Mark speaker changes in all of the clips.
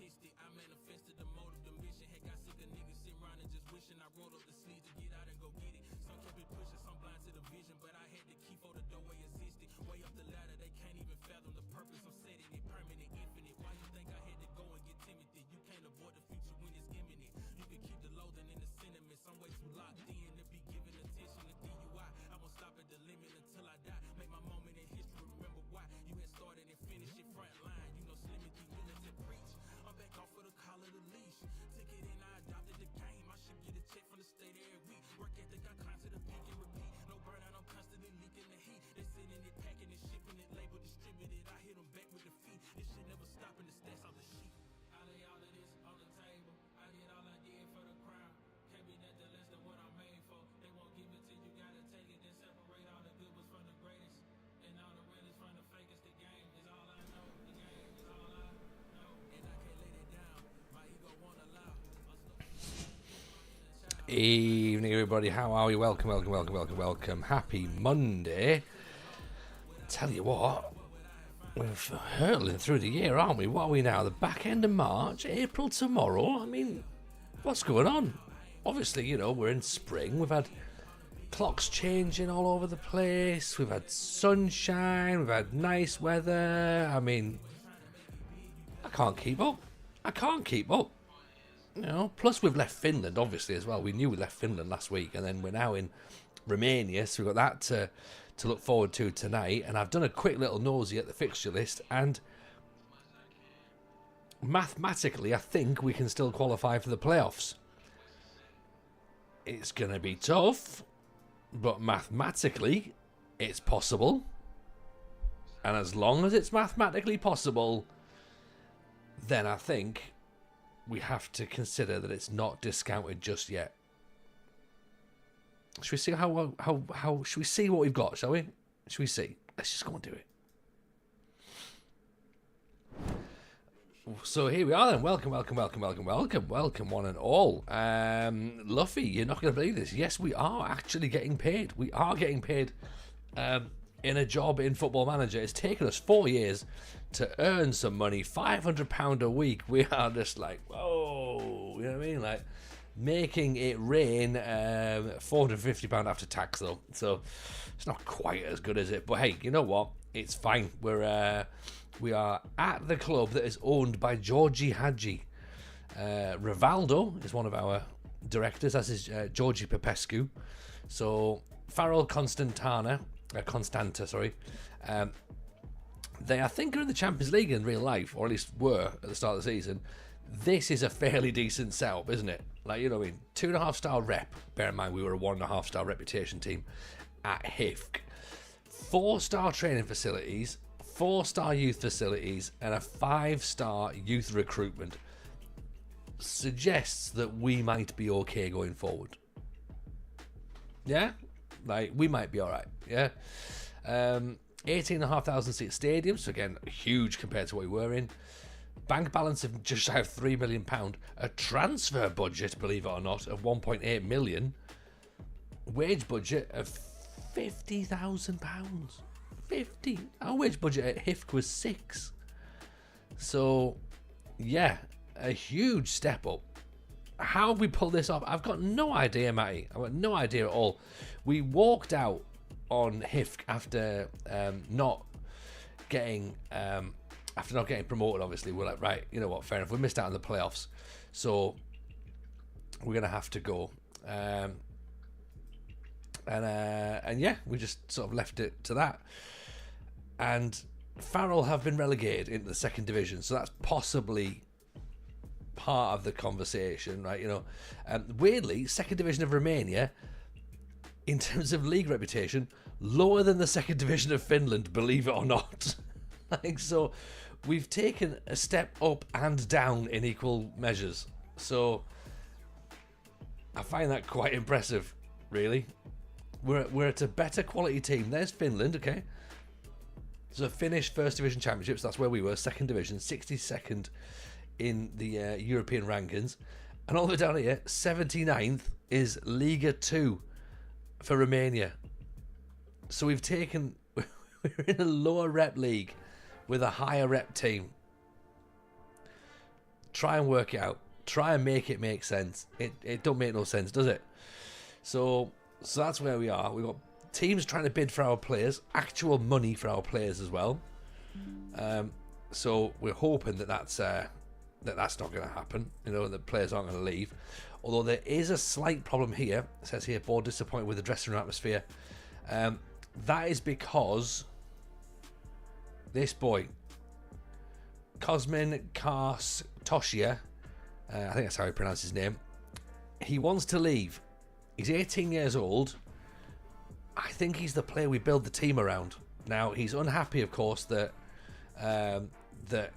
Speaker 1: statistic. I manifested the motive, the mission. Had got sick of niggas sitting around and just wishing I rolled up the sleeves to get out and go get it. Some kept it pushing, some blind to the vision, but I had the key for the doorway existed. Way up the ladder, they can't even fathom the purpose. I'm setting it permanent, infinite. Why you think I had to go and get timid? You can't avoid the future when it's imminent. You can keep the loathing in the sentiment. Some way too locked in to be giving attention to DUI. I won't stop at the limit until I die. Make my moment in history, remember why. stuck in the heat. They sending it, packing it, shipping it, label distributed. I hit them back with the feet. This shit never stopping, the stats off the sheet. I lay all of this on the table. I did all I did for the crown. Can't be nothing less than what I'm made for. They won't give it to you, gotta take it. Then separate all the good ones from the greatest. And all the winners from the fakest. The game is all I know. The game is all I know. And I can't lay it down. My ego won't allow.
Speaker 2: Evening, everybody. How are you? Welcome. Happy Monday. Tell you what, we're hurtling through the year, aren't we? What are we now? The back end of March, April tomorrow. I mean, what's going on? Obviously, you know, we're in spring. We've had clocks changing all over the place. We've had sunshine. We've had nice weather. I mean, I can't keep up. You know, plus we've left Finland, obviously, as well. We knew we left Finland last week, and then we're now in Romania, so we've got that to look forward to tonight. And I've done a quick little nosy at the fixture list, and mathematically, I think we can still qualify for the playoffs. It's going to be tough, but mathematically, it's possible. And as long as it's mathematically possible, then I think we have to consider that it's not discounted just yet. Should we see how should we see what we've got, shall we? Should we see? Let's just go and do it. So here we are then. Welcome one and all. Luffy, you're not going to believe this. Yes, we are actually getting paid. We are getting paid in a job in Football Manager. It's taken us 4 years to earn some money, £500 a week. We are just like, whoa, you know what I mean? Like, making it rain. £450 after tax, though. So it's not quite as good as it. But hey, you know what? It's fine. We are at the club that is owned by Gheorge Hagi. Rivaldo is one of our directors, as is Georgie Popescu. So Farul Constanta, sorry. They, I think, are in the Champions League in real life, or at least were at the start of the season. This is a fairly decent setup, isn't it? Like, you know what I mean? 2.5-star rep. Bear in mind, we were a 1.5-star reputation team at HIFK. 4-star training facilities, 4-star youth facilities, and a 5-star youth recruitment. Suggests that we might be okay going forward. Yeah? Like, we might be alright. Yeah? 18,500 seat stadium, so again, huge compared to what we were in. Bank balance of just shy of £3 million. A transfer budget, believe it or not, of £1.8 million. Wage budget of £50,000. 50. Our wage budget at HIFK was 6. So, yeah, a huge step up. How have we pulled this off? I've got no idea, Matty. I've got no idea at all. We walked out on HIFK after not getting promoted. Obviously, we're like, right, you know what, fair enough, we missed out on the playoffs, so we're gonna have to go. And yeah, we just sort of left it to that. And Farrell have been relegated into the second division, so that's possibly part of the conversation, right? You know, weirdly, second division of Romania, in terms of league reputation, lower than the second division of Finland, believe it or not. Like, so we've taken a step up and down in equal measures. So I find that quite impressive, really. We're at a better quality team. There's Finland, okay? So Finnish first division championships, that's where we were, second division, 62nd in the European rankings. And all the way down here, 79th is Liga 2 for Romania. So we're in a lower rep league with a higher rep team. Try and work it out. Try and make it make sense. It don't make no sense, does it? So that's where we are. We've got teams trying to bid for our players, actual money for our players as well. So we're hoping that's not going to happen. You know, the players aren't going to leave. Although there is a slight problem here. It says here, board disappointed with the dressing room atmosphere. That is because this boy, Cosmin Toshia, I think that's how he pronounced his name, he wants to leave. He's 18 years old. I think he's the player we build the team around. Now, he's unhappy, of course, that that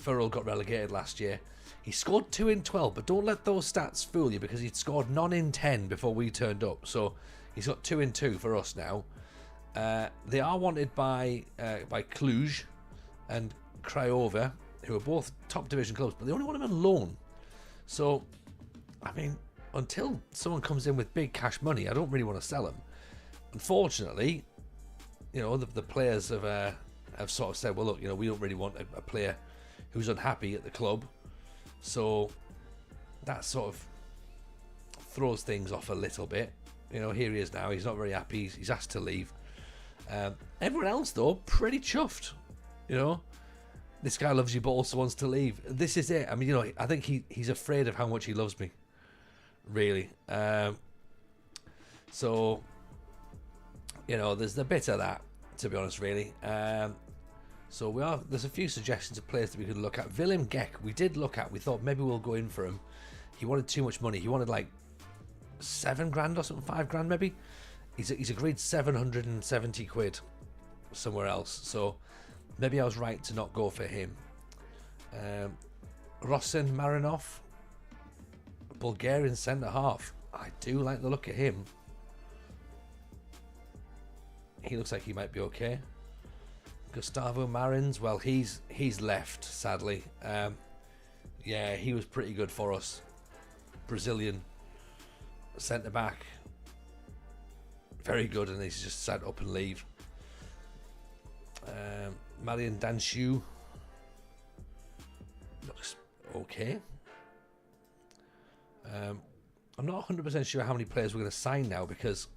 Speaker 2: Farul got relegated last year. He scored 2 in 12, but don't let those stats fool you, because he'd scored none in 10 before we turned up. So he's got 2 in 2 for us now. They are wanted by Cluj and Craiova, who are both top division clubs, but they only want him on loan. So, I mean, until someone comes in with big cash money, I don't really want to sell him. Unfortunately, you know, the players have sort of said, well, look, you know, we don't really want a player who's unhappy at the club. So that sort of throws things off a little bit. You know, here he is now. He's not very happy. He's asked to leave. Everyone else, though, pretty chuffed. You know, this guy loves you but also wants to leave. This is it. I mean, you know, I think he's afraid of how much he loves me. Really. So, you know, there's a bit of that, to be honest, really. So there's a few suggestions of players that we could look at. Willem Geck, we did look at. We thought maybe we'll go in for him. He wanted too much money. He wanted like 7 grand or something, 5 grand maybe. He's agreed 770 quid somewhere else. So maybe I was right to not go for him. Rosen Marinov, Bulgarian centre half. I do like the look of him. He looks like he might be okay. Gustavo Marins, well, he's left, sadly. Yeah, he was pretty good for us. Brazilian centre back, very good, and he's just sat up and leave. Marian Danshu looks okay. I'm not 100% sure how many players we're going to sign now, because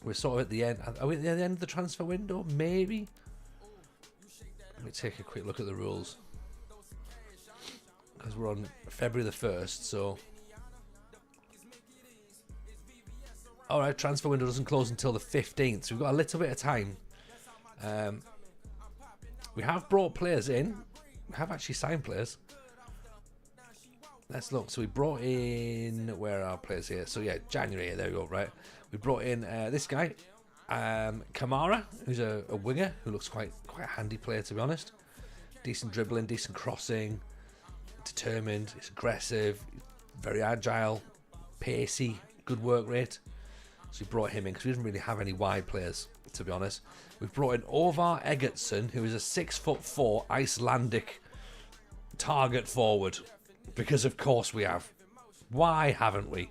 Speaker 2: we're sort of at the end. Are we at the end of the transfer window? Maybe. Let me take a quick look at the rules, because we're on February the 1st. So, all right, transfer window doesn't close until the 15th. So we've got a little bit of time. We have brought players in. We have actually signed players. Let's look. So we brought in, where are our players here? So yeah, January. There we go. Right. We brought in this guy, Kamara, who's a winger who looks quite a handy player, to be honest. Decent dribbling, decent crossing, determined. He's aggressive, very agile, pacey, good work rate. So we brought him in because we didn't really have any wide players, to be honest. We've brought in Orvar Egertsson, who is a 6'4" Icelandic target forward, because of course we have. Why haven't we?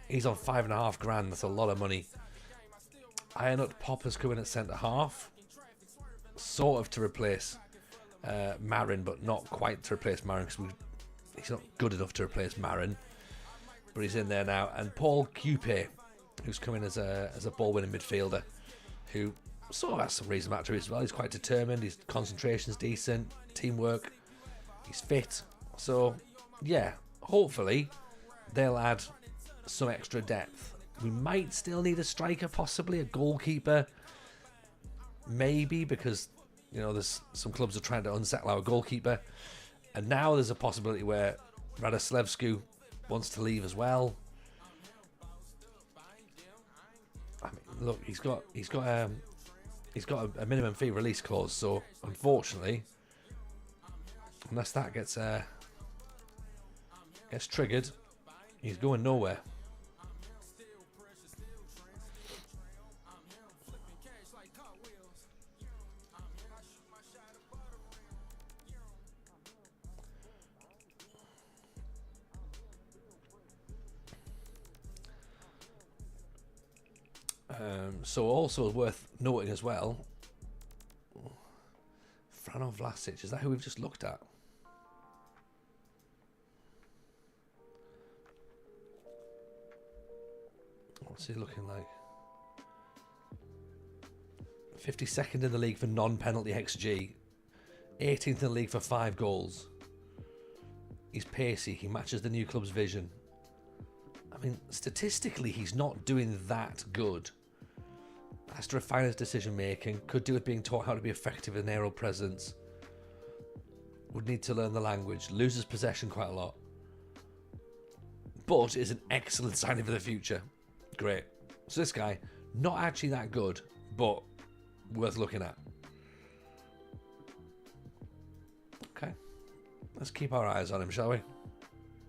Speaker 2: He's on 5.5 grand. That's a lot of money. Ironut Popper's coming at centre half, sort of to replace Marin, but not quite to replace Marin, because he's not good enough to replace Marin. But he's in there now. And Paul Cupe, who's coming as a ball-winning midfielder, who sort of has some reason back to it as well. He's quite determined. His concentration's decent. Teamwork. He's fit. So yeah, hopefully they'll add some extra depth. We might still need a striker, possibly a goalkeeper, maybe, because you know there's some clubs are trying to unsettle our goalkeeper, and now there's a possibility where Radoslevsku wants to leave as well. I mean, look, he's got a minimum fee release clause, so unfortunately, unless that gets triggered, he's going nowhere. So also worth noting as well, Frano Vlasic, is that who we've just looked at? What's he looking like? 52nd in the league for non-penalty XG, 18th in the league for 5 goals. He's pacey. He matches the new club's vision. I mean, statistically, he's not doing that good. Has to refine his decision making. Could do with being taught how to be effective in aerial presence. Would need to learn the language. Loses possession quite a lot. But is an excellent signing for the future. Great. So this guy, not actually that good, but worth looking at. Okay. Let's keep our eyes on him, shall we?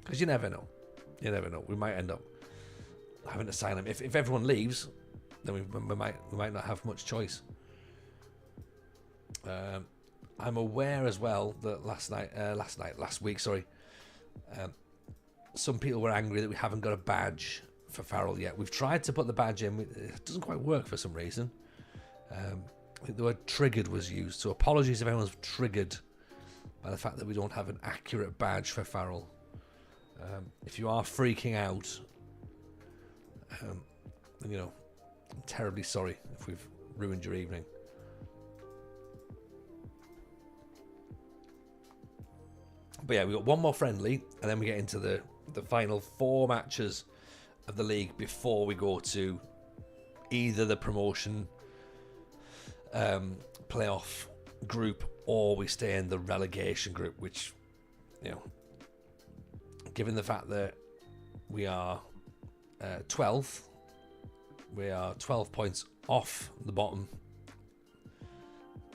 Speaker 2: Because you never know. You never know. We might end up having to sign him. If everyone leaves, then we might not have much choice. I'm aware as well that last week, some people were angry that we haven't got a badge for Farul yet. We've tried to put the badge in. It doesn't quite work for some reason. I think the word triggered was used, so apologies if anyone's triggered by the fact that we don't have an accurate badge for Farul. If you are freaking out, then, you know, I'm terribly sorry if we've ruined your evening. But yeah, we've got one more friendly, and then we get into the final 4 matches of the league before we go to either the promotion playoff group, or we stay in the relegation group, which, you know, given the fact that we are 12th, we are 12 points off the bottom,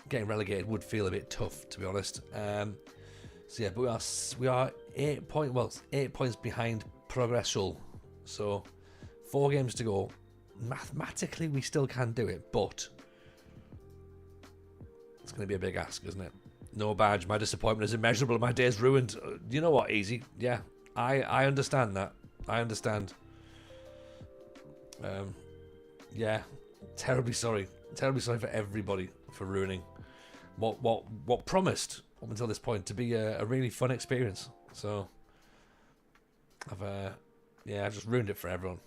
Speaker 2: getting relegated would feel a bit tough, to be honest. So yeah, but we are 8 points behind Progressul, so 4 games to go. Mathematically, we still can do it, but it's going to be a big ask, isn't it? No badge, my disappointment is immeasurable, my day's ruined. You know what, Easy? Yeah, I understand that. I understand. Yeah, terribly sorry. Terribly sorry for everybody for ruining what promised up until this point to be a really fun experience. So I've just ruined it for everyone.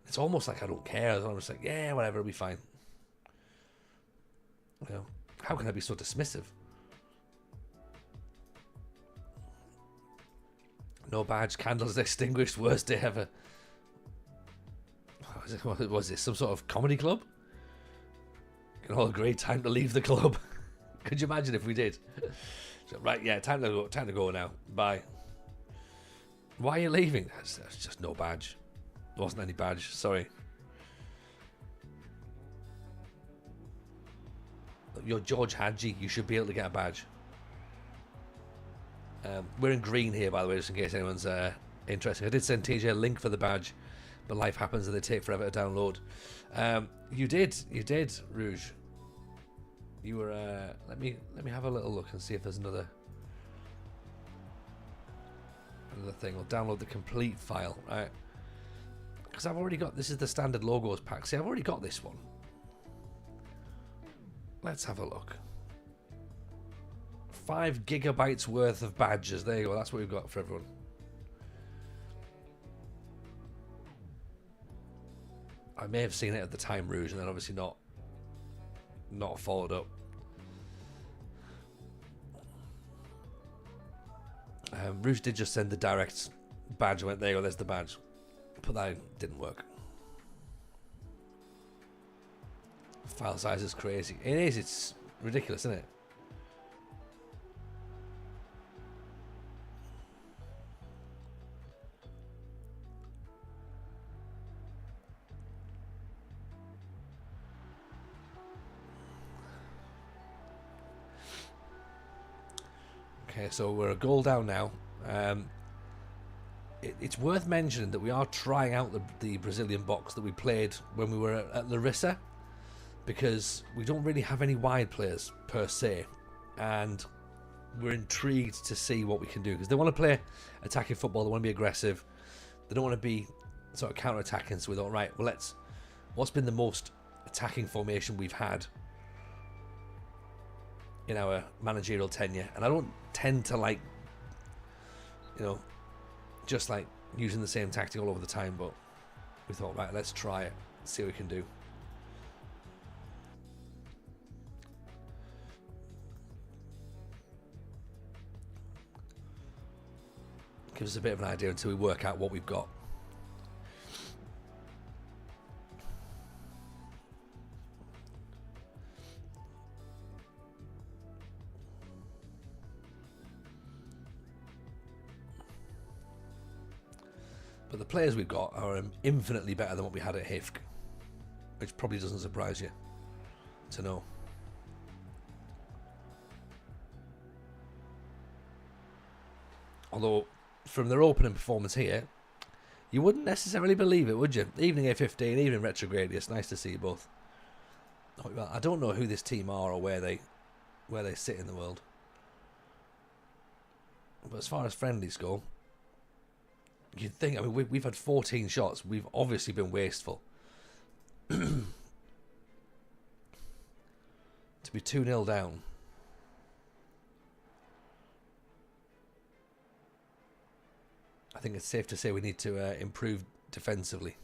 Speaker 2: It's almost like I don't care. I'm just like, yeah, whatever, it'll be fine. You know, how can I be so dismissive? No badge, candles extinguished, worst day ever. What was this? Some sort of comedy club? Can all agree, time to leave the club. Could you imagine if we did? So, right, yeah, time to go now. Bye. Why are you leaving? That's just no badge. There wasn't any badge, sorry. You're Gheorge Hagi, you should be able to get a badge. We're in green here, by the way, just in case anyone's interested. I did send TJ a link for the badge, but life happens and they take forever to download. You did, Rouge. You were. Let me have a little look and see if there's another thing. I'll download the complete file, right? Because I've already got. This is the standard logos pack. See, I've already got this one. Let's have a look. 5 gigabytes worth of badges. There you go. That's what we've got for everyone. I may have seen it at the time, Rouge, and then obviously not followed up. Rouge did just send the direct badge. I went, there you go, there's the badge. Put that in, didn't work. File size is crazy. It is, it's ridiculous, isn't it? Okay, so we're a goal down now. It's worth mentioning that we are trying out the Brazilian box that we played when we were at Larissa, because we don't really have any wide players per se, and we're intrigued to see what we can do, because they want to play attacking football, they want to be aggressive, they don't want to be sort of counter-attacking. So we thought, right, well, what's been the most attacking formation we've had in our managerial tenure? And I don't tend to like, you know, just like using the same tactic all over the time, but we thought, right, let's try it, see what we can do. Gives us a bit of an idea until we work out what we've got. But the players we've got are infinitely better than what we had at HIFK, which probably doesn't surprise you to know. Although, from their opening performance here, you wouldn't necessarily believe it, would you? Evening A15, evening Retrogradius. Nice to see you both. Well, I don't know who this team are or where they sit in the world. But as far as friendlies go, you'd think, I mean, we've had 14 shots. We've obviously been wasteful. To be 2-0 down. I think it's safe to say we need to improve defensively.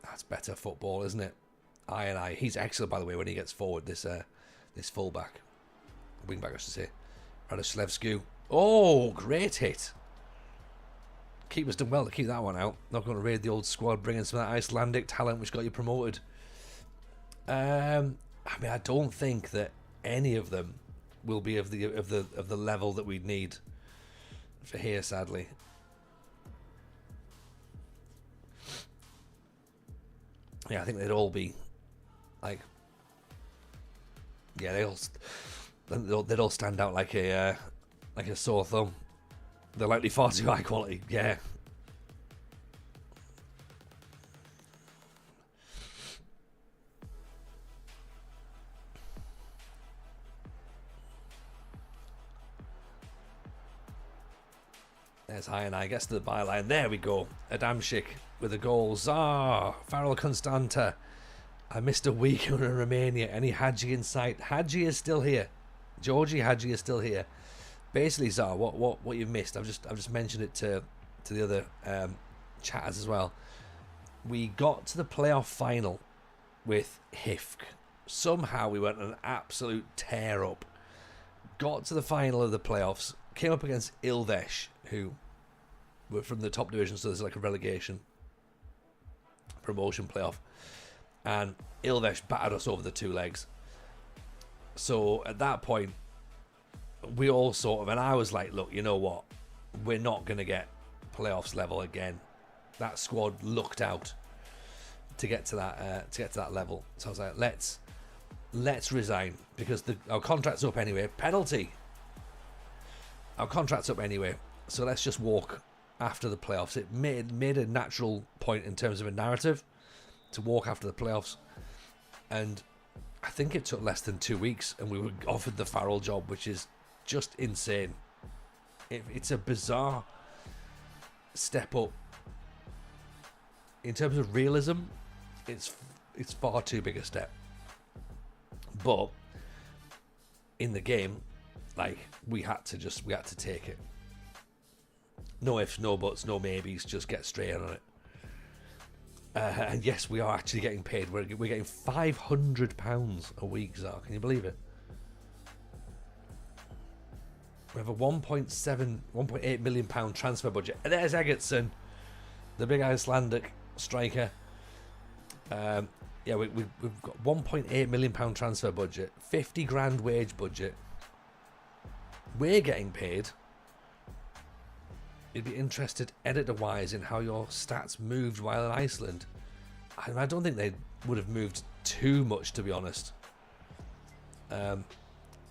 Speaker 2: That's better football, isn't it? I. He's excellent, by the way, when he gets forward. This fullback, wingback, I should say. Radoslavsku. Oh, great hit. Keeper's done well to keep that one out. Not going to raid the old squad, bringing some of that Icelandic talent which got you promoted. I mean, I don't think that any of them will be of the level that we'd need for here, sadly. Yeah, I think they'd all be like, yeah, they'd all stand out like a sore thumb. They're likely far too high quality. Yeah. There's I gets to the byline. There we go. Adamczyk with the goals. Farul Constanta. I missed a week in Romania. Any Hagi in sight? Hagi is still here. Gheorge Hagi is still here. Basically, Zar, what you've missed, I've just mentioned it to the other chatters as well. We got to the playoff final with HIFK. Somehow we went on an absolute tear up. Got to the final of the playoffs. Came up against Ilves, who were from the top division, so there's like a relegation promotion playoff. And Ilves battered us over the two legs. So at that point, we all sort of, and I was like, look, you know what? We're not going to get playoffs level again. That squad looked out to get to that level. So I was like, let's resign, because our contract's up anyway. Penalty. Our contract's up anyway, so let's just walk after the playoffs. It made a natural point in terms of a narrative to walk after the playoffs, and I think it took less than 2 weeks, and we were offered the Farrell job, which is just insane. It's a bizarre step up in terms of realism. It's far too big a step, but in the game, like, we had to take it. No ifs, no buts, no maybes. Just get straight on it. And yes, we are actually getting paid. We're getting £500 a week, Zar. Can you believe it? We have a £1.8 million transfer budget. And there's Egerton, the big Icelandic striker. Yeah, we've got £1.8 million transfer budget, 50 grand wage budget. We're getting paid. You'd be interested, editor-wise, in how your stats moved while in Iceland. I don't think they would have moved too much, to be honest.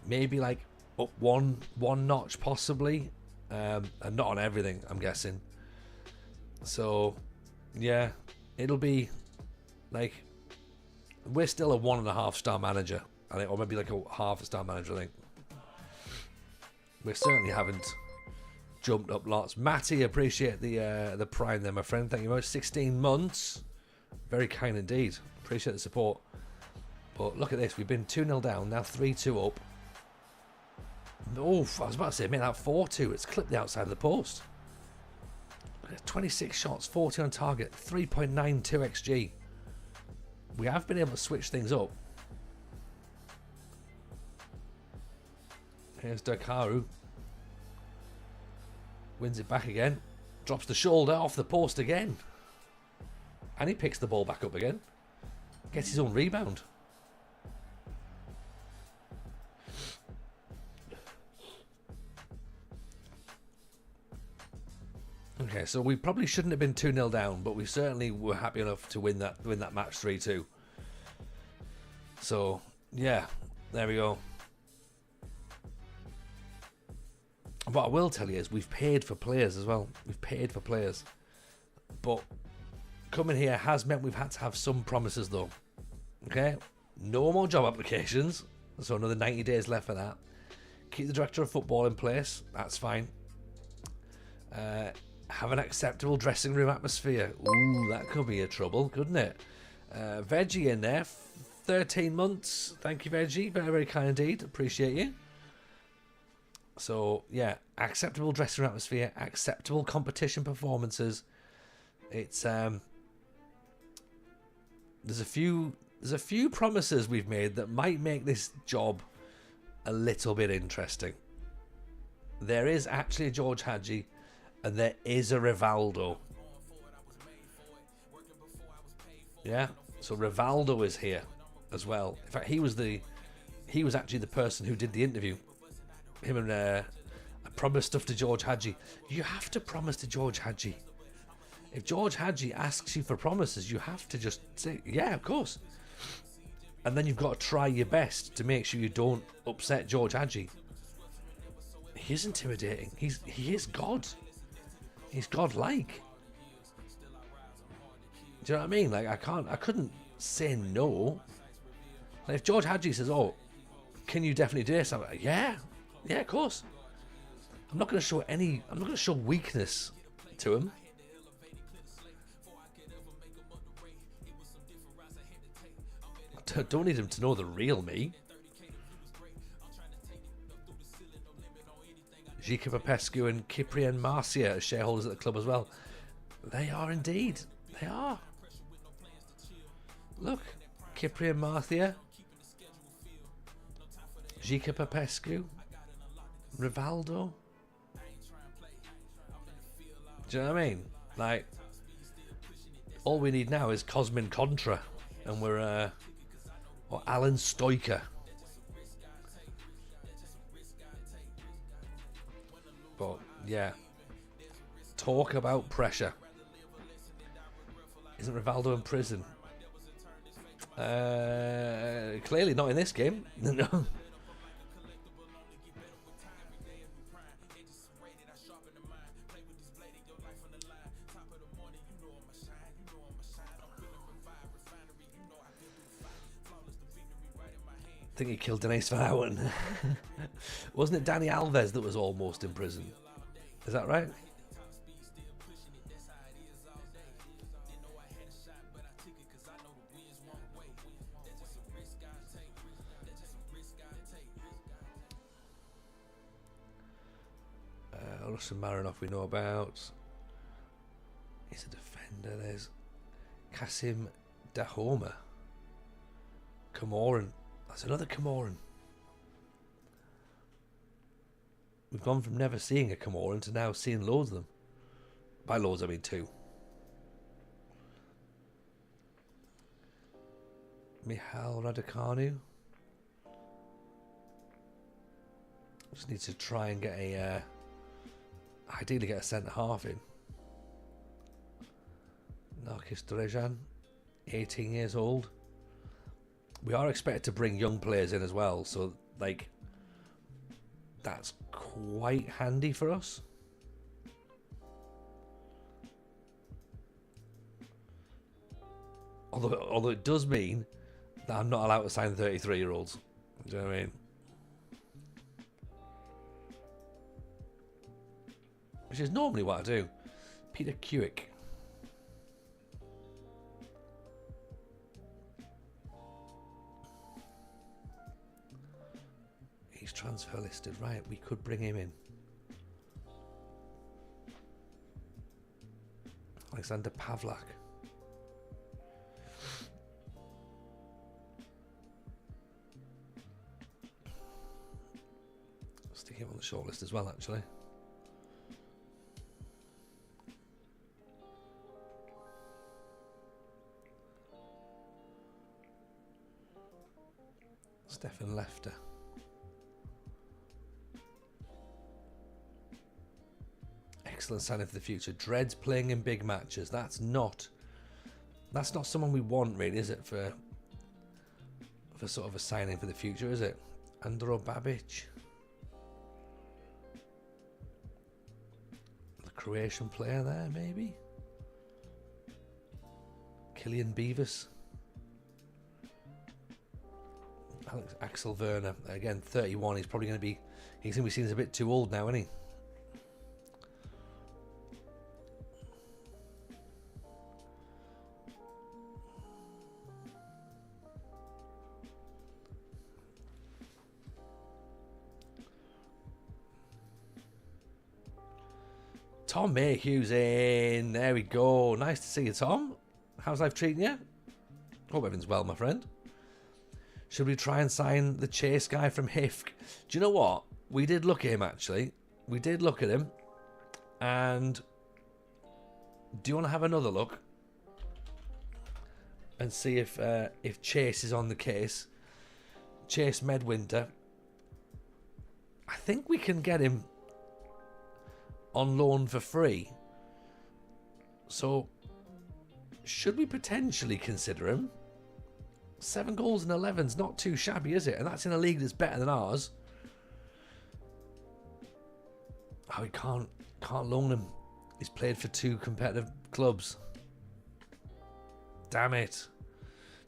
Speaker 2: Maybe like up one notch, possibly, and not on everything, I'm guessing. So, yeah, it'll be like, we're still a 1.5 star manager, I think, or maybe like a half a star manager, I think. We certainly haven't jumped up lots. Matty, appreciate the prime there, my friend. Thank you very much. 16 months. Very kind indeed. Appreciate the support. But look at this. We've been 2-0 down. Now 3-2 up. Oh, I was about to say, made that 4-2. It's clipped the outside of the post. 26 shots, 40 on target, 3.92 XG. We have been able to switch things up. Here's Dakaru. Wins it back again. Drops the shoulder off the post again. And he picks the ball back up again. Gets his own rebound. Okay, so we probably shouldn't have been 2-0 down, but we certainly were happy enough to win that match 3-2. So, yeah, there we go. What I will tell you is we've paid for players as well. We've paid for players. But coming here has meant we've had to have some promises, though. Okay? No more job applications. So another 90 days left for that. Keep the director of football in place. That's fine. Have an acceptable dressing room atmosphere. Ooh, that could be a trouble, couldn't it? Veggie in there. 13 months. Thank you, Veggie. Very, very kind indeed. Appreciate you. So, yeah. Acceptable dressing room atmosphere. Acceptable competition performances. It's, there's a few promises we've made that might make this job a little bit interesting. There is actually a Gheorge Hagi, and there is a Rivaldo. Yeah, so Rivaldo is here as well. In fact, he was actually the person who did the interview. Him and I promised stuff to Gheorge Hagi. You have to promise to Gheorge Hagi. If Gheorge Hagi asks you for promises, you have to just say, yeah, of course. And then you've got to try your best to make sure you don't upset Gheorge Hagi. He is intimidating. He is God. He's godlike. Do you know what I mean? Like I couldn't say no. Like if Gheorge Hagi says, "Oh, can you definitely do this?" I'm like, yeah, of course. I'm not going to show weakness to him. I don't need him to know the real me. Jica Popescu and Cyprian Marcia are shareholders at the club as well. They are indeed. They are. Look, Cyprian Marcia, Jica Popescu, Rivaldo. Do you know what I mean? Like, all we need now is Cosmin Contra, and we're or Alan Stoiker. But yeah, talk about pressure. Isn't Rivaldo in prison? Clearly not in this game. No. I think he killed Denise Van Houten. Wasn't it Danny Alves that was almost in prison? Is that right? Russian Marinov we know about. He's a defender. There's Kasim Dahoma. Comoran. That's another Comoran. We've gone from never seeing a Comoran to now seeing loads of them. By loads I mean 2. Mihail Raducanu. Just need to try and get a ideally get a centre half in. Narkis Drejan, 18 years old. We are expected to bring young players in as well, so like that's quite handy for us. Although it does mean that I'm not allowed to sign 33-year-olds. Do you know what I mean? Which is normally what I do. Peter Kuick. He's transfer listed. Right, we could bring him in. Alexander Pavlak. Stick him on the shortlist as well, actually. Stefan Lefter. Excellent signing for the future. Dreads playing in big matches. That's not someone we want, really, is it? For sort of a signing for the future, is it? Andro Babic, the Croatian player there, maybe. Killian Beavis. Axel Werner, again 31. He's probably going to be seen as a bit too old now, isn't he? Tom Mayhew's in. There we go. Nice to see you, Tom. How's life treating you? Hope everything's well, my friend. Should we try and sign the Chase guy from HIFK? Do you know what? We did look at him, actually. We did look at him. And do you want to have another look? And see if Chase is on the case. Chase Medwinter. I think we can get him on loan for free. So, should we potentially consider him? 7 goals and 11's not too shabby, is it? And that's in a league that's better than ours. Oh, we can't loan him. He's played for 2 competitive clubs. Damn it.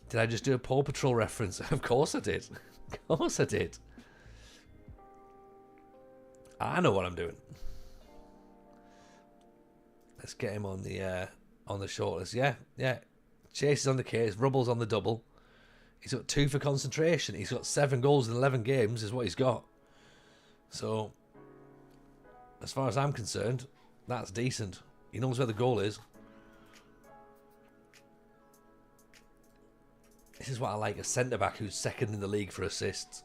Speaker 2: Did I just do a Paw Patrol reference? Of course I did. Of course I did. I know what I'm doing. Let's get him on the shortlist. Yeah. Chase is on the case. Rubble's on the double. He's got 2 for concentration. He's got 7 goals in 11 games is what he's got. So, as far as I'm concerned, that's decent. He knows where the goal is. This is what I like, a centre-back who's second in the league for assists.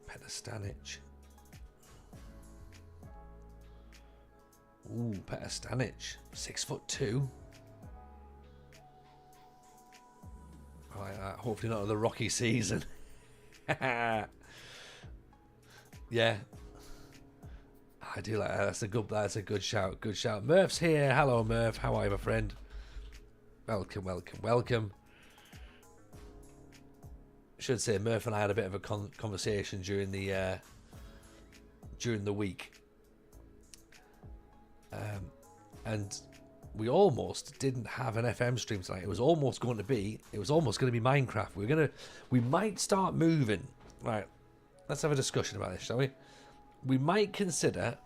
Speaker 2: Petar Stanic. Ooh, Petar Stanic. 6'2". I like that. Hopefully not another rocky season. Yeah. I do like that. That's a good shout. Good shout. Murph's here. Hello, Murph. How are you, my friend? Welcome. Should say Murph and I had a bit of a conversation during the week, and we almost didn't have an FM stream tonight. It was almost going to be Minecraft. We might start moving. Right, let's have a discussion about this, shall we? We might consider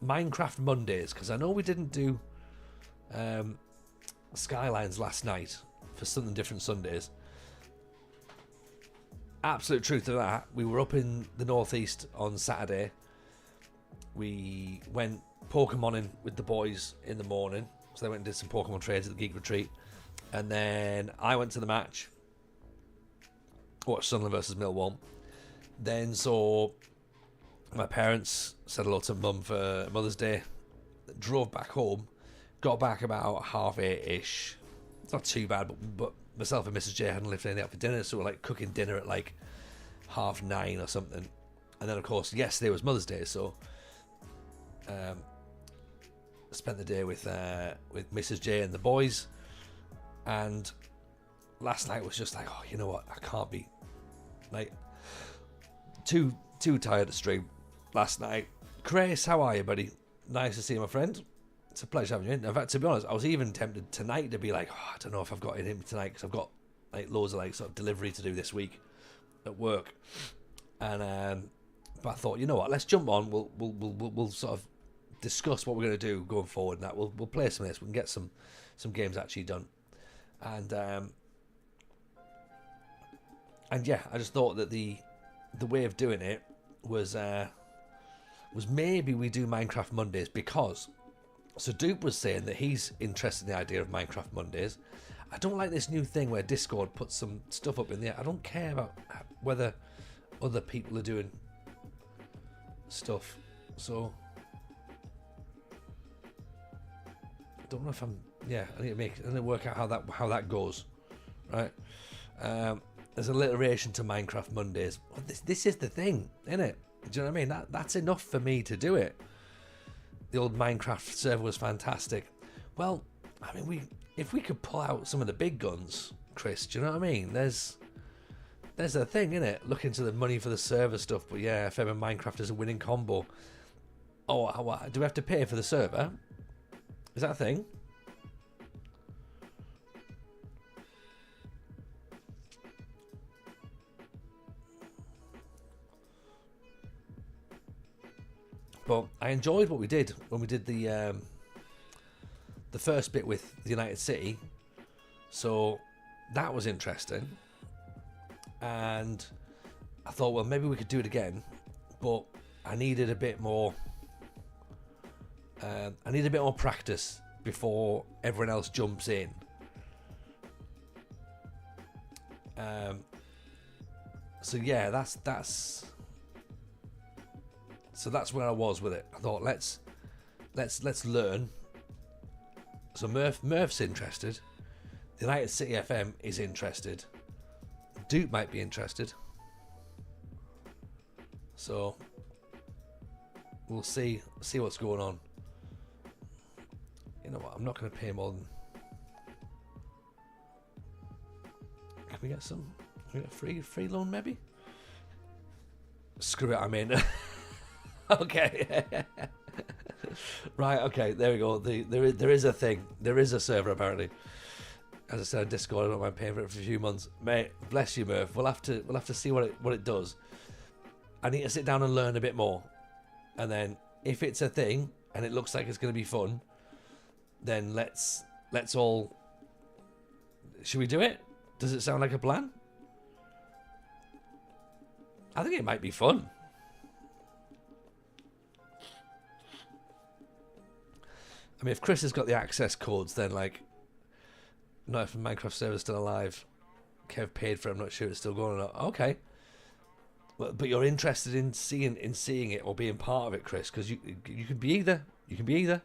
Speaker 2: Minecraft Mondays, because I know we didn't do Skylines last night for something different Sundays. Absolute truth of that, we were up in the northeast on Saturday. We went Pokemoning with the boys in the morning, so they went and did some Pokemon trades at the Geek Retreat, and then I went to the match, watched Sunderland versus Millwall, then saw my parents, said hello to Mum for Mother's Day, drove back home, got back about 8:30ish. It's not too bad, but myself and Mrs. J hadn't lifted anything up for dinner, so we're like cooking dinner at like 9:30 or something. And then of course yesterday was Mother's Day, so spent the day with Mrs. J and the boys. And last night was just like, oh, you know what, I can't be like too tired to stream last night. Chris, how are you, buddy? Nice to see you, my friend. It's a pleasure having you in. In fact, to be honest, I was even tempted tonight to be like, oh, I don't know if I've got it in tonight, because I've got like loads of like sort of delivery to do this week at work. And but I thought, you know what, let's jump on. We'll sort of discuss what we're going to do going forward. And that we'll play some of this. We can get some games actually done. And yeah, I just thought that the way of doing it was maybe we do Minecraft Mondays, because so Dupe was saying that he's interested in the idea of Minecraft Mondays. I don't like this new thing where Discord puts some stuff up in there. I don't care about whether other people are doing stuff. So I don't know if I need to work out how that goes. right? There's alliteration to Minecraft Mondays. Well, this is the thing, isn't it? Do you know what I mean? That's enough for me to do it. The old Minecraft server was fantastic. Well, I mean, if we could pull out some of the big guns, Chris, do you know what I mean? There's a thing, isn't it? Look into the money for the server stuff, but yeah, FM and Minecraft is a winning combo. Oh, do we have to pay for the server? Is that a thing? But I enjoyed what we did when we did the first bit with the United City. So that was interesting. And I thought, well, maybe we could do it again. But I needed a bit more... I need a bit more practice before everyone else jumps in. So yeah, that's where I was with it. I thought let's learn. So Murph's interested. The United City FM is interested. Duke might be interested. So we'll see what's going on. You know what? I'm not going to pay more than. Can we get some? Can we get a free loan maybe? Screw it, I'm in. Okay. Right. Okay. There we go. There is a thing. There is a server apparently. As I said on Discord, I don't mind paying for it for a few months, mate. Bless you, Murph. We'll have to see what it does. I need to sit down and learn a bit more, and then if it's a thing and it looks like it's going to be fun, then let's all. Should we do it? Does it sound like a plan? I think it might be fun. I mean, if Chris has got the access codes, then like, not if the Minecraft server's still alive. Kev paid for it. I'm not sure it's still going or not. Okay, but you're interested in seeing it or being part of it, Chris, because you can be either. You can be either.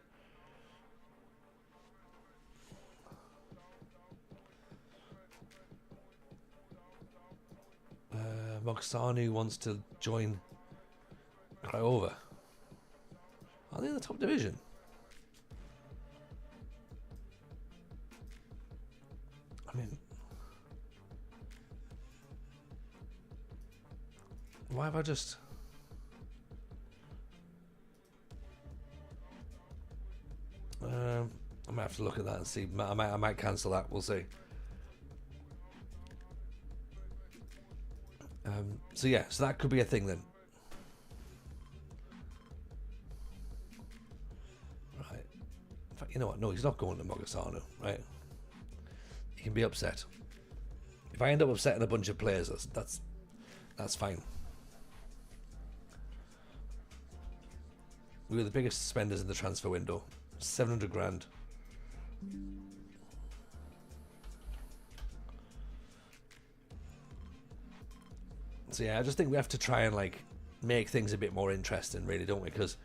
Speaker 2: Mogsanu wants to join Craiova. Are they in the top division? I mean, why have I just... I might have to look at that and see. I might cancel that. We'll see. So yeah, so that could be a thing then. Right. In fact, you know what? No, he's not going to Mogasano, right? He can be upset. If I end up upsetting a bunch of players, that's fine. We were the biggest spenders in the transfer window. 700 grand. So yeah, I just think we have to try and like make things a bit more interesting, really, don't we? Because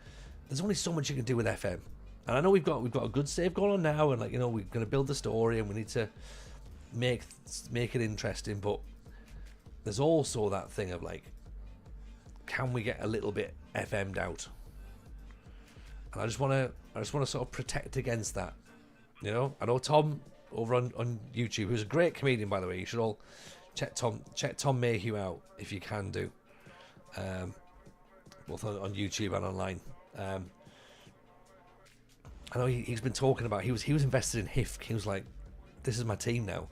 Speaker 2: there's only so much you can do with FM. And I know we've got a good save going on now, and like, you know, we're going to build the story and we need to make it interesting, but there's also that thing of like, can we get a little bit FM'd out? And I just want to sort of protect against that. You know, I know Tom over on YouTube, who's a great comedian, by the way. You should all check Tom Mayhew out if you can do, both on YouTube and online. I know he's been talking about, he was invested in HIFK. He was like, this is my team now.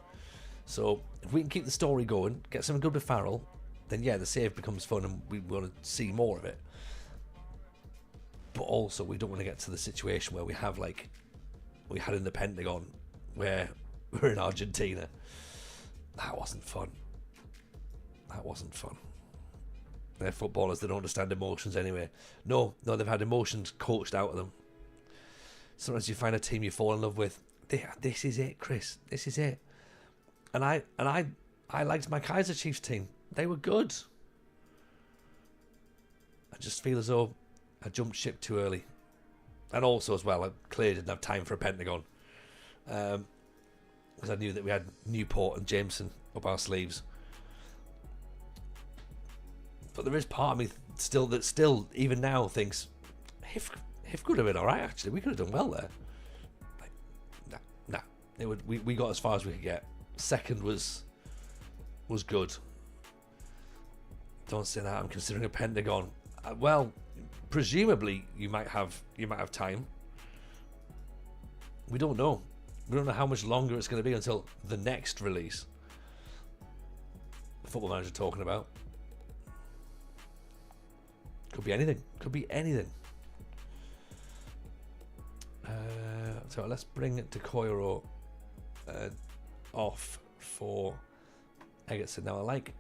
Speaker 2: So if we can keep the story going, get something good with Farrell, then yeah, the save becomes fun and we want to see more of it. But also we don't want to get to the situation where we have like we had in the Pentagon, where we're in Argentina. That wasn't fun. They're footballers, they don't understand emotions anyway. No, they've had emotions coached out of them. Sometimes you find a team you fall in love with. This is it, Chris. This is it. And I liked my Kaiser Chiefs team. They were good. I just feel as though I jumped ship too early. And also as well, I clearly didn't have time for a Pentagon. because I knew that we had Newport and Jameson up our sleeves. But there is part of me still even now thinks HIFK could have been all right. Actually, we could have done well there. Like, nah. We got as far as we could get. Second was good. Don't say that. I'm considering a Pentagon. Well, presumably you might have time. We don't know. We don't know how much longer it's going to be until the next release. The Football Manager talking about. Could be anything. Could be anything. So let's bring Decoiro off for Egerton. Now I like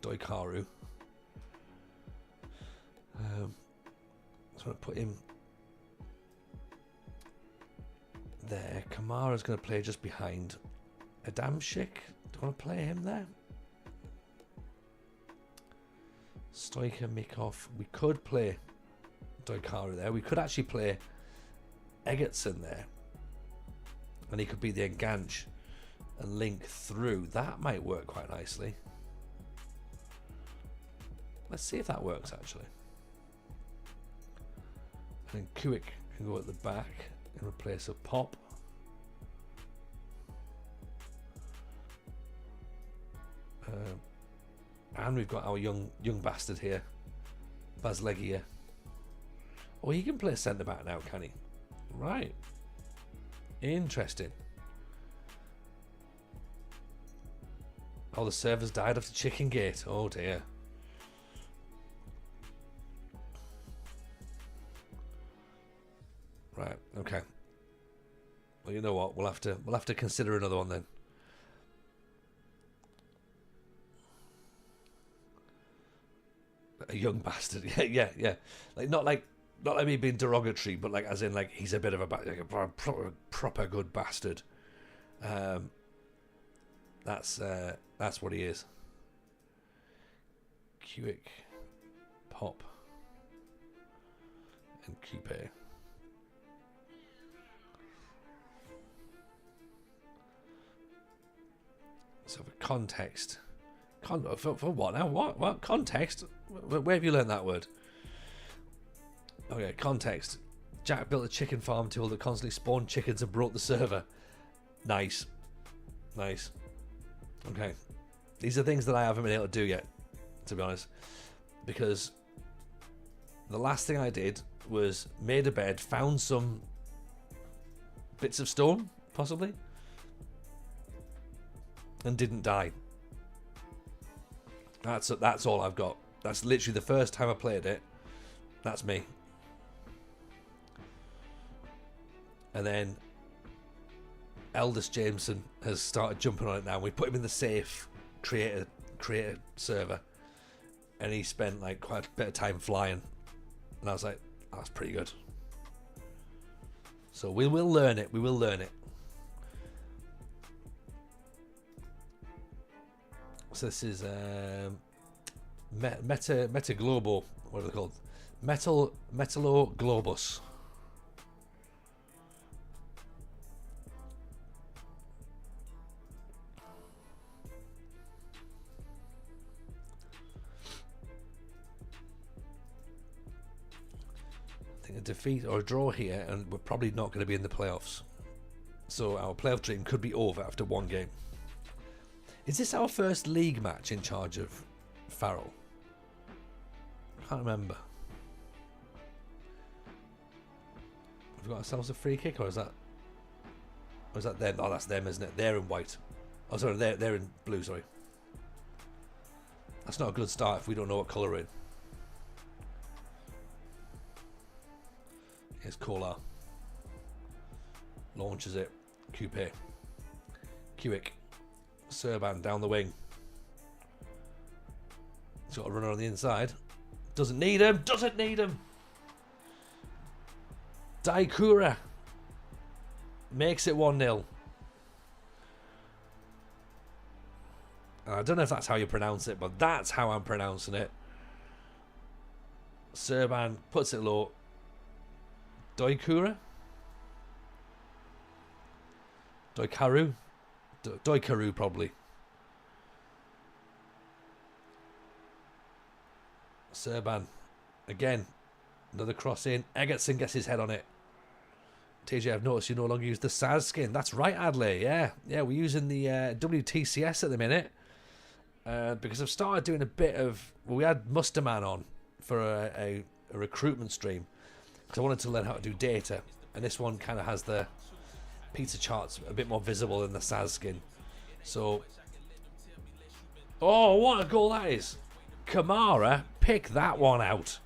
Speaker 2: Doikaru. So I'm going to put him there. Kamara's going to play just behind Adamczyk. Do you want to play him there? Stoiker, Mikov. We could play Doikaru there. We could actually play Egerton there. And he could be the enganche and link through. That might work quite nicely. Let's see if that works actually. And Kuik can go at the back and replace a Pop. And we've got our young bastard here, Baslegia. Oh, he can play centre back now, can he? Right. Interesting. Oh, the servers died after Chicken Gate. Oh dear. Right. Okay. Well, you know what? We'll have to consider another one then. A young bastard. Yeah. Not like me being derogatory, but like as in like he's a bit of a proper good bastard. That's what he is. Kuik, Pop, and Kupe. So for context, for what now? What context? Where have you learned that word? Okay, context. Jack built a chicken farm tool that constantly spawned chickens and broke the server. Nice. Okay, these are things that I haven't been able to do yet, to be honest, because the last thing I did was made a bed, found some bits of stone, possibly, and didn't die. That's all I've got. That's literally the first time I played it. That's me. And then Eldest Jameson has started jumping on it now. We put him in the safe creator server, and he spent like quite a bit of time flying, and I was like, that's pretty good. So we will learn it. So this is Meta Globo. What are they called? Metalo Globus. I think a defeat or a draw here, and we're probably not going to be in the playoffs. So our playoff dream could be over after one game. Is this our first league match in charge of Farul? I can't remember. Have we got ourselves a free kick, or is that them? Oh, that's them, isn't it? They're in white. Oh, sorry, they're in blue. Sorry. That's not a good start if we don't know what colour we're in. Here's Kolar. Launches it. Kupe. Kuik. Serban down the wing. He's got a runner on the inside. Doesn't need him. Daikura makes it 1-0. And I don't know if that's how you pronounce it, but that's how I'm pronouncing it. Serban puts it low. Doikaru. Doikaru probably. Serban. Again. Another cross in. Egertson gets his head on it. TJ, I've noticed you no longer use the Saz skin. That's right, Adley. Yeah. Yeah, we're using the WTCS at the minute. Because I've started doing a bit of... Well, we had Musterman on for a recruitment stream. Because I wanted to learn how to do data. And this one kind of has the pizza charts a bit more visible than the Saz skin. So... Oh, what a goal that is. Kamara, pick that one out.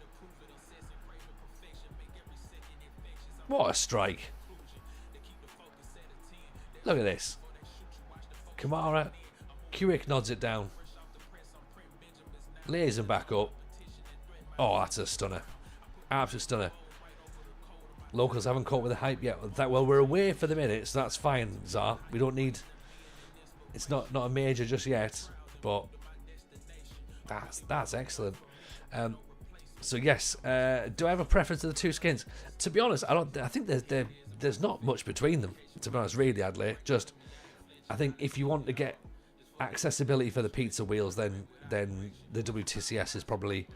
Speaker 2: What a strike. Look at this. Kamara, Hewick nods it down. Lays him back up. Oh, that's a stunner. Absolute stunner. Locals haven't caught with the hype yet. Well, we're away for the minute, so that's fine, Zar. We don't need... It's not a major just yet, but that's excellent. So yes, do I have a preference to the two skins? To be honest, I think there's not much between them. To be honest, really, Adley. Just, I think if you want to get accessibility for the pizza wheels, then the WTCS is probably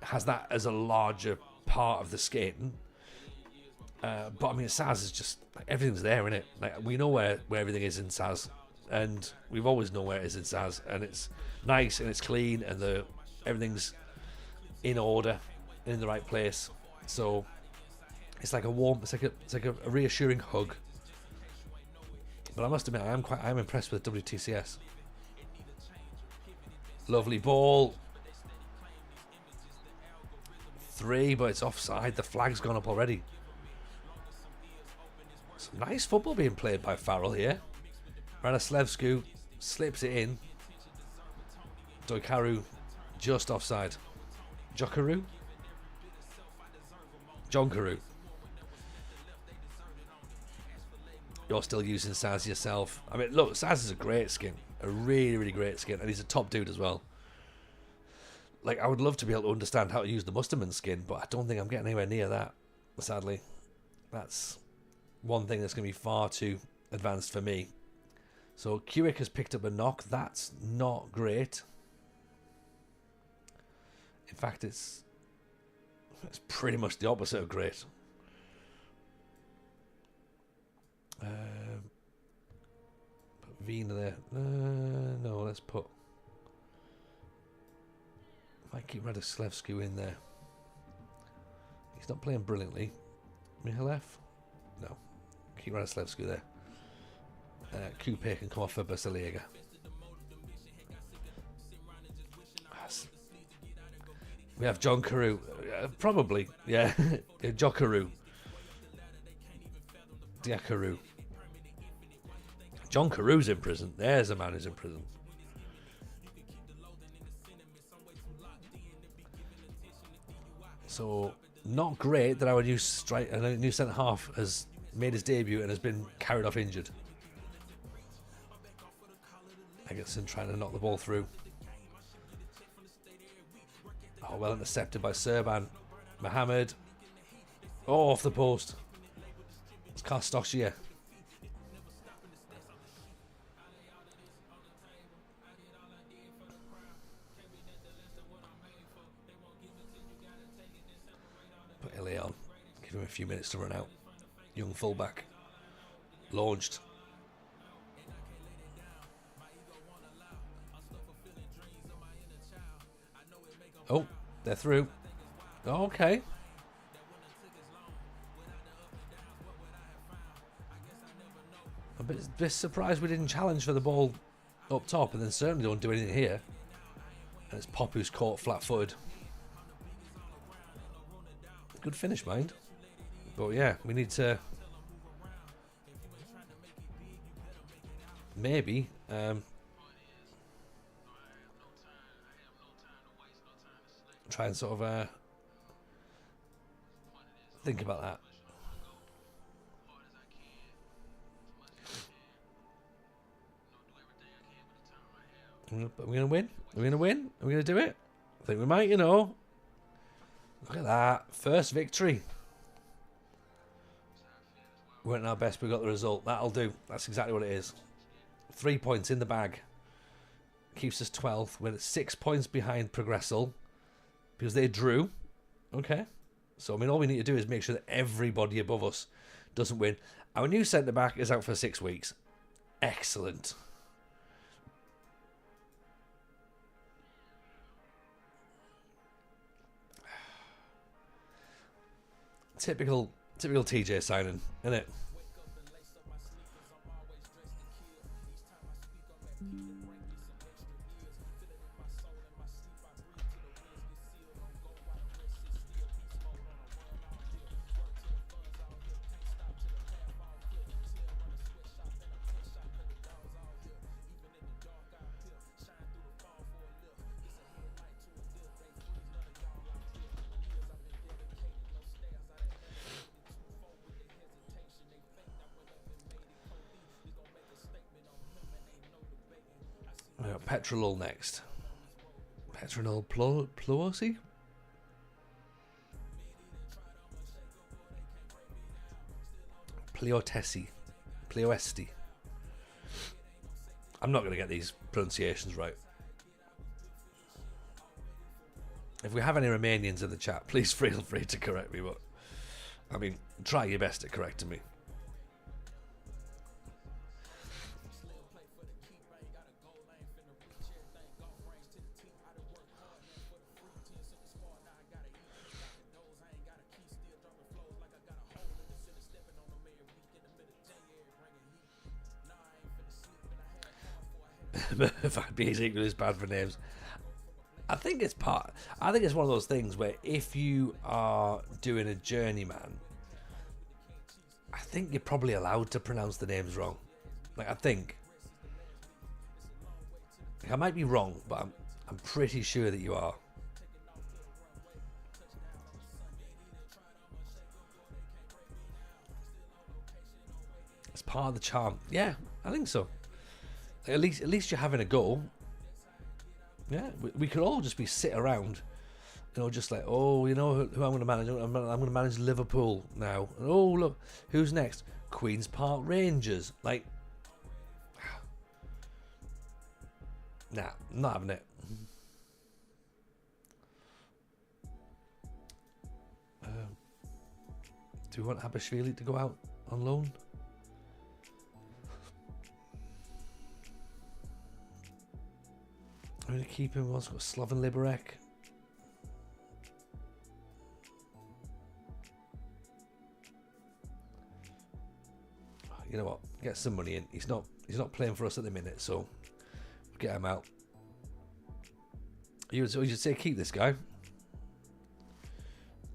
Speaker 2: has that as a larger part of the skin. But I mean, Saz is just like, everything's there, isn't it? Like we know where everything is in Saz, and we've always known where it is in Saz, and it's nice and it's clean, and everything's in order, in the right place. So it's like a warm, it's like a reassuring hug. But I must admit, I'm impressed with WTCS. Lovely ball. 3, but it's offside. The flag's gone up already. Some nice football being played by Farrell here. Ranaslevsku slips it in. Doikaru just offside. Jokaru? Jonkaru. You're still using Saz yourself. I mean, look, Saz is a great skin. A really, really great skin. And he's a top dude as well. Like, I would love to be able to understand how to use the Musterman skin, but I don't think I'm getting anywhere near that, sadly. That's one thing that's going to be far too advanced for me. So, Hewick has picked up a knock. That's not great. In fact, it's pretty much the opposite of great. Put Vina there. No, let's put... If I keep Radislevsky in there. He's not playing brilliantly. Mihalev? No. Keep Radislevsky there. Coupe can come off for Basiliega. We have John Carew. Probably, yeah. Jokaru. Diakaru. John Carew's in prison. There's a man who's in prison. So, not great that our new centre half has made his debut and has been carried off injured. Egertson trying to knock the ball through. Oh, well intercepted by Serban. Mohamed. Oh, off the post. It's Karstoshia. Put Illy on. Give him a few minutes to run out. Young fullback. Launched. Oh, they're through. Okay. A bit surprised we didn't challenge for the ball up top, and then certainly don't do anything here. And it's Pop who's caught flat-footed. Good finish, mind. But yeah, we need to maybe try and sort of think about that. Are we going to win? Are we going to win? Are we going to do it? I think we might, you know. Look at that. First victory. We weren't our best, but we got the result. That'll do. That's exactly what it is. 3 points in the bag. Keeps us 12th. We're 6 points behind Progressal because they drew. Okay. So, I mean, all we need to do is make sure that everybody above us doesn't win. Our new centre-back is out for 6 weeks. Excellent. Typical TJ signing, isn't it? Petrolol next. Petronol Pluosi? Plioesti. I'm not going to get these pronunciations right. If we have any Romanians in the chat, please feel free to correct me, but I mean, try your best at correcting me. If I'd be equally as bad for names. I think it's one of those things where if you are doing a journeyman, I think you're probably allowed to pronounce the names wrong. Like, I think. Like, I might be wrong, but I'm pretty sure that you are. It's part of the charm. Yeah, I think so. At least you're having a go. Yeah, we could all just be sit around, just like, oh, who I'm going to manage? I'm going to manage Liverpool now. And, oh, look, who's next? Queen's Park Rangers. Like, nah, not having it. Do we want Abashvili to go out on loan? I'm going to keep him. We've also got Slovan Liberec. You know what? Get some money in. He's not playing for us at the minute, so get him out. You should say keep this guy.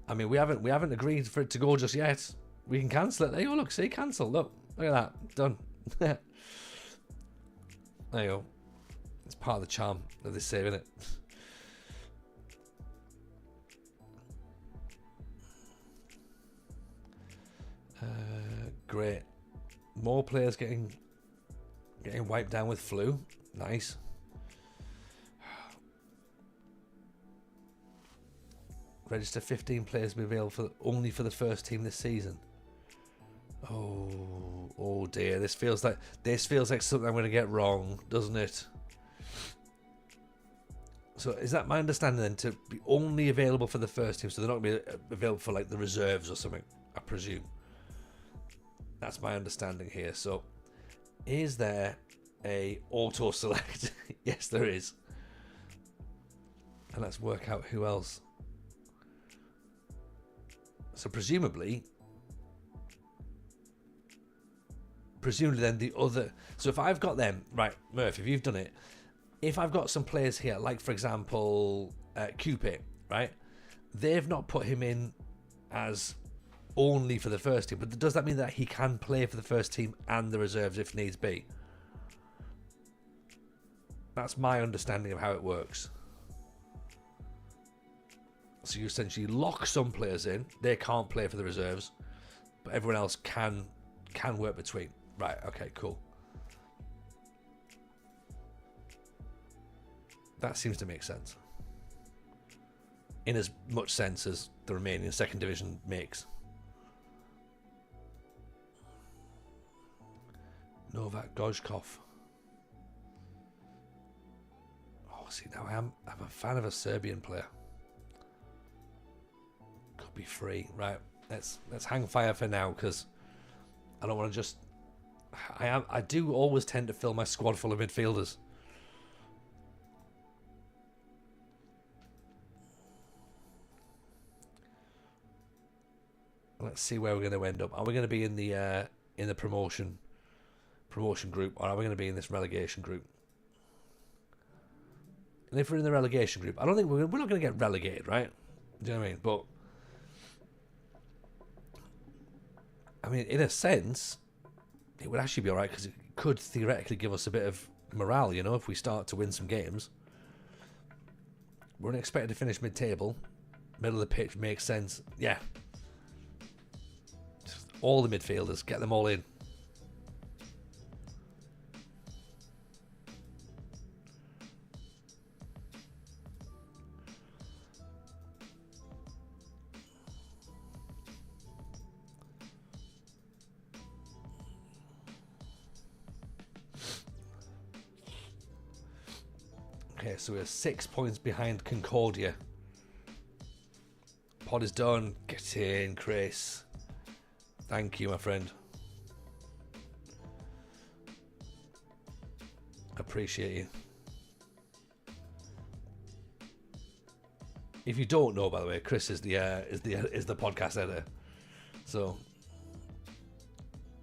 Speaker 2: I mean, we haven't agreed for it to go just yet. We can cancel it. There you go. Look, see, cancel. Look at that. Done. There you go. It's part of the charm of this save, isn't it? Great. More players getting wiped down with flu. Nice. Register 15 players to be available only for the first team this season. Oh dear. This feels like something I'm going to get wrong, doesn't it? So is that my understanding then, to be only available for the first team? So they're not going to be available for like the reserves or something, I presume. That's my understanding here. So is there a auto select? Yes, there is. And let's work out who else. So presumably then the other. So if I've got them, right, Murph, if you've done it, if I've got some players here, like for example, Cupid, right? They've not put him in as only for the first team, but does that mean that he can play for the first team and the reserves if needs be? That's my understanding of how it works. So you essentially lock some players in; they can't play for the reserves, but everyone else can work between. Right? Okay, cool. That seems to make sense. In as much sense as the Romanian second division makes. Novak Gojkov. See, now I'm a fan of a Serbian player. Could be free, right? Let's hang fire for now because I don't want to just. I do always tend to fill my squad full of midfielders. Let's see where we're going to end up. Are we going to be in the promotion group, or are we going to be in this relegation group? And if we're in the relegation group, I don't think we're not going to get relegated, right? Do you know what I mean? But I mean, in a sense, it would actually be all right because it could theoretically give us a bit of morale, you know, if we start to win some games. We're not expected to finish mid-table. Middle of the pitch makes sense. Yeah. Just all the midfielders, get them all in. Okay, so we're 6 points behind Concordia. Pod is done. Get in, Chris. Thank you, my friend. Appreciate you. If you don't know, by the way, Chris is the podcast editor. So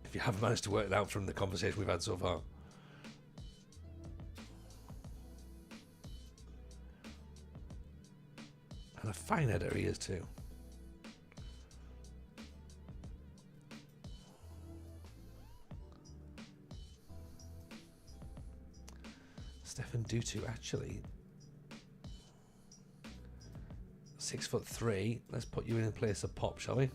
Speaker 2: if you haven't managed to work it out from the conversation we've had so far. And a fine editor he is too. Stefan Dutu, actually 6'3". Let's put you in place of Pop, shall we?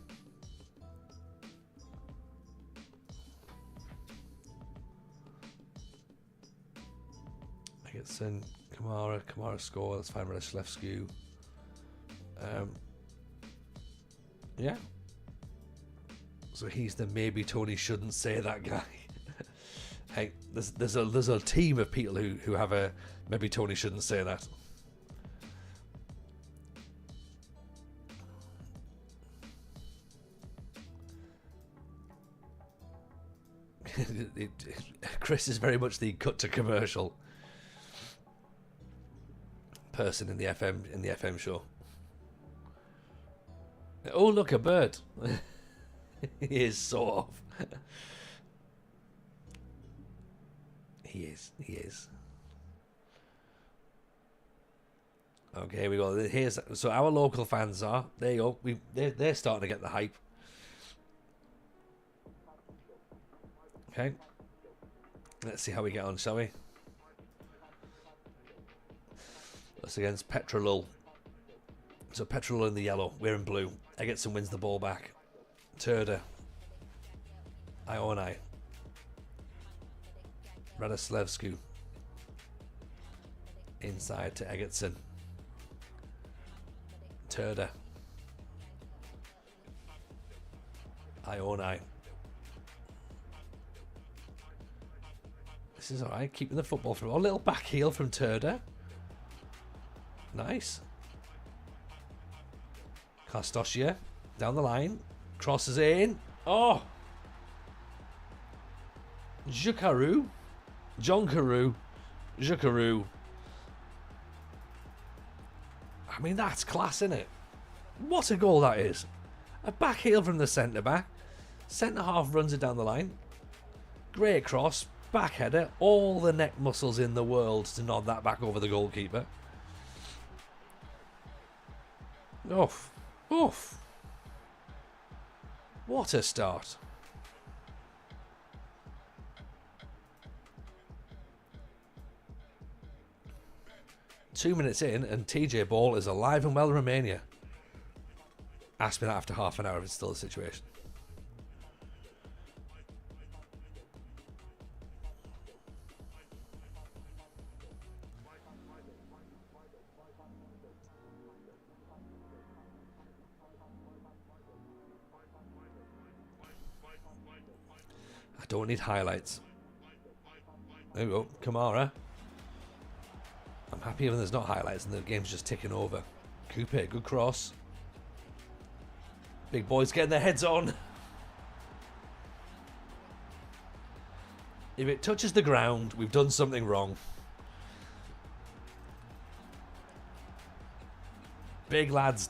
Speaker 2: Eggertson, Kamara score. Let's find Radoslavsku. Yeah. So he's the maybe Tony shouldn't say that guy. Hey, there's a team of people who have a maybe Tony shouldn't say that. Chris is very much the cut to commercial person in the FM show. Oh, look, a bird. He is sort of. He is. Okay, here we go. So our local fans are. There you go. They're starting to get the hype. Okay. Let's see how we get on, shall we? That's against Petrolul. So Petrolul in the yellow. We're in blue. Eggertson wins the ball back. Turda. Ionai. Radoslavsku. Inside to Eggertson. Turda. Ionai. This is alright. Keeping the football through. A little back heel from Turda. Nice. Kastoshia. Down the line. Crosses in. Oh! Jukaru. Jonkaru. Jukaru. I mean, that's class, isn't it? What a goal that is. A back heel from the centre-back. Centre-half runs it down the line. Great cross. Back header. All the neck muscles in the world to nod that back over the goalkeeper. Oof. Oof. What a start. Two minutes in and TJ Ball is alive and well in Romania. Ask me that after half an hour if it's still the situation. I don't need highlights. There we go. Kamara. I'm happy when there's not highlights and the game's just ticking over. Coupe, good cross. Big boys getting their heads on. If it touches the ground, we've done something wrong. Big lads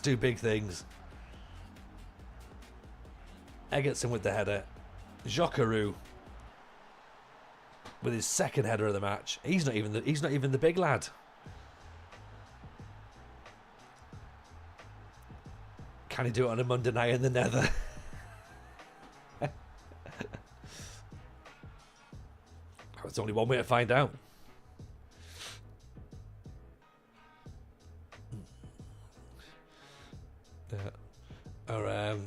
Speaker 2: do big things. Egerton with the header. Jokeru with his second header of the match. He's not even the big lad. Can he do it on a Monday night in the Nether? There's only one way to find out. Yeah. Or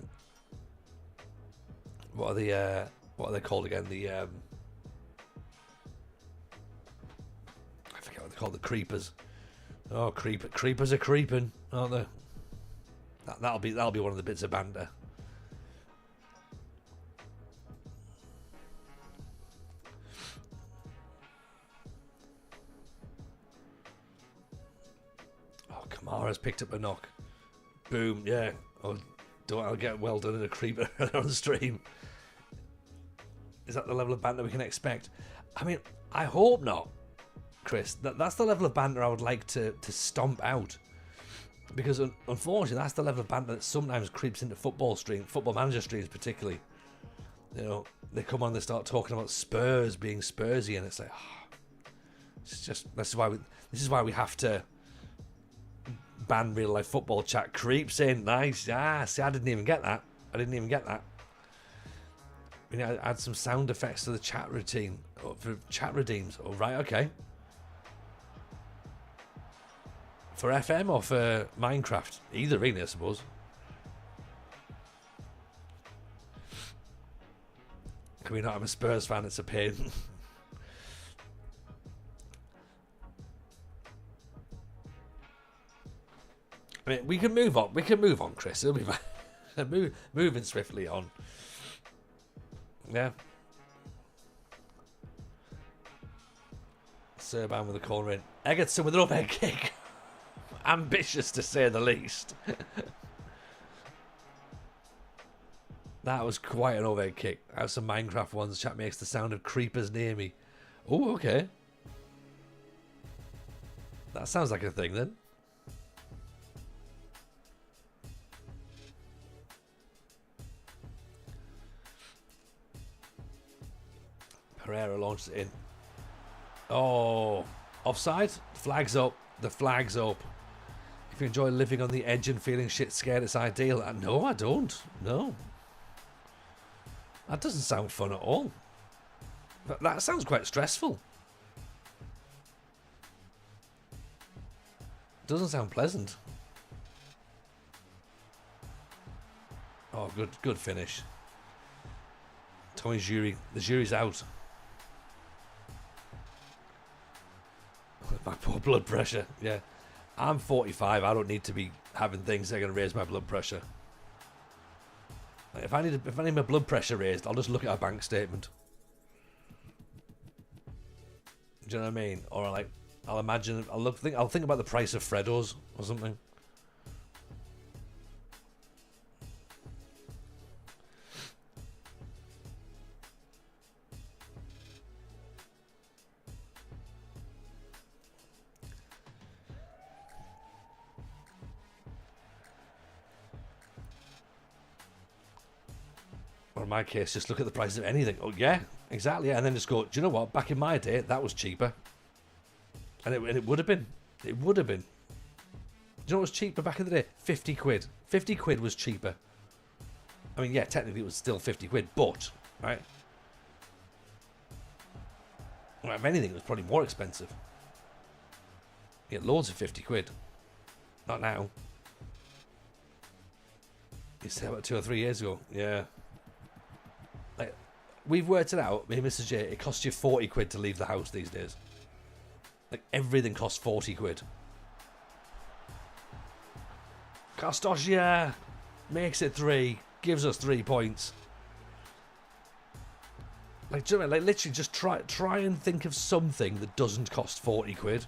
Speaker 2: what are they called again? The I forget what they're called. The creepers. Oh, creepers are creeping, aren't they? That'll be one of the bits of banter. Oh, Kamara's picked up a knock. Boom, yeah. I'll get well done in a creeper on the stream. Is that the level of banter we can expect? I mean, I hope not, Chris. That's the level of banter I would like to stomp out. Because unfortunately, that's the level of banter that sometimes creeps into football manager streams particularly. You know, they come on, they start talking about Spurs being Spursy, and it's like, it's just this is why we have to ban real life football chat. Creeps in, nice. See, I didn't even get that. We need to add some sound effects to the chat routine for chat redeems. Oh, right, okay. For FM or for Minecraft? Either, really, I suppose. Can we not have a Spurs fan? It's a pain. I mean, we can move on. We can move on, Chris. It'll be fine. Moving swiftly on. Yeah. Serban with a corner in. Egerton with an overhead kick. Ambitious to say the least. That was quite an overhead kick. I have some Minecraft ones. Chat makes the sound of creepers near me. Oh, okay. That sounds like a thing then. Pereira launches it in. Oh, offside? Flag's up. The flag's up. If you enjoy living on the edge and feeling shit scared, it's ideal. No, I don't. No. That doesn't sound fun at all. That sounds quite stressful. Doesn't sound pleasant. Oh, good finish. Tommy Jury. The jury's out. My poor blood pressure. Yeah. I'm 45. I don't need to be having things that are going to raise my blood pressure. If I need my blood pressure raised, I'll just look at a bank statement. Do you know what I mean? Or I'll imagine. I'll think about the price of Freddos or something. Or in my case, just look at the price of anything. Oh yeah, exactly. Yeah. And then just go, do you know what? Back in my day, that was cheaper. And it would have been. It would have been. Do you know what was cheaper back in the day? 50 quid. 50 quid was cheaper. I mean, yeah, technically it was still 50 quid, but, right? Well, if anything, it was probably more expensive. You get loads of 50 quid. Not now. You say about 2 or 3 years ago. Yeah. Like, we've worked it out, me and Mrs. J, it costs you 40 quid to leave the house these days. Like, everything costs 40 quid. Costosia makes it 3, gives us 3 points. Like, do you know what I mean? Like, literally just try and think of something that doesn't cost 40 quid.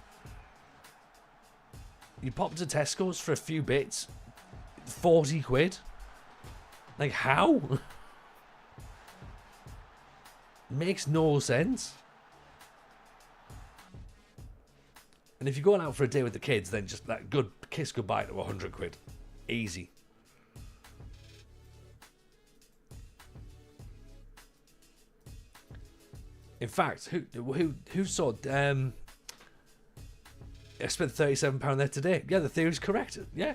Speaker 2: You pop to Tesco's for a few bits, 40 quid. Like, how? Makes no sense. And if you're going out for a day with the kids, then just that good kiss goodbye to 100 quid. Easy. In fact, who saw? I spent £37 there today. Yeah, the theory's correct. Yeah.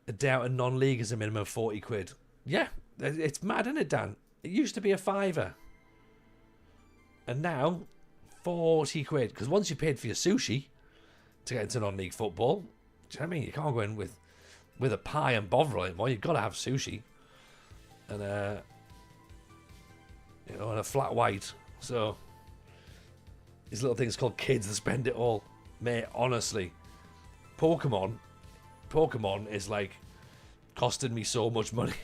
Speaker 2: A day out in non-league is a minimum of 40 quid. Yeah, it's mad, isn't it, Dan? It used to be a fiver. And now, 40 quid. Because once you paid for your sushi to get into non-league football, do you know what I mean? You can't go in with a pie and bovril anymore. You've got to have sushi. And, and a flat white. So, these little things called kids that spend it all. Mate, honestly, Pokemon is like costing me so much money.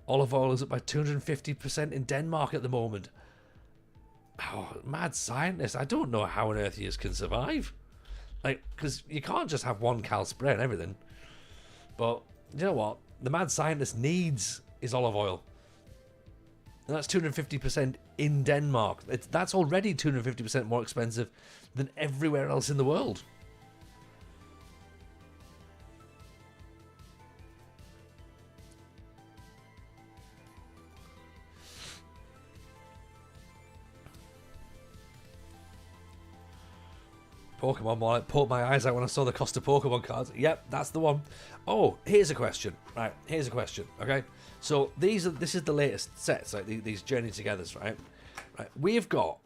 Speaker 2: Olive oil is up by 250% in Denmark at the moment. Oh, mad scientist. I don't know how on earth you can survive. Like, because you can't just have one cal spray and everything. But, you know what? The mad scientist needs his olive oil. And that's 250% in Denmark. That's already 250% more expensive than everywhere else in the world. Pokemon, more like poked my eyes out when I saw the cost of Pokemon cards. Yep, that's the one. Oh, here's a question. Right, here's a question. Okay, so this is the latest sets, like these Journey Togethers, right? Right, we've got.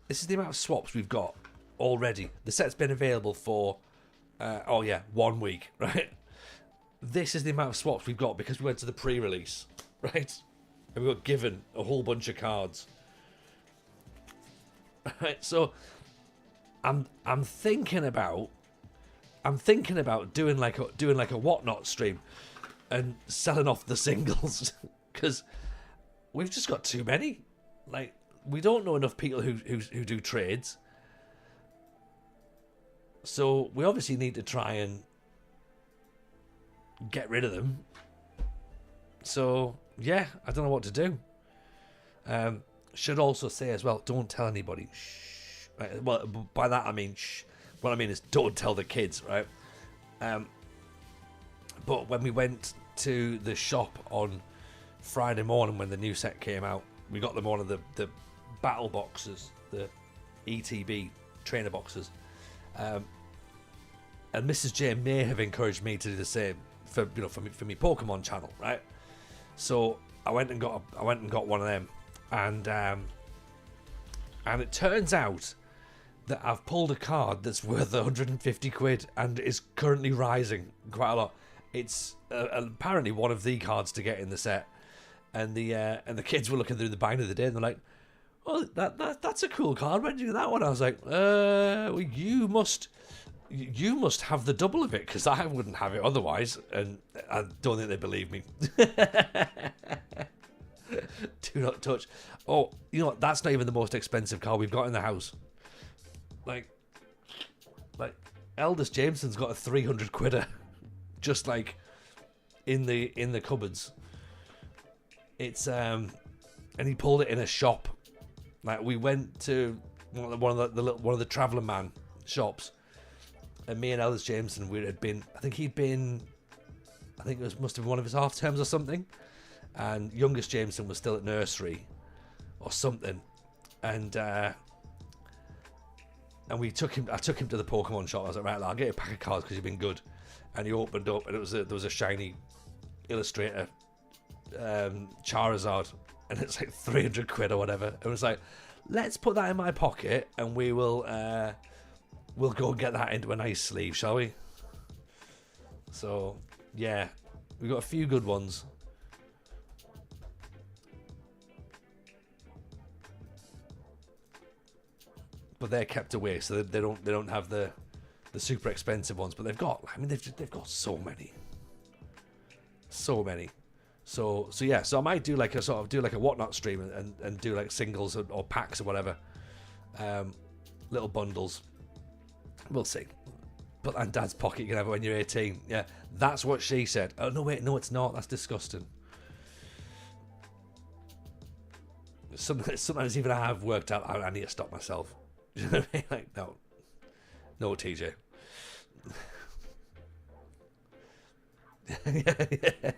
Speaker 2: This is the amount of swaps we've got already. The set's been available for, 1 week, right? This is the amount of swaps we've got because we went to the pre-release, right? And we got given a whole bunch of cards. Right, so. I'm thinking about doing like a whatnot stream and selling off the singles because we've just got too many. Like, we don't know enough people who do trades, so we obviously need to try and get rid of them. So yeah, I don't know what to do. Should also say as well, don't tell anybody. Shh. Right, well, by that I mean, shh. What I mean is, don't tell the kids, right? But when we went to the shop on Friday morning when the new set came out, we got them one of the battle boxes, the ETB trainer boxes, and Mrs. J may have encouraged me to do the same for me Pokemon channel, right? So I went and got one of them, and it turns out that I've pulled a card that's worth 150 quid and is currently rising quite a lot. It's apparently one of the cards to get in the set, and the kids were looking through the binder the day and they're like, "Oh, that's a cool card. When did you get that one?" I was like, well, you must have the double of it because I wouldn't have it otherwise." And I don't think they believe me. Do not touch. Oh, you know what? That's not even the most expensive card we've got in the house. Like Eldest Jameson's got a 300 quidder, just like in the cupboards. It's and he pulled it in a shop. Like, we went to one of the Traveller Man shops, and me and Eldest Jameson, must have been one of his half terms or something. And youngest Jameson was still at nursery or something, and I took him to the Pokemon shop. I was like, right, I'll get you a pack of cards because you've been good. And he opened up, and there was a shiny Illustrator Charizard, and it's like 300 quid or whatever. It was like, let's put that in my pocket, and we'll go and get that into a nice sleeve, shall we? So yeah, we got a few good ones. But they're kept away, so they don't have the super expensive ones. But they've got so many. So yeah. So I might do like a whatnot stream and do like singles or packs or whatever, little bundles. We'll see. Put that in Dad's pocket. You can have it when you're 18. Yeah, that's what she said. Oh no, wait, no, it's not. That's disgusting. Sometimes even I have worked out I need to stop myself. You know what I mean? Like, no, TJ. Yeah.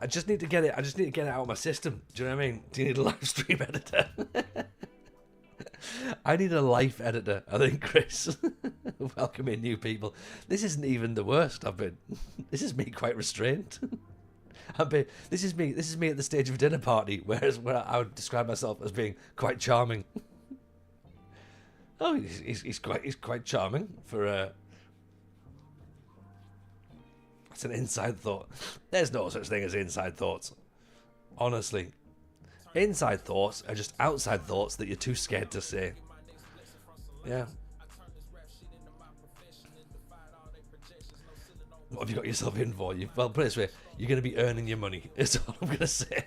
Speaker 2: I just need to get it out of my system. Do you know what I mean? Do you need a live stream editor? I need a life editor, I think, Chris. Welcoming new people. This isn't even the worst I've been. This is me quite restrained. This is me at the stage of a dinner party, where I would describe myself as being quite charming. Oh, he's quite charming for that's an inside thought. There's no such thing as inside thoughts. Honestly. Inside thoughts are just outside thoughts that you're too scared to say. Yeah. What have you got yourself in for? Well, put it this way, you're going to be earning your money. Is all I'm going to say.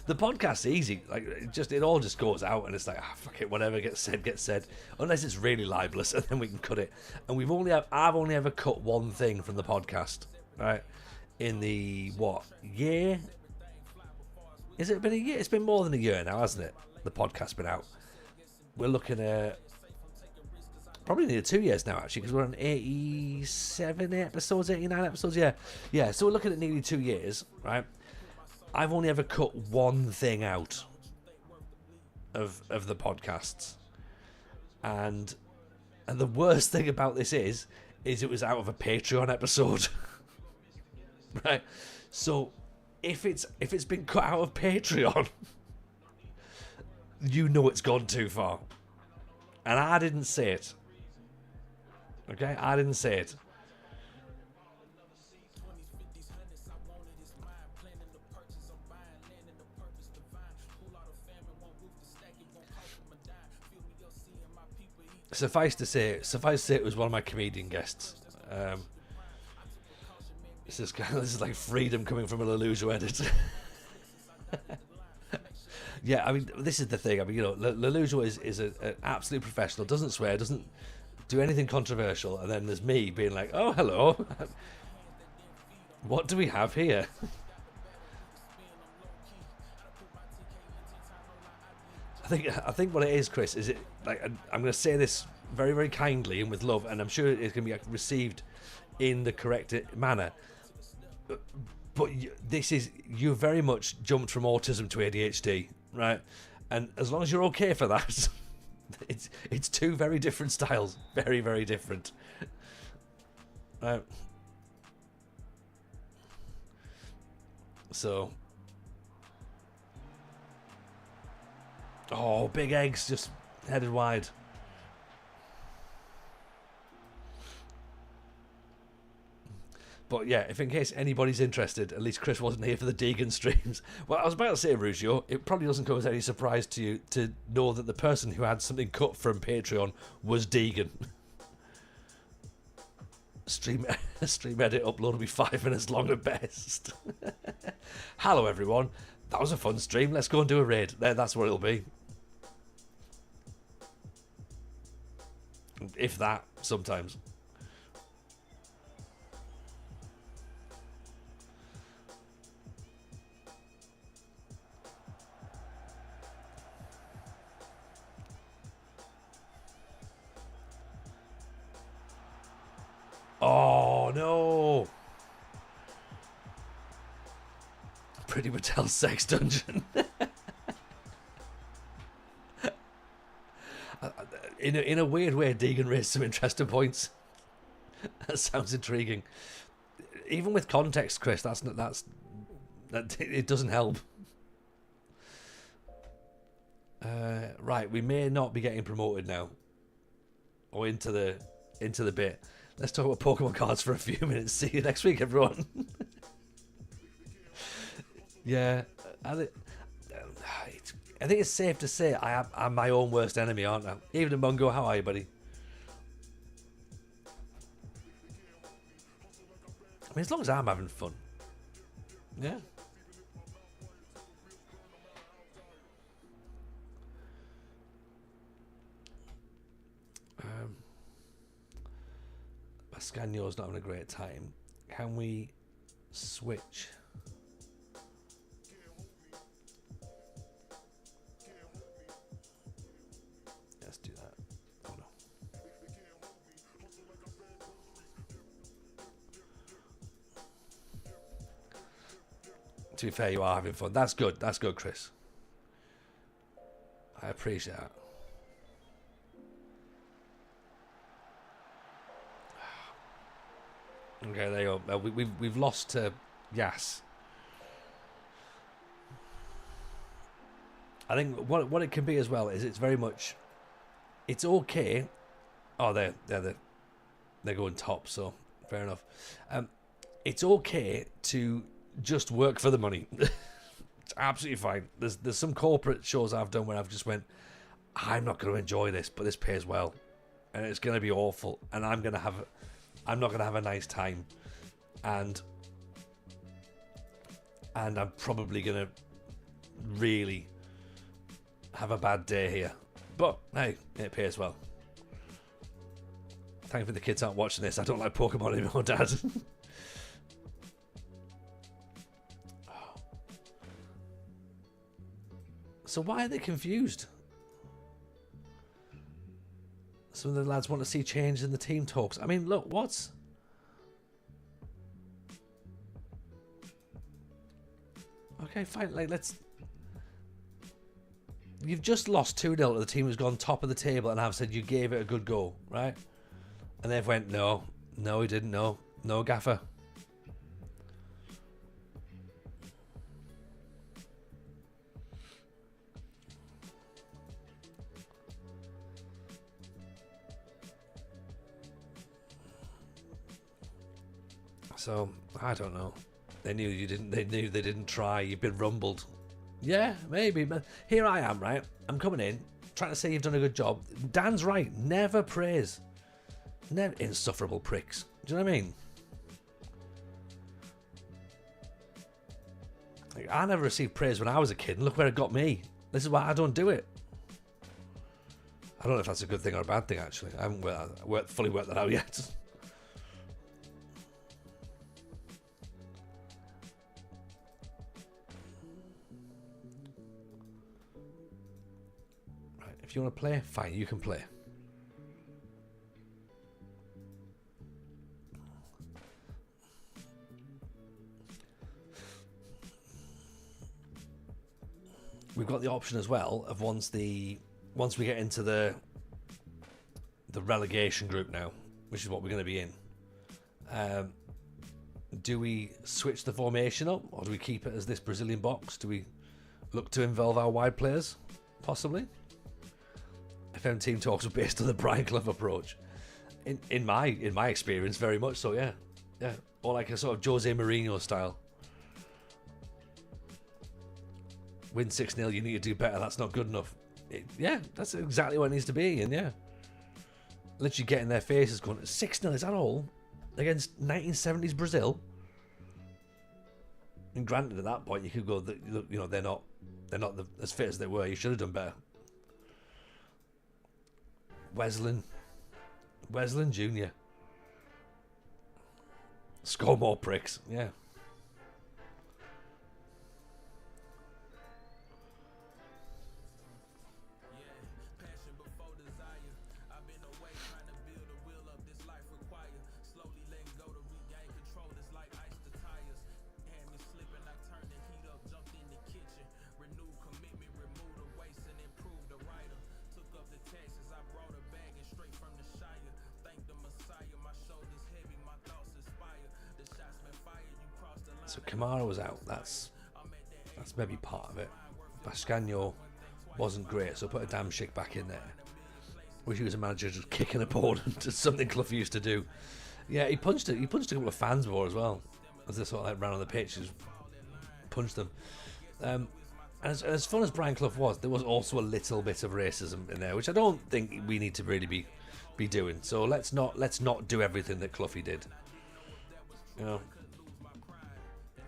Speaker 2: The podcast's easy. Like, it all just goes out, and it's like, fuck it, whatever gets said. Unless it's really libelous, and then we can cut it. And I've only ever cut one thing from the podcast, right? In the year? Has it been a year? It's been more than a year now, hasn't it? The podcast's been out. We're looking at probably nearly 2 years now, actually, because we're on 87 episodes, 89 episodes. Yeah. So we're looking at nearly 2 years, right? I've only ever cut one thing out of the podcasts, and the worst thing about this is it was out of a Patreon episode, right? So if it's been cut out of Patreon, you know it's gone too far, and I didn't say it. Okay, I didn't say it. Suffice to say, it was one of my comedian guests. This is like freedom coming from a Lelujo edit. Yeah, I mean, this is the thing. I mean, you know, Lelujo is an absolute professional. Doesn't swear, doesn't do anything controversial, and then there's me being like, "Oh, hello, what do we have here?" I think what it is, Chris, is it like I'm going to say this very, very kindly and with love, and I'm sure it's going to be received in the correct manner. But you very much jumped from autism to ADHD, right? And as long as you're okay for that, it's two very different styles, very, very different. So. Oh, big eggs just headed wide. But yeah, if in case anybody's interested, at least Chris wasn't here for the Deegan streams. Well, I was about to say, Rugio, it probably doesn't come as any surprise to you to know that the person who had something cut from Patreon was Deegan. Stream edit upload will be 5 minutes long at best. Hello, everyone. That was a fun stream. Let's go and do a raid. That's what it'll be. If that, sometimes. Oh, no. Pretty Patel sex dungeon. In a weird way, Deegan raised some interesting points. That sounds intriguing. Even with context, Chris, that it doesn't help. Right, we may not be getting promoted now, or into the bit. Let's talk about Pokemon cards for a few minutes. See you next week, everyone. Yeah, I think it's safe to say I'm my own worst enemy, aren't I? Even Mungo, how are you, buddy? I mean, as long as I'm having fun. Yeah. Bascanio's not having a great time. Can we switch? Let's do that. Oh no. To be fair, you are having fun. That's good. That's good, Chris. I appreciate that. Okay, there you go. We've lost to Yas. I think what it can be as well is it's very much, it's okay. Oh, they're going top, so fair enough. It's okay to just work for the money. It's absolutely fine. There's some corporate shows I've done where I've just went, I'm not going to enjoy this, but this pays well, and it's going to be awful, and I'm not going to have a nice time, and I'm probably going to really have a bad day here. But hey, it pays well. Thankfully the kids aren't watching this. I don't like Pokemon anymore, Dad. So why are they confused? Some of the lads want to see change in the team talks. I mean, look, what's... Okay, fine. Like, let's... You've just lost 2-0 to the team who's gone top of the table, and I've said you gave it a good go, right? And they've went, no, he didn't, no, gaffer. So, I don't know. They knew you didn't, they knew they didn't try, you've been rumbled. Yeah, maybe, but here I am, right? I'm coming in, trying to say you've done a good job. Dan's right, never praise. Never, insufferable pricks. Do you know what I mean? Like, I never received praise when I was a kid, and look where it got me. This is why I don't do it. I don't know if that's a good thing or a bad thing, actually. I haven't fully worked that out yet. If you want to play, fine, you can play. We've got the option as well of once we get into the relegation group now, which is what we're going to be in. Do we switch the formation up, or do we keep it as this Brazilian box? Do we look to involve our wide players, possibly? FM team talks are based on the Brian Clough approach. In my experience, very much so, yeah. Or like a sort of Jose Mourinho style. Win 6-0, you need to do better, that's not good enough. Yeah, that's exactly what it needs to be, and yeah. Literally get in their faces going, 6-0, is that all? Against 1970s Brazil? And granted, at that point, you could go, you know, they're not as fit as they were, you should have done better. Wesleyan Jr. Score more pricks, yeah. So Kamara was out. That's maybe part of it. Bascanio wasn't great, so put a damn Damshik back in there. Wish he was a manager just kicking a opponent. It's something Clough used to do. Yeah, he punched a couple of fans before as well. As they sort of like ran on the pitch, just punched them. And as fun as Brian Clough was, there was also a little bit of racism in there, which I don't think we need to really be doing. So let's not do everything that Cloughie did. You know.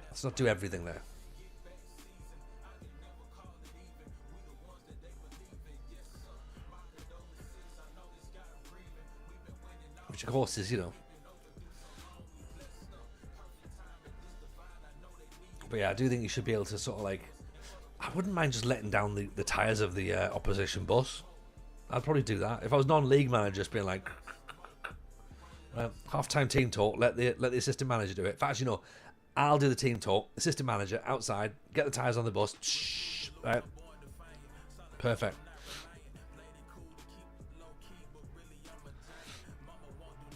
Speaker 2: Let's not do everything there. Which of course is, you know, But yeah, I do think you should be able to sort of like, I wouldn't mind just letting down the tyres of the opposition bus. I'd probably do that. If I was non-league manager, just being like, half-time team talk, let the assistant manager do it. In fact, I'll do the team talk, assistant manager, outside, get the tyres on the bus. Shh, right? Perfect.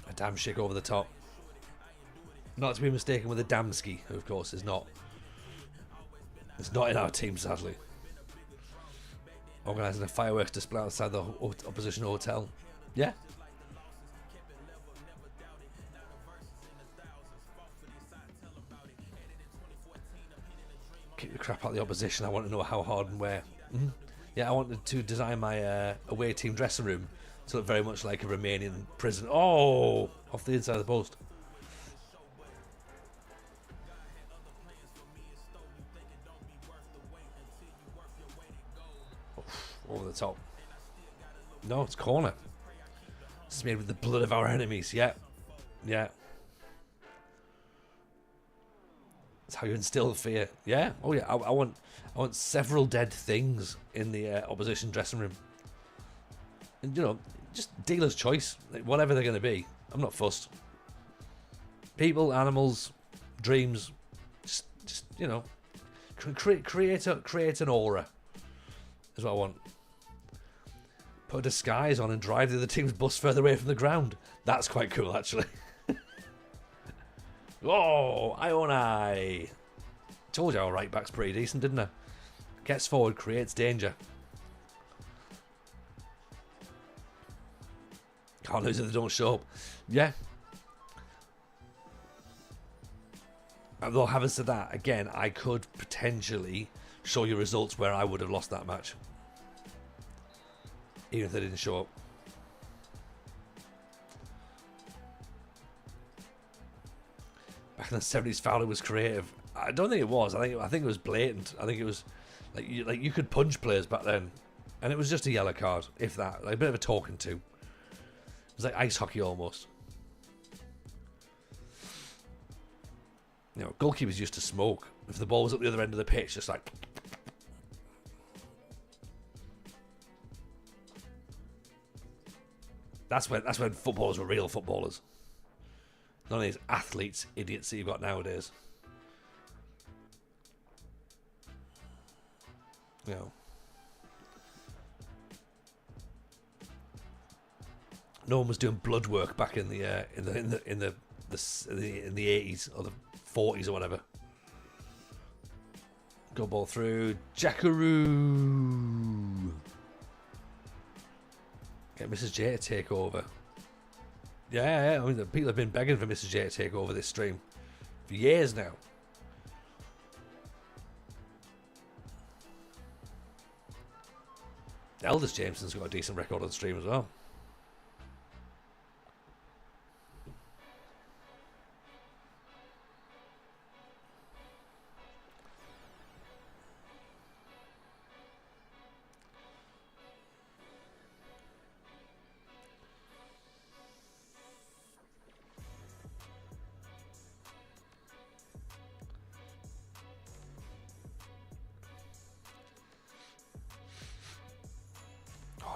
Speaker 2: A damn shake over the top. Not to be mistaken with a Damski, who of course is not. It's not in our team, sadly. Organising a fireworks display outside the opposition hotel. Yeah. Kick the crap out of the opposition. I want to know how hard and where. Yeah, I wanted to design my away team dressing room to look very much like a Romanian prison. Oh! Off the inside of the post. Over the top. No, it's corner. It's made with the blood of our enemies. Yeah. Yeah. That's how you instill fear. Yeah. Oh yeah. I want several dead things in the opposition dressing room. And just dealer's choice. Like, whatever they're going to be. I'm not fussed. People, animals, dreams. Just create an aura. Is what I want. Put a disguise on and drive the other team's bus further away from the ground. That's quite cool, actually. Oh, I. Told you our right back's pretty decent, didn't I? Gets forward, creates danger. Can't lose if they don't show up. Yeah. Although, having said that, again, I could potentially show you results where I would have lost that match. Even if they didn't show up. Back in the 70s, Fowler was creative. I don't think it was. I think it was blatant. I think it was like you could punch players back then, and it was just a yellow card, if that. Like a bit of a talking to. It was like ice hockey almost. Goalkeepers used to smoke. If the ball was at the other end of the pitch, just like. That's when footballers were real footballers. None of these athletes, idiots that you've got nowadays. No one was doing blood work back in the 80s or the 40s or whatever. Go ball through. Jackaroo. Get Mrs. J to take over. Yeah, I mean, the people have been begging for Mrs. J to take over this stream for years now. Eldest Jameson's got a decent record on the stream as well.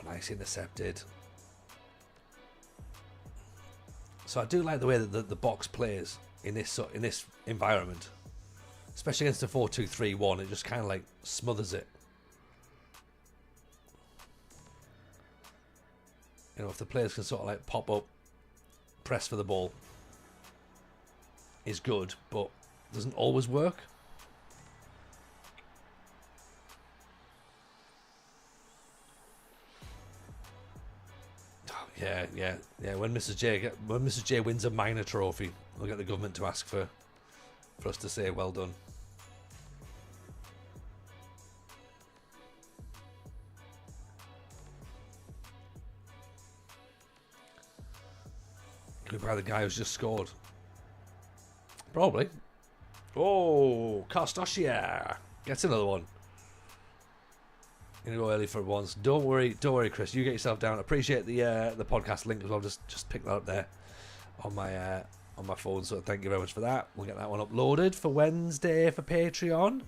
Speaker 2: Nice intercepted. So I do like the way that the box plays in this environment, especially against a 4-2-3-1. It just kind of like smothers it. If the players can sort of like pop up, press for the ball, is good, but doesn't always work. Yeah. When Mrs. J wins a minor trophy, we'll get the government to ask for us to say well done. Could be by the guy who's just scored. Probably. Oh, Kostosia gets another one. Gonna go early for once. Don't worry, Chris. You get yourself down. Appreciate the podcast link as well. Just pick that up there on my on my phone, so thank you very much for that. We'll get that one uploaded for Wednesday for Patreon.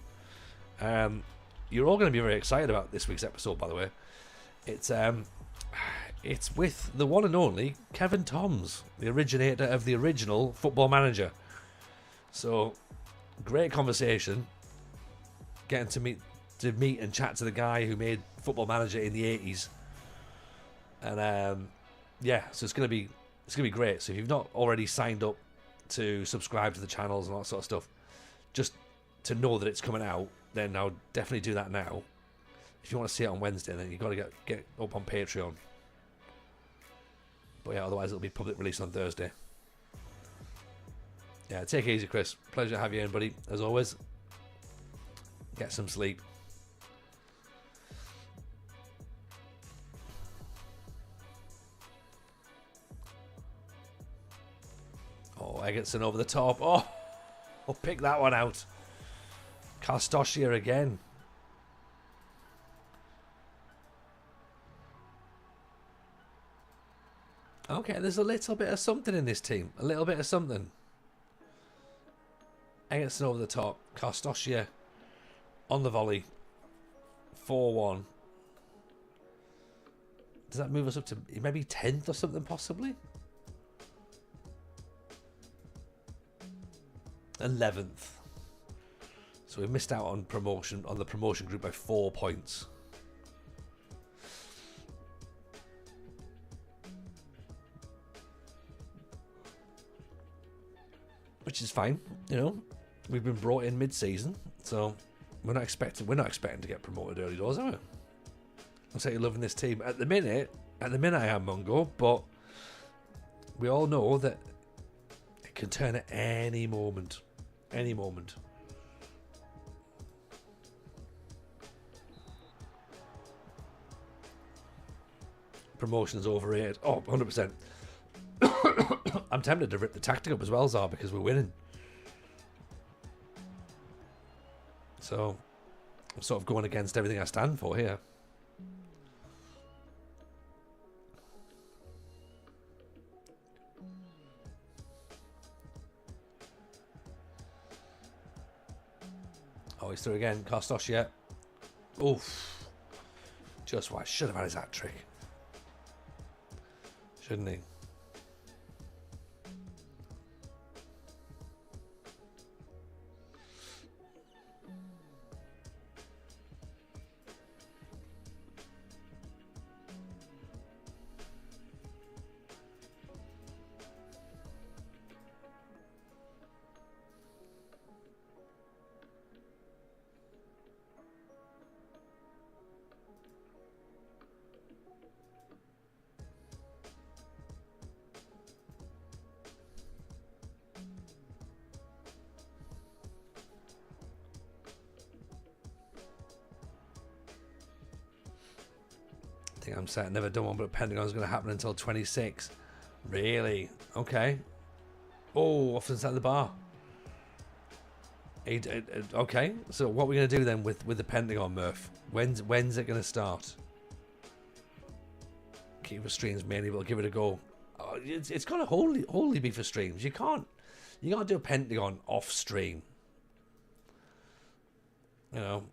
Speaker 2: You're all going to be very excited about this week's episode, by the way. It's with the one and only Kevin Toms, the originator of the original Football Manager. So, great conversation. Getting to meet and chat to the guy who made Football Manager in the 80s. And so it's gonna be great. So if you've not already signed up to subscribe to the channels and all that sort of stuff, just to know that it's coming out, then I'll definitely do that now. If you want to see it on Wednesday, then you've got to get up on Patreon. But yeah, otherwise it'll be public release on Thursday. Yeah, take it easy, Chris. Pleasure to have you in, buddy. As always, get some sleep. Oh, Egerton over the top. Oh, I'll pick that one out. Karstoshia again. Okay, there's a little bit of something in this team. A little bit of something. Egerton over the top. Karstoshia on the volley. 4-1. Does that move us up to maybe 10th or something, possibly? 11th. So we missed out on the promotion group by 4 points. Which is fine, you know. We've been brought in mid-season, so we're not expecting to get promoted early doors, are we? I'll say you're loving this team. At the minute I am Mungo, but we all know that it can turn at any moment. Any moment. Promotion's overrated. Oh, 100%. I'm tempted to rip the tactic up as well, Zar, because we're winning. So, I'm sort of going against everything I stand for here. Oh, he's through again. Karstoshia. Oof. Just why I should have had his hat trick. Shouldn't he? I'm set. Never done one, but Pentagon's going to happen until 26. Really? Okay. Oh, off inside the bar. Okay. So what are we going to do then with the Pentagon, Murph? When's it going to start? Keep for streams mainly. We'll give it a go. Oh, it's going to wholly be for streams. You can't do a Pentagon off stream. You know.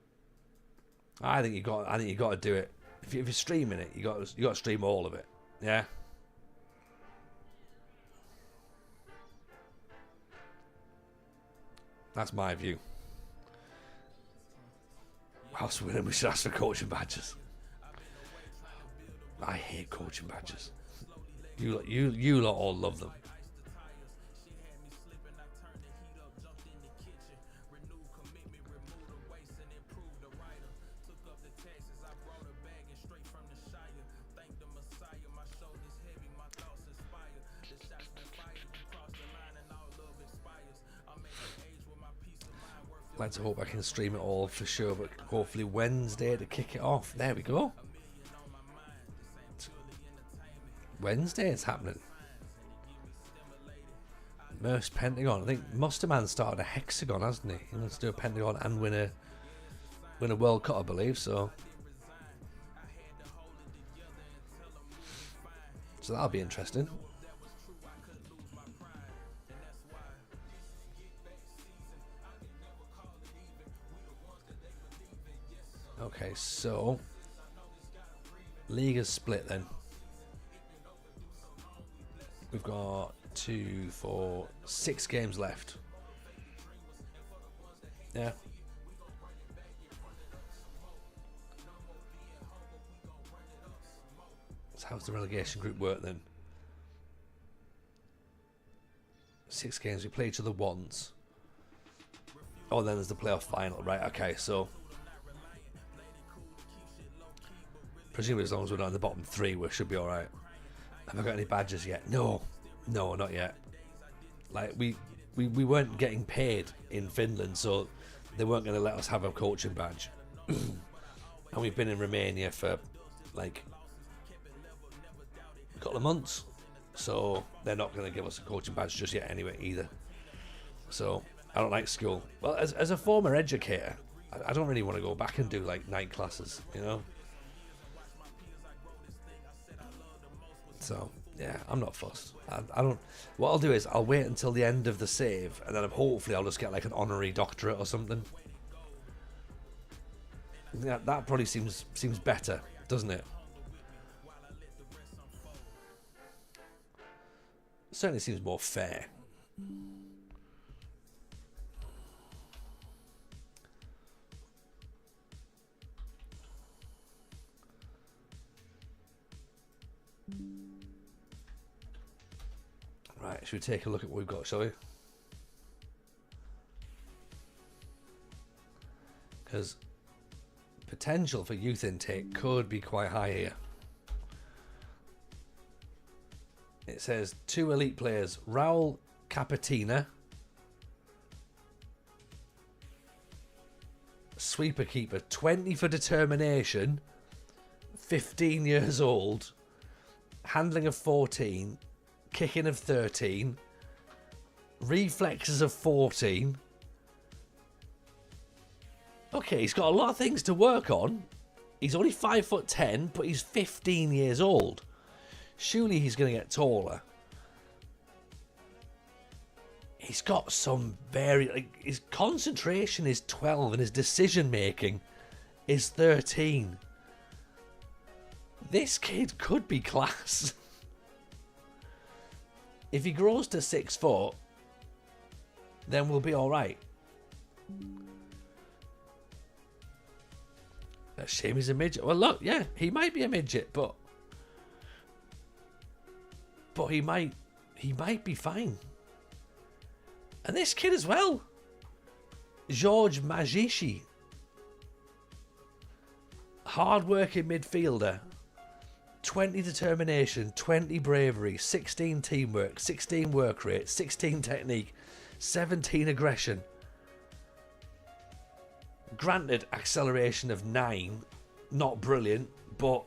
Speaker 2: I think you got to do it. If you're streaming it, you got to stream all of it. Yeah. That's my view. Whilst we're winning, we should ask for coaching badges. I hate coaching badges. You lot all love them. Let's hope I can stream it all for sure, but hopefully Wednesday to kick it off. There we go. Wednesday it's happening. Merce Pentagon. I think Musterman started a hexagon, hasn't he? He wants to do a Pentagon and win a World Cup, I believe. So that'll be interesting. Okay, so league is split then. We've got 2, 4, 6 games left. Yeah. So how's the relegation group work then? 6 games. We play each other once. Oh, then there's the playoff final. Right, okay, so presumably as long as we're not in the bottom 3, we should be alright. Have I got any badges yet? No, not yet. Like, we weren't getting paid in Finland, so they weren't going to let us have a coaching badge. And we've been in Romania for like a couple of months, so they're not going to give us a coaching badge just yet anyway either. So I don't like school. Well, as a former educator, I don't really want to go back and do like night classes, you know. So yeah, I'm not fussed. I don't. What I'll do is I'll wait until the end of the save, and then hopefully I'll just get like an honorary doctorate or something. Yeah, that probably seems better, doesn't it? Certainly seems more fair. Right, should we take a look at what we've got, shall we? Because potential for youth intake could be quite high here. It says 2 elite players, Raul Capatina, sweeper keeper, 20 for determination, 15 years old, handling of 14, kicking of 13, reflexes of 14. Okay, he's got a lot of things to work on. He's only 5'10", but he's 15 years old. Surely he's going to get taller. He's got some his concentration is 12 and his decision making is 13. This kid could be class. If he grows to 6 foot, then we'll be alright. A shame he's a midget. Well, look, yeah, he might be a midget, but he might be fine. And this kid as well, Gheorge Hagi, hard-working midfielder, 20 determination, 20 bravery, 16 teamwork, 16 work rate, 16 technique, 17 aggression. Granted, acceleration of 9, not brilliant, but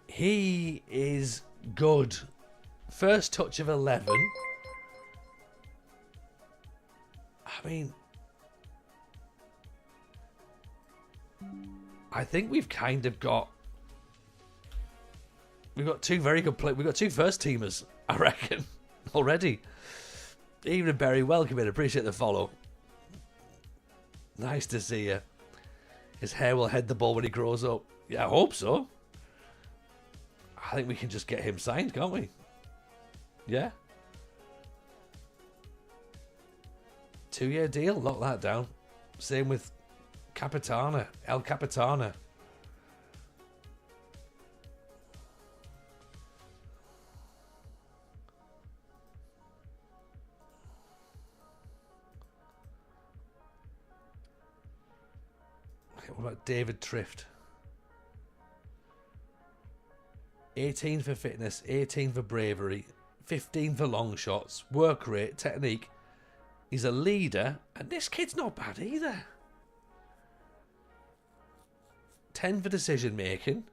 Speaker 2: he is good. First touch of 11. I mean, I think we've kind of got... We've got 2 very good players. We've got 2 first teamers, I reckon, already. Evening, Berry. Welcome in. Appreciate the follow. Nice to see you. His hair will head the ball when he grows up. Yeah, I hope so. I think we can just get him signed, can't we? Yeah. 2-year deal. Lock that down. Same with Capitana. El Capitana. What about David Trift? 18 for fitness, 18 for bravery, 15 for long shots, work rate, technique. He's a leader, and this kid's not bad either. 10 for decision making.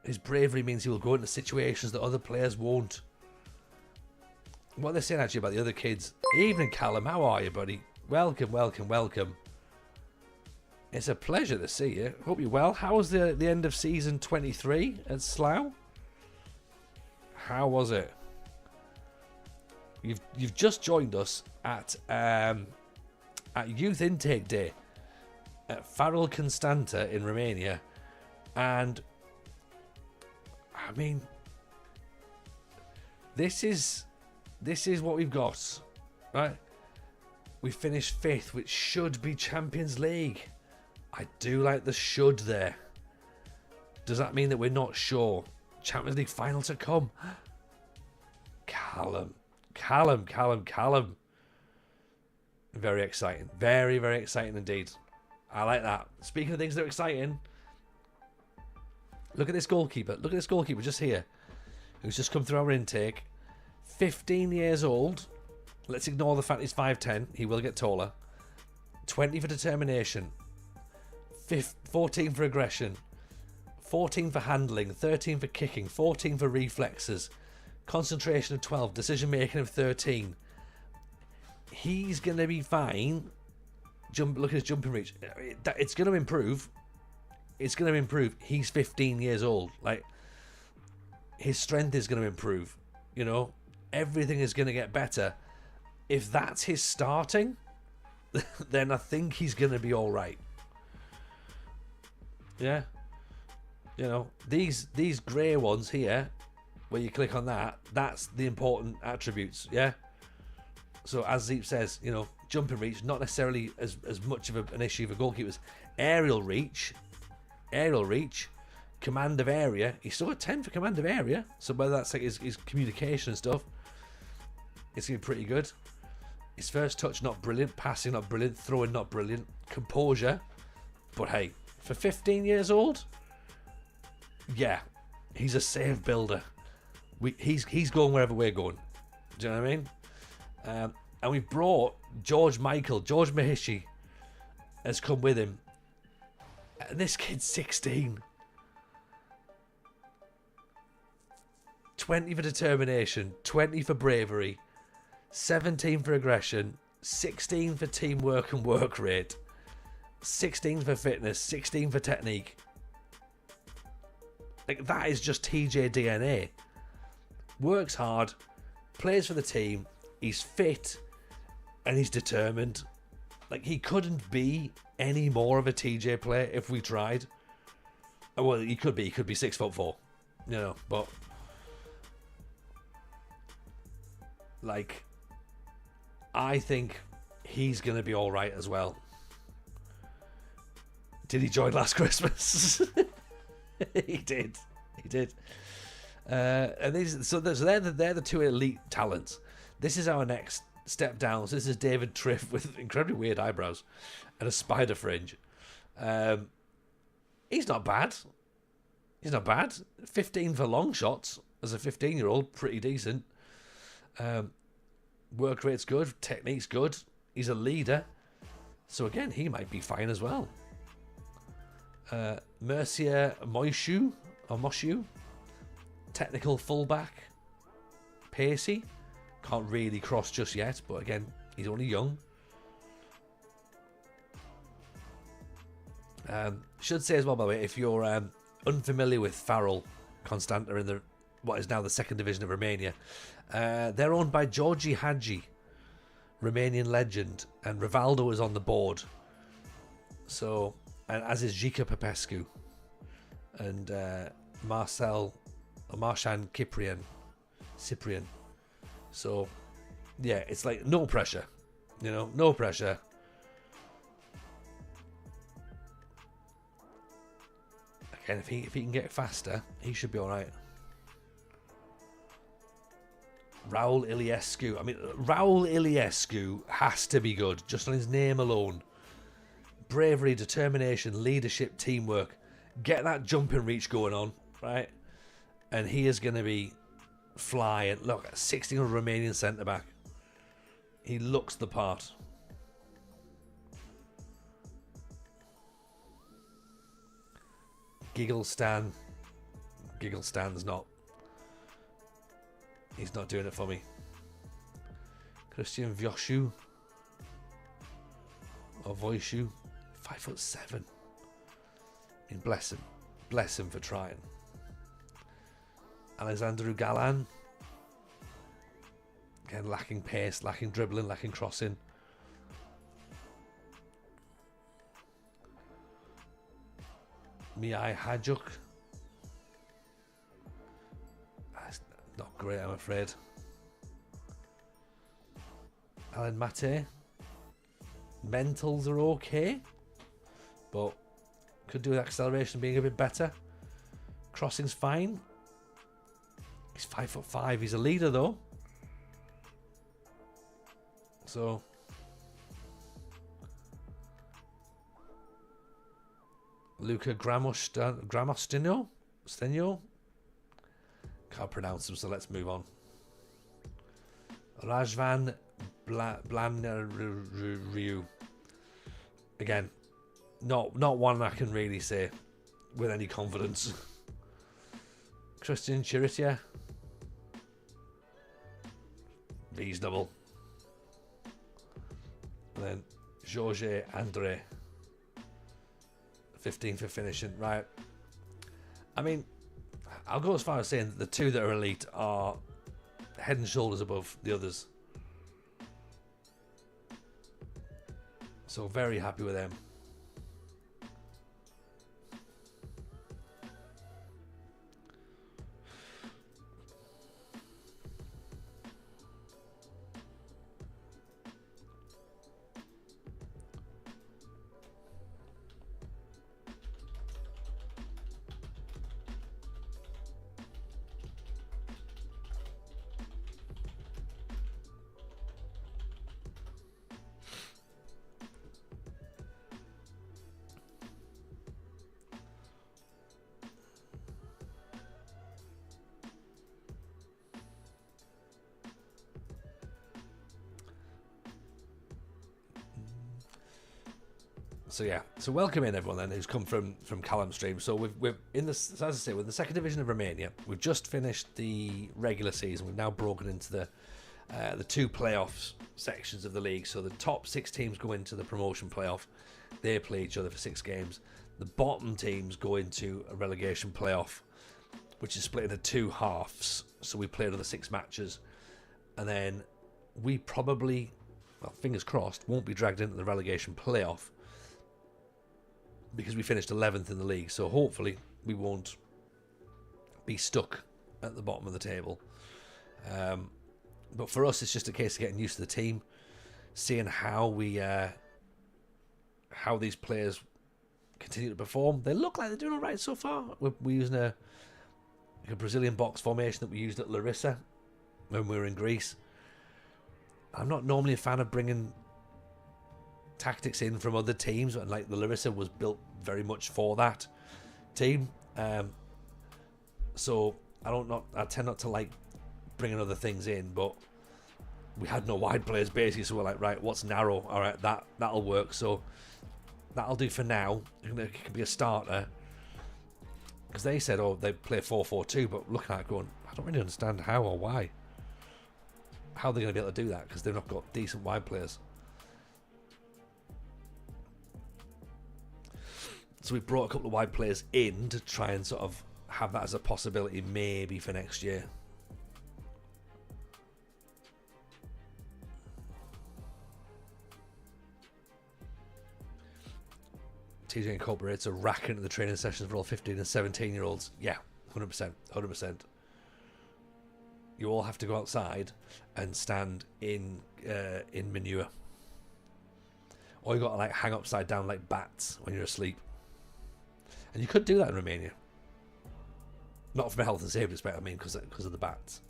Speaker 2: His bravery means he will go into situations that other players won't. What they're saying actually about the other kids. Evening, Callum. How are you, buddy? Welcome, welcome, welcome. It's a pleasure to see you. Hope you're well. How was the end of season 23 at Slough? How was it? You've just joined us at at Youth Intake Day at Farul Constanta in Romania. And, I mean, this is what we've got, right? We finished 5th, which should be Champions League. I do like the should there. Does that mean that we're not sure? Champions League final to come. Callum. Very exciting. Very, very exciting indeed. I like that. Speaking of things that are exciting, look at this goalkeeper. Look at this goalkeeper just here, who's just come through our intake. 15 years old. Let's ignore the fact he's 5'10". He will get taller. 20 for determination. 14 for aggression. 14 for handling. 13 for kicking. 14 for reflexes. Concentration of 12. Decision making of 13. He's going to be fine. Look at his jumping reach. It's going to improve. It's going to improve. He's 15 years old. Like, his strength is going to improve. You know, everything is going to get better. If that's his starting, then I think he's going to be all right. Yeah. You know, these grey ones here, where you click on that, that's the important attributes. Yeah. So as Zeep says, you know, jumping reach, not necessarily as much of an issue for goalkeepers. Aerial reach, command of area. He's still got 10 for command of area. So whether that's like his communication and stuff, it's going to be pretty good. His first touch, not brilliant. Passing, not brilliant. Throwing, not brilliant. Composure. But hey, for 15 years old, yeah, he's a save builder. He's going wherever we're going. Do you know what I mean? And we brought George Mahishi has come with him. And this kid's 16. 20 for determination, 20 for bravery, 17 for aggression, 16 for teamwork and work rate, 16 for fitness, 16 for technique. Like, that is just TJ DNA. Works hard, plays for the team, he's fit, and he's determined. Like, he couldn't be any more of a TJ player if we tried. Well, he could be 6'4", you know, but like, I think he's going to be all right as well. Did he join last Christmas? He did. And they're the two elite talents. This is our next step down. So this is David Triff with incredibly weird eyebrows and a spider fringe. He's not bad. 15 for long shots as a 15-year-old, pretty decent. Work rate's good, technique's good. He's a leader, so again, he might be fine as well. Mercier Moshu, technical fullback, pacey, can't really cross just yet, but again, he's only young. Should say as well, by the way, if you're unfamiliar with Farul Constanta in what is now the second division of Romania, they're owned by Gheorge Hagi, Romanian legend, and Rivaldo is on the board. So, and as is Jica Popescu and Marșan Cyprian. So, yeah, it's like no pressure, you know, no pressure. Again, if he can get faster, he should be all right. Raul Iliescu. I mean, Raul Iliescu has to be good, just on his name alone. Bravery, determination, leadership, teamwork. Get that jumping reach going on, right? And he is going to be flying. Look, 16-year-old Romanian centre-back. He looks the part. Gigglestan's not. He's not doing it for me. Christian Vyoshu. Or Voishu. 5'7". I mean, bless him. Bless him for trying. Alexandru Galan. Again, lacking pace, lacking dribbling, lacking crossing. Mihai Hajuk. That's not great, I'm afraid. Alan Mate. Mentals are okay, but could do with acceleration being a bit better. Crossing's fine. He's 5'5". He's a leader though. So Luca Gramostino? Can't pronounce him, so let's move on. Rajvan Blanariu. Again, not one I can really say with any confidence. Christian Chiritia. Reasonable. And then Jorge Andre. 15 for finishing. Right. I mean, I'll go as far as saying that the two that are elite are head and shoulders above the others. So very happy with them. So yeah, so welcome in everyone then who's come from Callum Stream. So we've in this, as I say, we're in the second division of Romania. We've just finished the regular season. We've now broken into the two playoffs sections of the league. So the top 6 teams go into the promotion playoff. They play each other for 6 games. The bottom teams go into a relegation playoff, which is split into 2 halves. So we play another 6 matches, and then we probably, well, fingers crossed, won't be dragged into the relegation playoff, because we finished 11th in the league. So hopefully we won't be stuck at the bottom of the table. But for us, it's just a case of getting used to the team, seeing how these players continue to perform. They look like they're doing all right so far. We're using a Brazilian box formation that we used at Larissa when we were in Greece. I'm not normally a fan of bringing tactics in from other teams, and like the Larissa was built very much for that team, so I tend not to like bringing other things in, but we had no wide players basically, so we're like, right, what's narrow? All right, that'll work, so that'll do for now. It can be a starter, because they said, oh, they play 4-4-2, but looking at it going, I don't really understand how or why, how they're going to be able to do that, because they've not got decent wide players. So we brought a couple of wide players in to try and sort of have that as a possibility maybe for next year. TJ incorporates a rack into the training sessions for all 15 and 17-year-olds. Yeah, 100%, 100%. You all have to go outside and stand in manure. Or you got to like hang upside down like bats when you're asleep. And you could do that in Romania. Not from a health and safety perspective, I mean, because of the bats.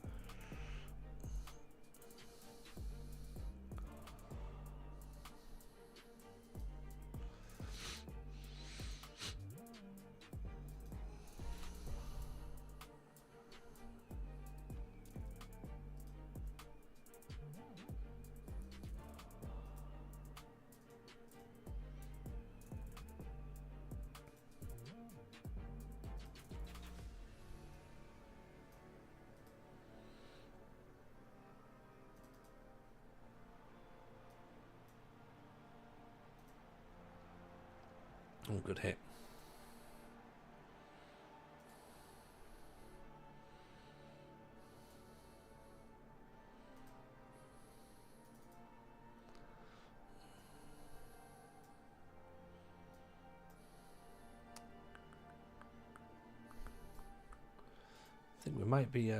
Speaker 2: Oh, good hit. We might be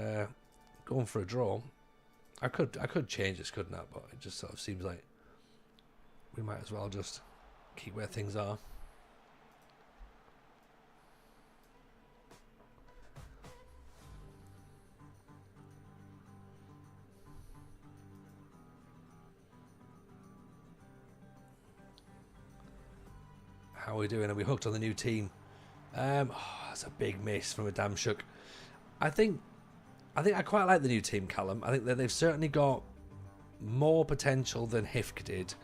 Speaker 2: going for a draw. I could change this, couldn't I? But it just sort of seems like we might as well just keep where things are. How are we doing? Are we hooked on the new team? That's a big miss from a Damshuk. I think I quite like the new team, Callum. I think that they've certainly got more potential than HIFK did.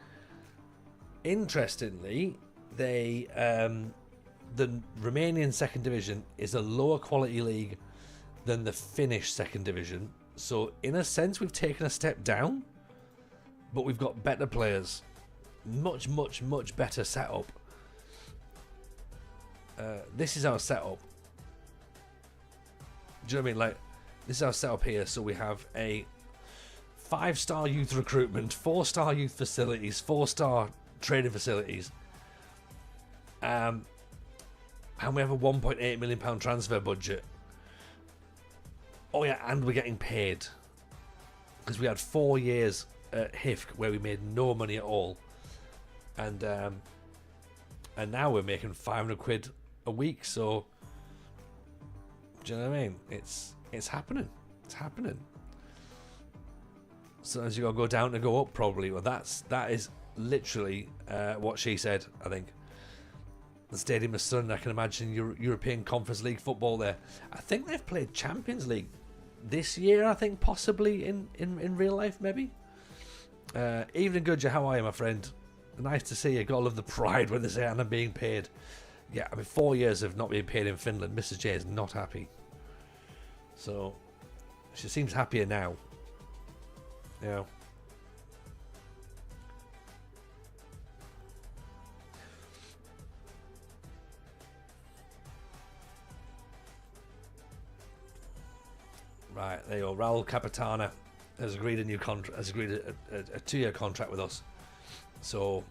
Speaker 2: Interestingly, the Romanian second division is a lower quality league than the Finnish second division. So in a sense, we've taken a step down, but we've got better players. Much better setup. This is our setup. Do you know what I mean? Like, this is our setup here. So we have a 5-star youth recruitment, 4-star youth facilities, 4-star training facilities. And we have a £1.8 million transfer budget. Oh yeah, and we're getting paid. Because we had 4 years at HIFK where we made no money at all. And now we're making 500 quid a week, so do you know what I mean? It's happening. It's happening. Sometimes you gotta go down to go up, probably. Well, that is literally what she said. I think the stadium is stunning. I can imagine European Conference League football there. I think they've played Champions League this year. I think possibly in real life, maybe. Evening, Gheorge, how are you, my friend? Nice to see you. Gotta love the pride when they say I'm being paid. Yeah, I mean, 4 years of not being paid in Finland. Mrs. J is not happy. So, she seems happier now. Yeah. Right, there you go. Raul Capitana has agreed a 2-year contract with us. So,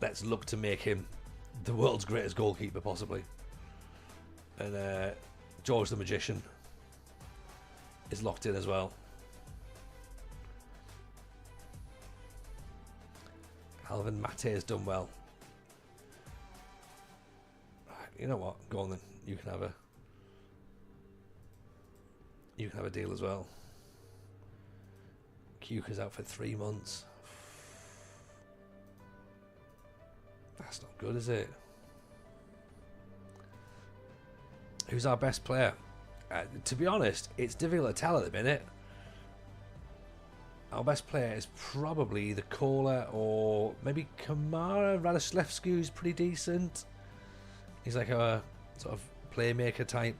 Speaker 2: let's look to make him the world's greatest goalkeeper, possibly. And George the Magician is locked in as well. Alvin Mate has done well. Right, you know what? Go on then. You can have a deal as well. Kuka's out for 3 months. That's not good, is it? Who's our best player? To be honest, it's difficult to tell at the minute. Our best player is probably either Kola or maybe Kamara. Radoslavsky's pretty decent. He's like a sort of playmaker type.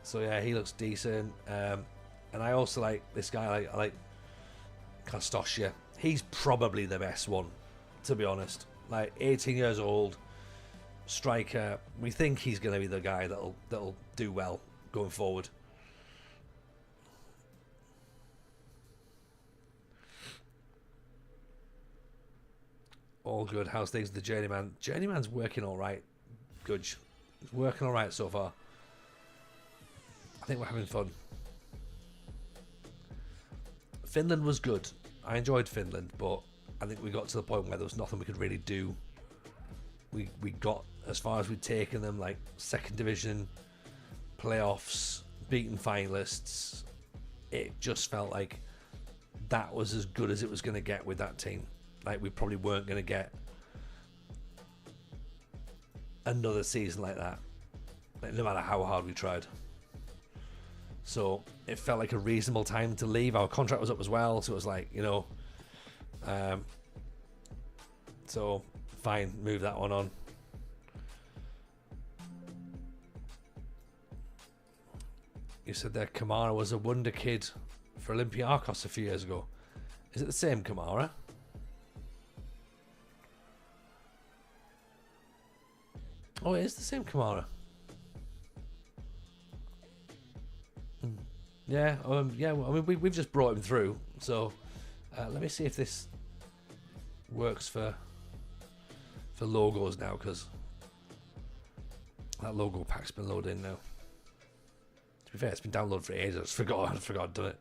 Speaker 2: So yeah, he looks decent. And I also like this guy. I like Kostosha. He's probably the best one, to be honest. Like 18 years old, striker. We think he's going to be the guy that'll do well going forward. All good. How's things with the Journeyman? Journeyman's working all right. Good. It's working all right so far. I think we're having fun. Finland was good. I enjoyed Finland, but I think we got to the point where there was nothing we could really do. We got as far as we'd taken them, like second division, playoffs, beaten finalists. It just felt like that was as good as it was going to get with that team. Like we probably weren't going to get another season like that, like, no matter how hard we tried. So it felt like a reasonable time to leave. Our contract was up as well, so it was like, you know, so fine, move that one on. You said that Kamara was a wonder kid for Olympiacos a few years ago. Is it the same Kamara? Oh, it is the same Kamara. Yeah, yeah. Well, I mean, we've just brought him through. So let me see if this works for logos now, because that logo pack's been loaded in now. be fair, it's been downloaded for ages. I forgot I'd done it.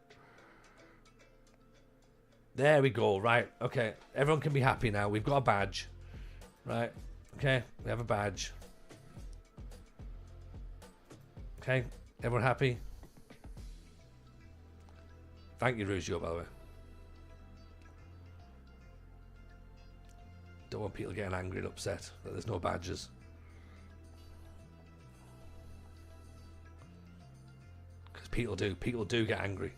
Speaker 2: There we go. Right. Okay. Everyone can be happy now. We've got a badge. Right. Okay. We have a badge. Okay. Everyone happy? Thank you, Rugio, by the way. Don't want people getting angry and upset that there's no badges. Because people do get angry.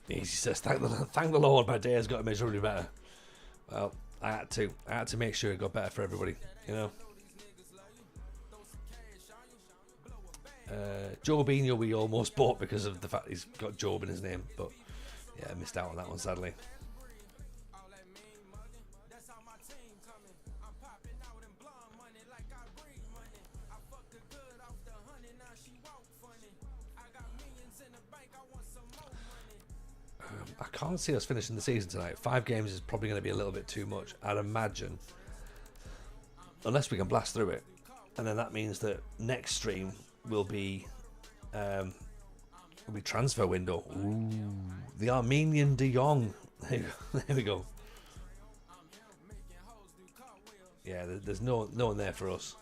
Speaker 2: Easy says, thank the Lord, my day has got miserably better. Well, I had to make sure it got better for everybody, you know. Jobinho we almost bought because of the fact he's got Job in his name, but yeah, I missed out on that one sadly. I can't see us finishing the season tonight. 5 games is probably going to be a little bit too much, I'd imagine. Unless we can blast through it. And then that means that next stream will be transfer window. Ooh, the Armenian De Jong. There we go. Yeah, there's no one there for us.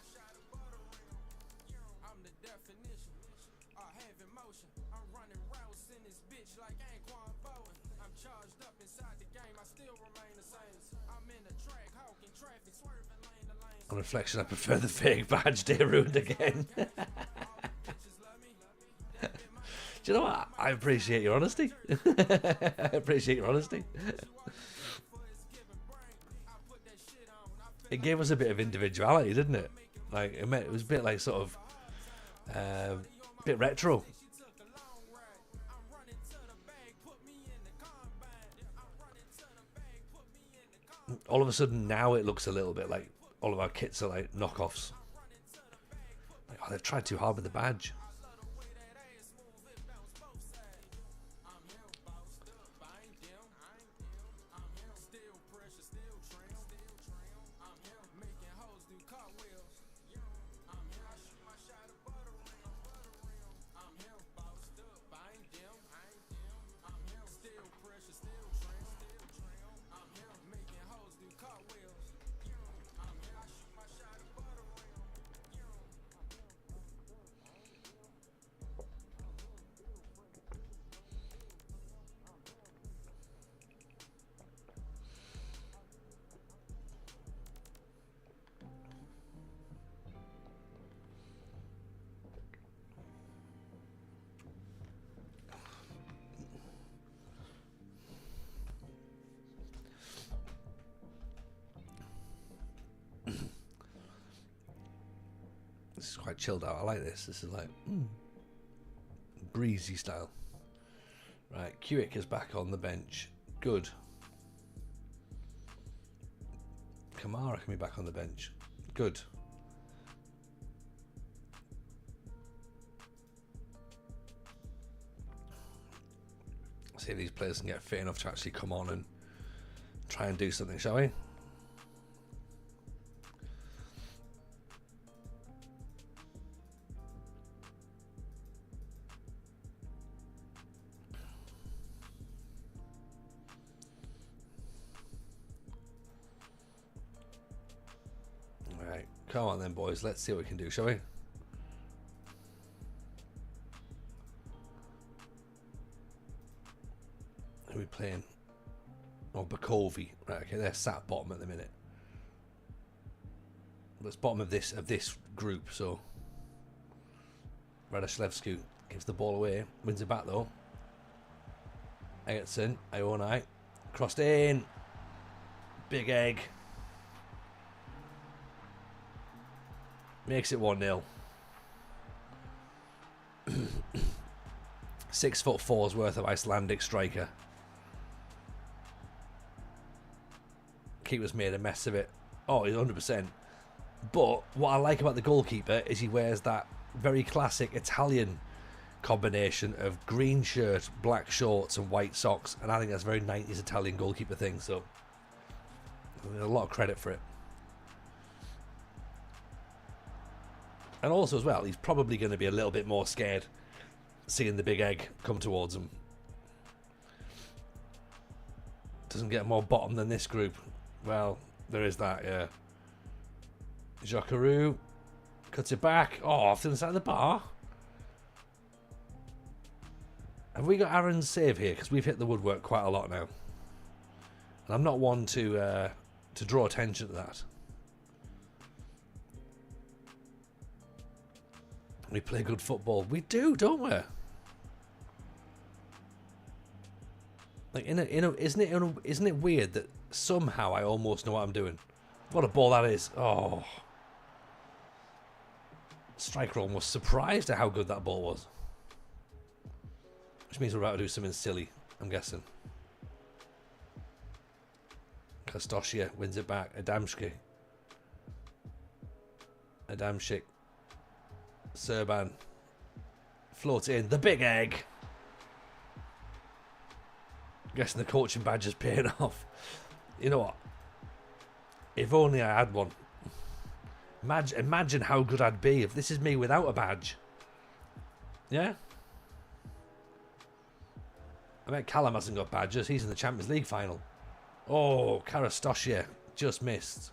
Speaker 2: On reflection, I prefer the fake badge day ruined again. Do you know what? I appreciate your honesty. I appreciate your honesty. It gave us a bit of individuality, didn't it? Like it was a bit like sort of a bit retro. All of a sudden now it looks a little bit like all of our kits are like knockoffs. Like, oh, they've tried too hard with the badge. This is quite chilled out. I like this. This is like breezy style. Right, Hewick is back on the bench. Good. Kamara can be back on the bench. Good. See if these players can get fit enough to actually come on and try and do something, shall we? Alright, come on then boys, let's see what we can do, shall we? Who are we playing? Oh, Bakovi. Right, okay, they're sat bottom at the minute. That's bottom of this group, so Radoshlevsky gives the ball away, wins it back though. Egerton, Ionai, crossed in. Big Egg. Makes it 1-0. 6'4's worth of Icelandic striker. Keeper's made a mess of it. Oh, he's 100%. But what I like about the goalkeeper is he wears that very classic Italian combination of green shirt, black shorts and white socks, and I think that's a very 90s Italian goalkeeper thing, so there's a lot of credit for it. And also as well, he's probably going to be a little bit more scared seeing the big egg come towards him. Doesn't get more bottom than this group. Well, there is that, yeah. Jokeru cuts it back. Oh, off to the side of the bar. Have we got Aaron's save here? Because we've hit the woodwork quite a lot now. And I'm not one to draw attention to that. We play good football. We do, don't we? Like isn't it weird that somehow I almost know what I'm doing? What a ball that is! Oh, striker almost surprised at how good that ball was. Which means we're about to do something silly, I'm guessing. Kastoshia wins it back. Adamshik. Serban floats in. The big egg. Guessing the coaching badge is paying off. You know what? If only I had one. Imagine how good I'd be if this is me without a badge. Yeah? I bet Callum hasn't got badges. He's in the Champions League final. Oh, Karastoshia just missed.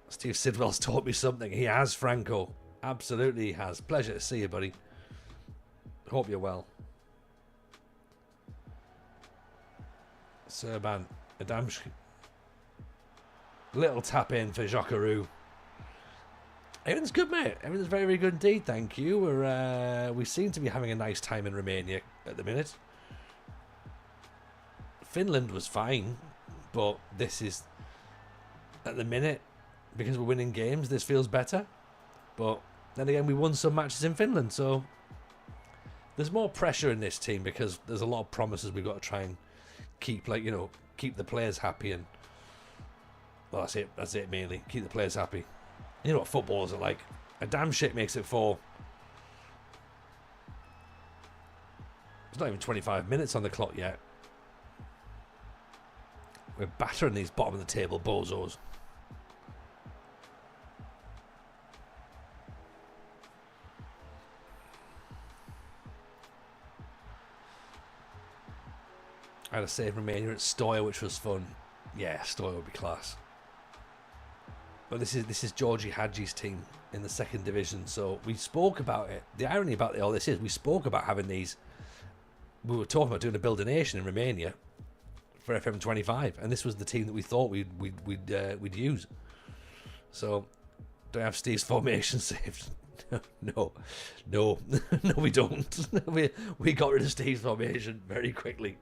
Speaker 2: Steve Sidwell's taught me something. He has, Franco. Absolutely he has. Pleasure to see you, buddy. Hope you're well. Serban. Adamski. Little tap in for Jokeru. Everything's good, mate. Everything's very, very good indeed, thank you. We seem to be having a nice time in Romania at the minute. Finland was fine, but this is, at the minute, because we're winning games, this feels better. But then again, we won some matches in Finland, so there's more pressure in this team because there's a lot of promises we've got to try and keep, like, you know, keep the players happy and, well, that's it mainly, keep the players happy. You know what footballers are like. A damn shit makes it 4. It's not even 25 minutes on the clock yet. We're battering these bottom of the table bozos. I had a save Romania at Stoya, which was fun. Yeah, Stoya would be class. But this is Gheorge Hagi's team in the 2nd division, so we spoke about it. The irony about all this is we spoke about having these. We were talking about doing a Build a Nation in Romania for FM25, and this was the team that we thought we'd use. So, do I have Steve's formation saved? No, we don't. we got rid of Steve's formation very quickly.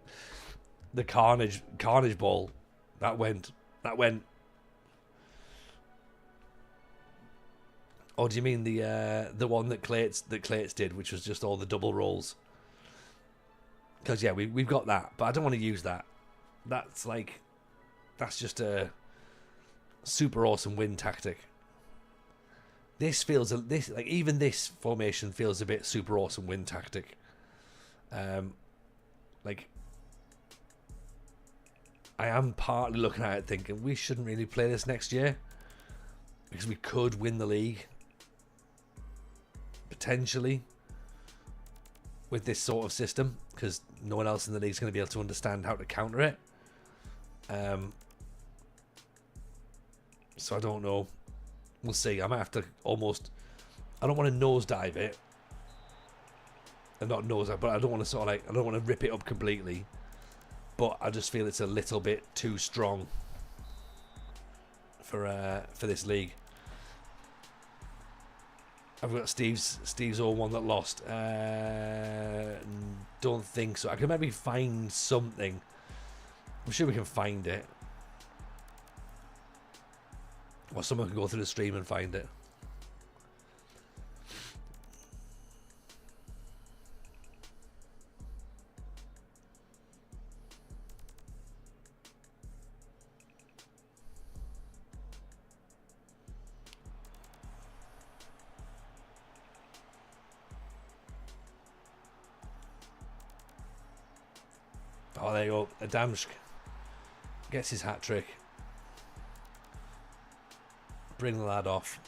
Speaker 2: The carnage ball that went. Oh, do you mean the one that Clates did, which was just all the double rolls? Because yeah, we've got that, but I don't want to use that. That's just a super awesome win tactic. Even this formation feels a bit super awesome win tactic. Like I am partly looking at it thinking we shouldn't really play this next year because we could win the league. Potentially with this sort of system because no one else in the league is going to be able to understand how to counter it. So I don't know. We'll see. I might have to almost. I don't want to nosedive it, and not nosedive, but I don't want to sort of I don't want to rip it up completely. But I just feel it's a little bit too strong for this league. I've got Steve's all one that lost. Don't think so. I can maybe find something. I'm sure we can find it. Or someone can go through the stream and find it. Oh, there you go. Adamsk gets his hat trick. Bring the lad off.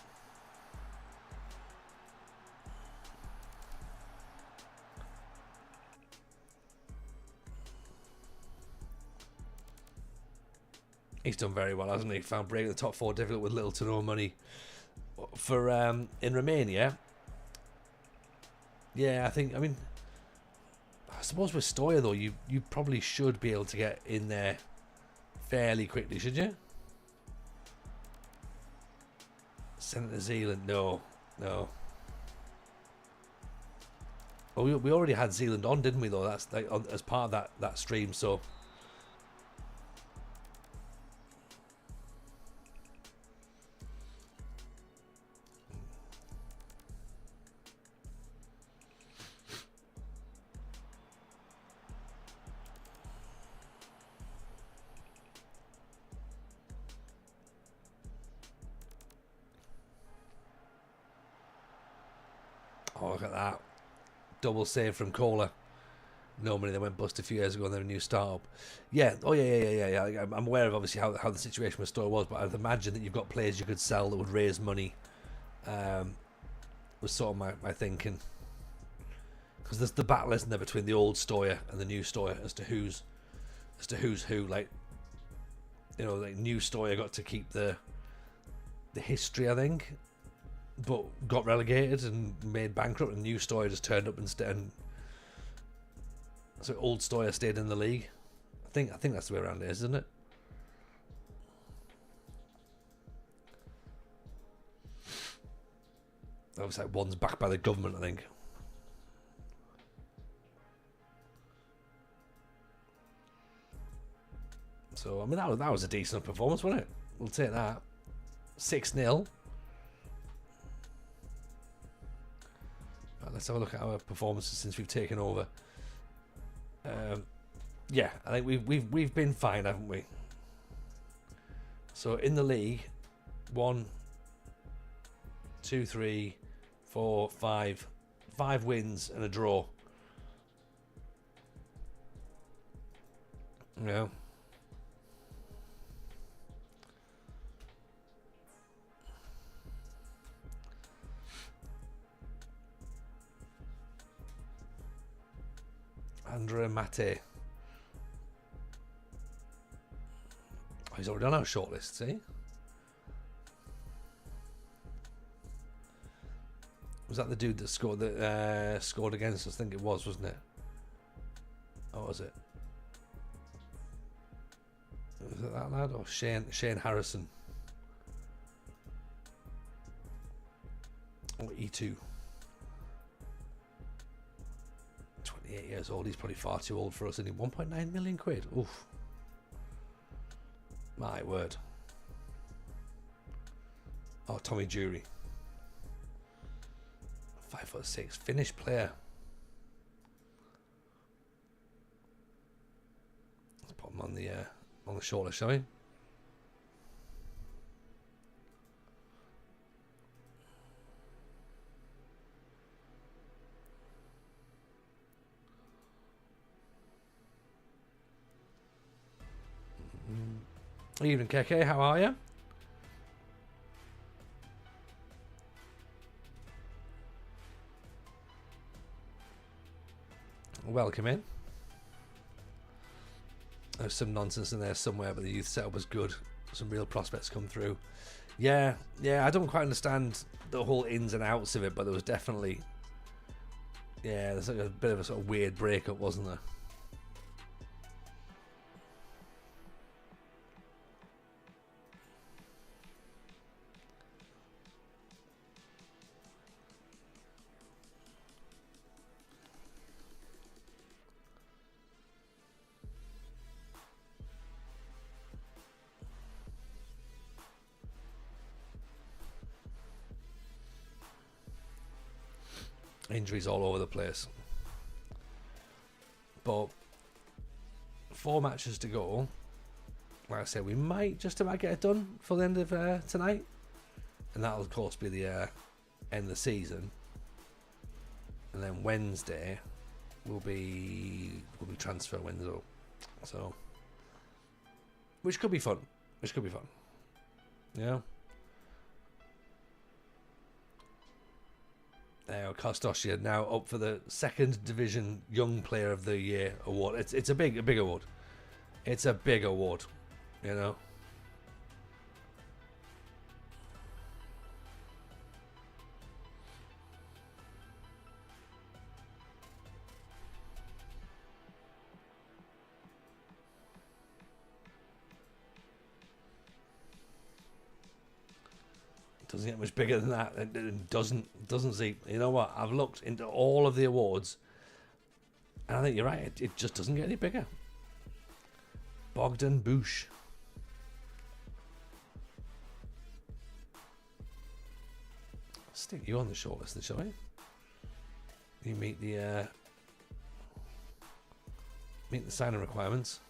Speaker 2: He's done very well, hasn't he? Found breaking the top 4 difficult with little to no money. For in Romania, yeah, I suppose with Stoya though, you probably should be able to get in there fairly quickly, should you? Send it to Zealand, no. Well, we already had Zealand on, didn't we? Though that's like as part of that stream, so. Oh, look at that. Double save from Kohler. No money, they went bust a few years ago and they're a new startup. Yeah, oh yeah. I'm aware of obviously how the situation with Stoya was, but I'd imagine that you've got players you could sell that would raise money. Was sort of my thinking. Because there's the battle, isn't there, between the old Stoya and the new Stoya as to who's who. Like, you know, like new Stoya got to keep the history, I think, but got relegated and made bankrupt, and new Stoya just turned up instead. And so old Stoya stayed in the league. I think that's the way around it is, isn't it? Obviously, like one's backed by the government, I think. So, I mean, that was a decent performance, wasn't it? We'll take that. 6-0. Right, let's have a look at our performances since we've taken over. Yeah, I think we've been fine, haven't we? So in the league, 1, 2, 3, 4, 5 wins and a draw. Yeah. Andrea Mate. Oh, he's already on our shortlist, see? Was that the dude that scored against us? I think it was, wasn't it? Oh, was it? Was it that lad? Or Shane Harrison? Or E2? 28 years old. He's probably far too old for us, isn't he? 1.9 million quid. Oof. My word. Oh, Tommy Jury. 5'6", Finnish player. Let's put him on the shortlist, shall we? Evening, KK. How are you? Welcome in. There's some nonsense in there somewhere, but the youth setup was good. Some real prospects come through. Yeah. I don't quite understand the whole ins and outs of it, but there was definitely, there's like a bit of a sort of weird breakup, wasn't there? Injuries all over the place. But 4 matches to go. Like I said, we might just about get it done for the end of tonight. And that'll of course be the end of the season. And then Wednesday will be transfer window. So, which could be fun. Yeah. Now Kostosha now up for the second division Young Player of the Year award. It's a big award. It's a big award, you know. Doesn't get much bigger than that. It doesn't see. You know what? I've looked into all of the awards, and I think you're right. It just doesn't get any bigger. Bogdan Bush. Stick you on the shortlist, then, shall we? You meet the signing requirements.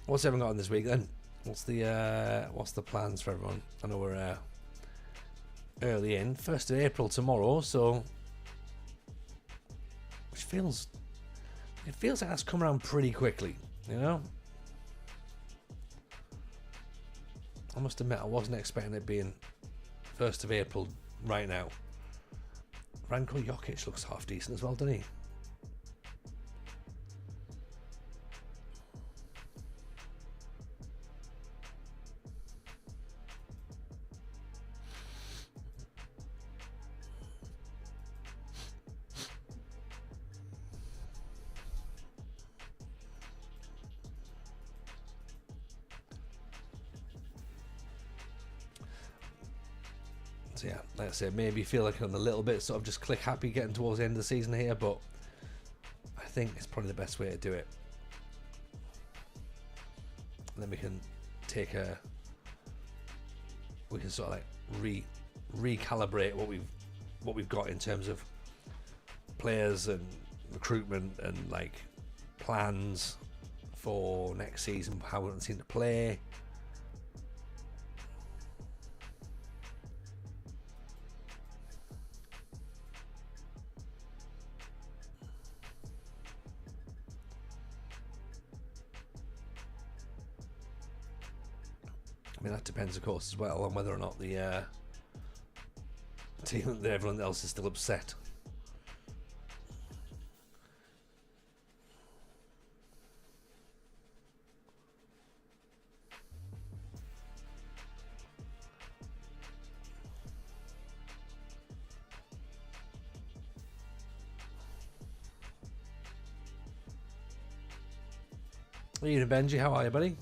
Speaker 2: What's everyone got on this week then? What's the plans for everyone? I know we're early in, 1st of April tomorrow, so it feels like that's come around pretty quickly, you know. I must admit I wasn't expecting it being 1st of April right now. Ranko Jokic looks half decent as well, doesn't he? So yeah, like I said, maybe feel like I'm a little bit sort of just click happy getting towards the end of the season here, but I think it's probably the best way to do it. And then we can sort of like recalibrate what we've got in terms of players and recruitment and like plans for next season, how we want the team to play. I mean, that depends, of course, as well on whether or not the team that everyone else is still upset. Ian and Benji, how are you, buddy?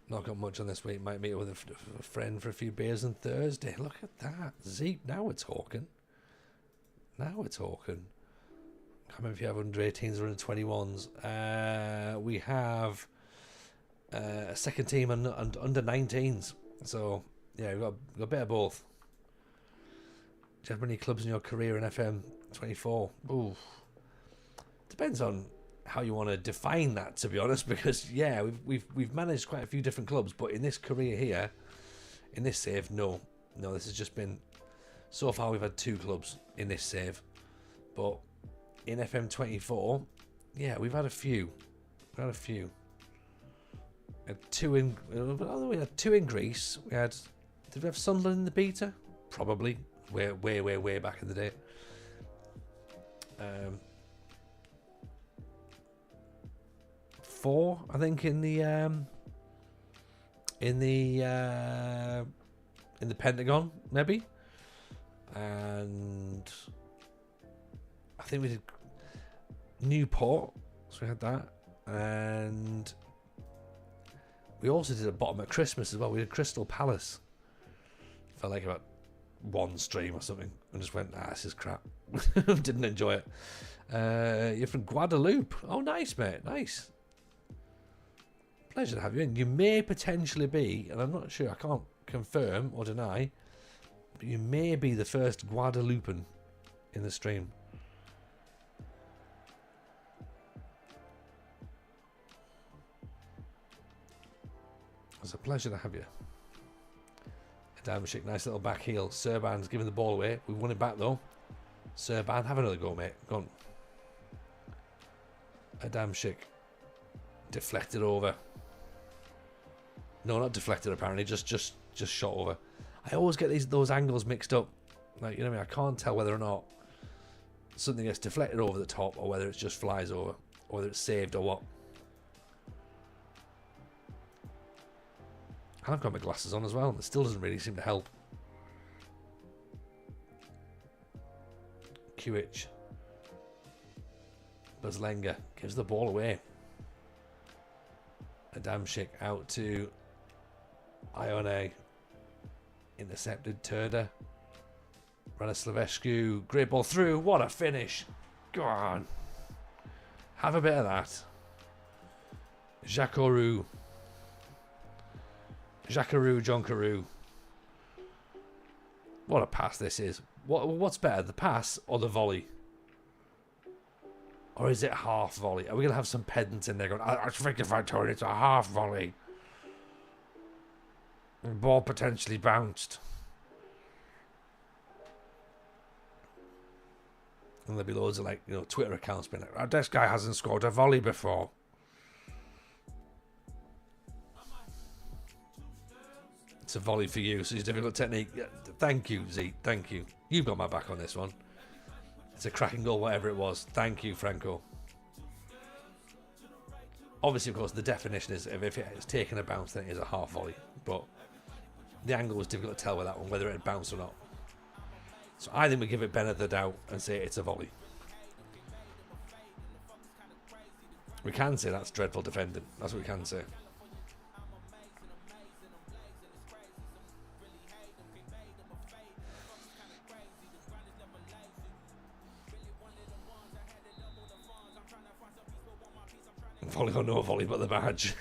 Speaker 2: Not got much on this week. Might meet with a friend for a few beers on Thursday. Look at that. Zeke, now we're talking. Now we're talking. I can't remember if you have under 18s or under 21s. We have a second team and under 19s. So, yeah, we've got a bit of both. Do you have many clubs in your career in FM 24? Ooh. Depends on how you want to define that, to be honest, because yeah, we've managed quite a few different clubs, but in this career here, in this save, no, this has just been, so far we've had 2 clubs in this save, but in FM 24, yeah, we've had a few. We had 2 in Greece. Did we have Sunderland in the beta? Probably. way back in the day. 4, I think, in the Pentagon, maybe. And I think we did Newport, so we had that. And we also did a bottom at Christmas as well. We did Crystal Palace for like about 1 stream or something, and just went, this is crap. Didn't enjoy it. You're from Guadeloupe. Oh, nice, mate. Nice. Pleasure to have you in. You may potentially be, and I'm not sure, I can't confirm or deny, but you may be the first Guadeloupean in the stream. It's a pleasure to have you. Adamshik, nice little back heel. Serban's giving the ball away. We won it back though. Serban, have another go, mate. Go on. Adamshik. Deflected over. No, not deflected apparently. Just shot over. I always get those angles mixed up. Like, you know what I mean? I can't tell whether or not something gets deflected over the top or whether it just flies over. Or whether it's saved or what. And I've got my glasses on as well, and it still doesn't really seem to help. QH. Buzlenga gives the ball away. Adamshik out to Ione. Intercepted Turda. Radoslavescu. Great ball through. What a finish. Go on. Have a bit of that. Jackaroo. Jonkaroo. What a pass this is. What's better, the pass or the volley? Or is it half volley? Are we going to have some pedants in there going, I think if I told you it's a half volley. The ball potentially bounced. And there'll be loads of, like, you know, Twitter accounts being like, this guy hasn't scored a volley before. It's a volley for you, so it's a difficult technique. Yeah, thank you, Z. Thank you. You've got my back on this one. It's a cracking goal, whatever it was. Thank you, Franco. Obviously, of course, the definition is if it's taken a bounce, then it is a half volley. But the angle was difficult to tell with that one, whether it had bounced or not. So I think we give it benefit of the doubt and say it's a volley. We can say that's dreadful defending. That's what we can say. Volley or no volley, but the badge.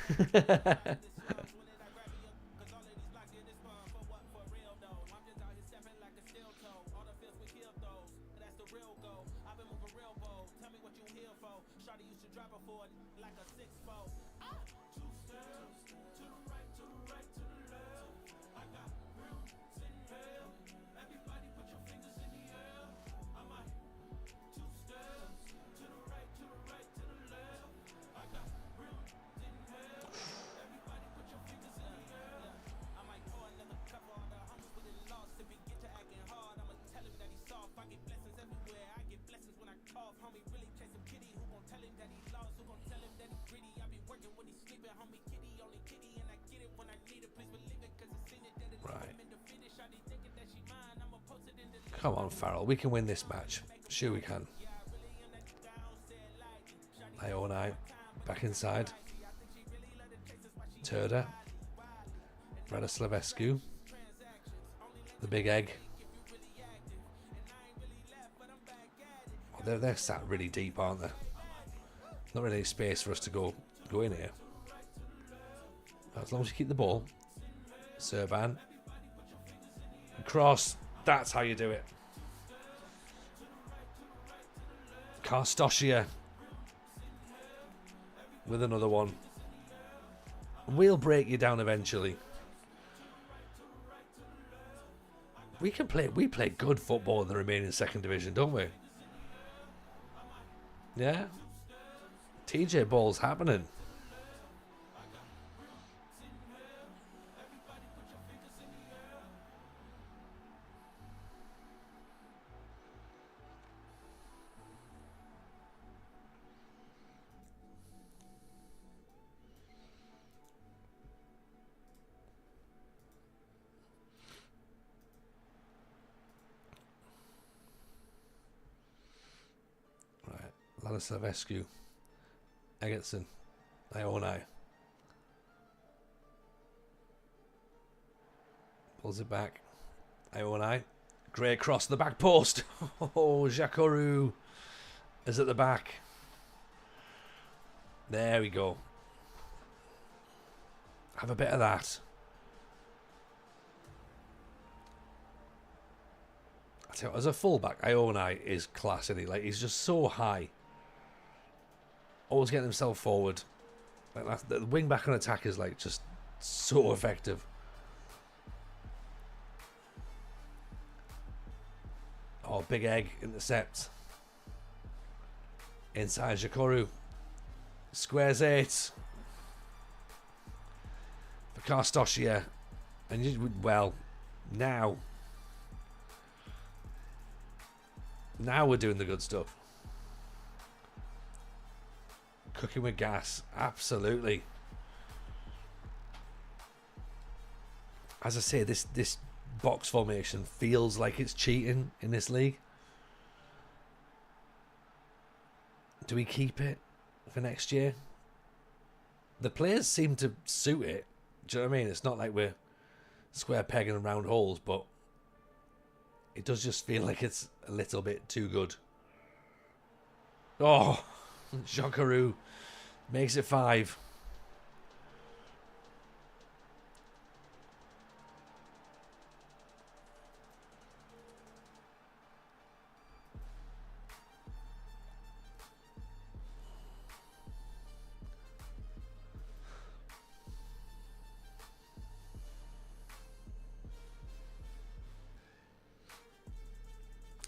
Speaker 2: Come on, Farrell. We can win this match. Sure we can. Ione back inside. Turda. Radoslavescu. The big egg. Oh, they're sat really deep, aren't they? Not really any space for us to go in here. As long as you keep the ball. Serban. Cross. That's how you do it. Karstoshia with another one. We'll break you down eventually. We play good football in the Romanian second division, don't we? Yeah. TJ ball's happening. Vladislavescu, Egerton, Ionai. Pulls it back. Ionai. Great cross to the back post. Oh, Jacoru is at the back. There we go. Have a bit of that. I tell you, as a fullback, Ionai is class, isn't he? Like, he's just so high. Always getting himself forward. Like that, the wing back on attack is like just so effective. Oh, big egg intercept. Inside Jacoru. Squares 8. For Karstoshia. And you, well, now we're doing the good stuff. Cooking with gas. Absolutely. As I say, this box formation feels like it's cheating in this league. Do we keep it for next year? The players seem to suit it. Do you know what I mean? It's not like we're square pegging and round holes, but it does just feel like it's a little bit too good. Oh, Jokeru makes it 5.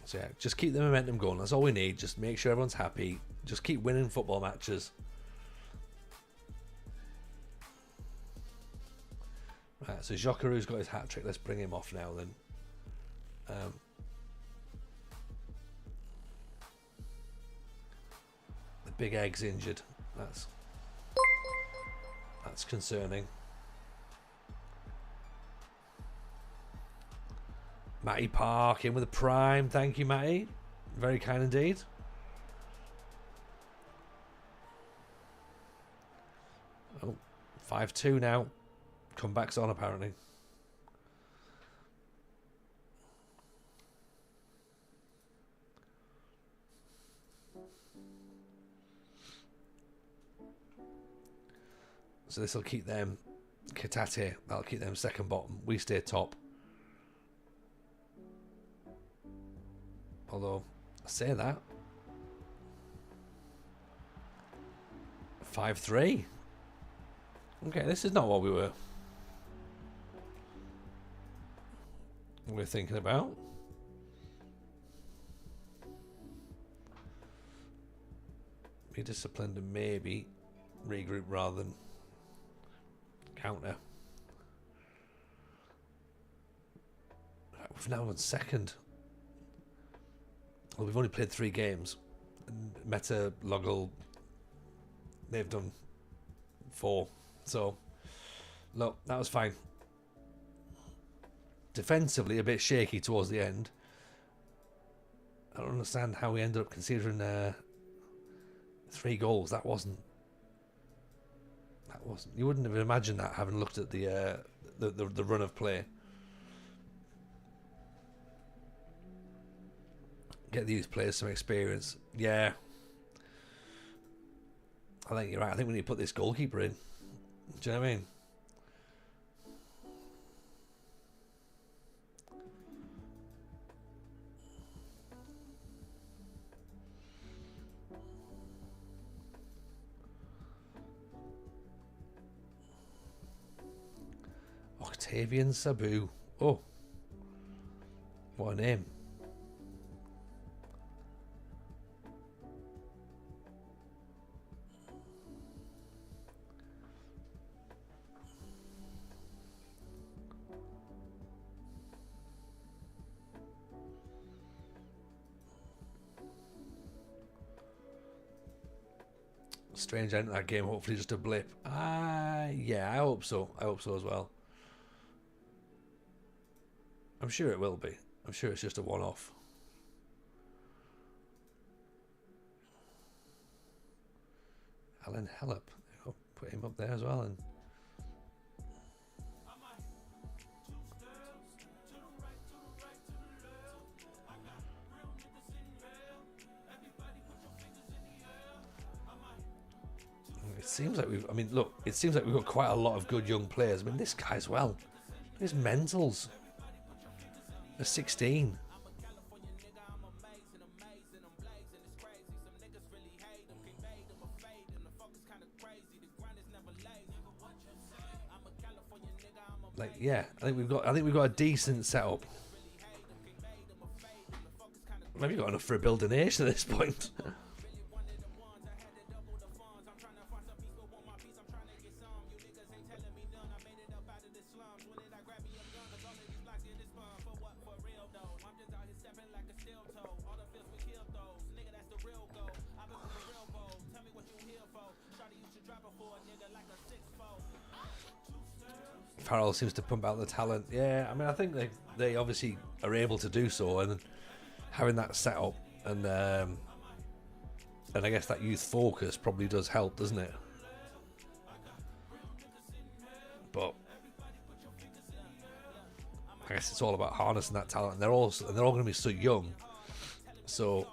Speaker 2: So yeah, just keep the momentum going. That's all we need. Just make sure everyone's happy. Just keep winning football matches. Right, so Jokeru's got his hat trick. Let's bring him off now then. The big egg's injured. That's concerning. Matty Park in with a prime. Thank you, Matty. Very kind indeed. Oh, 5-2 now. Comeback's on, apparently. So this will keep them Katate. That'll keep them second bottom. We stay top. Although, I say that. 5-3. Okay, this is not what we were thinking about. Be disciplined and maybe regroup rather than counter. We've now won second. Well, we've only played 3 games. Meta, Loggle, they've done 4. So, look, that was fine. Defensively, a bit shaky towards the end. I don't understand how we ended up considering 3 goals. That wasn't. You wouldn't have imagined that having looked at the run of play. Get these players some experience. Yeah. I think you're right. I think we need to put this goalkeeper in. Do you know what I mean? Octavian Sabu. Oh. What a name. Strange end of that game. Hopefully just a blip. Yeah, I hope so. I hope so as well. I'm sure it will be. I'm sure it's just a one-off. Alan Hellop. Put him up there as well. And it seems like we've. I mean, look. It seems like we've got quite a lot of good young players. I mean, this guy as well. His mentals. They're 16. Like, yeah, I think we've got a decent setup. Maybe got enough for a build a nation at this point. Farrell seems to pump out the talent. Yeah, I mean, I think they obviously are able to do so, and having that setup and I guess that youth focus probably does help, doesn't it? But I guess it's all about harnessing that talent. And they're all going to be so young. So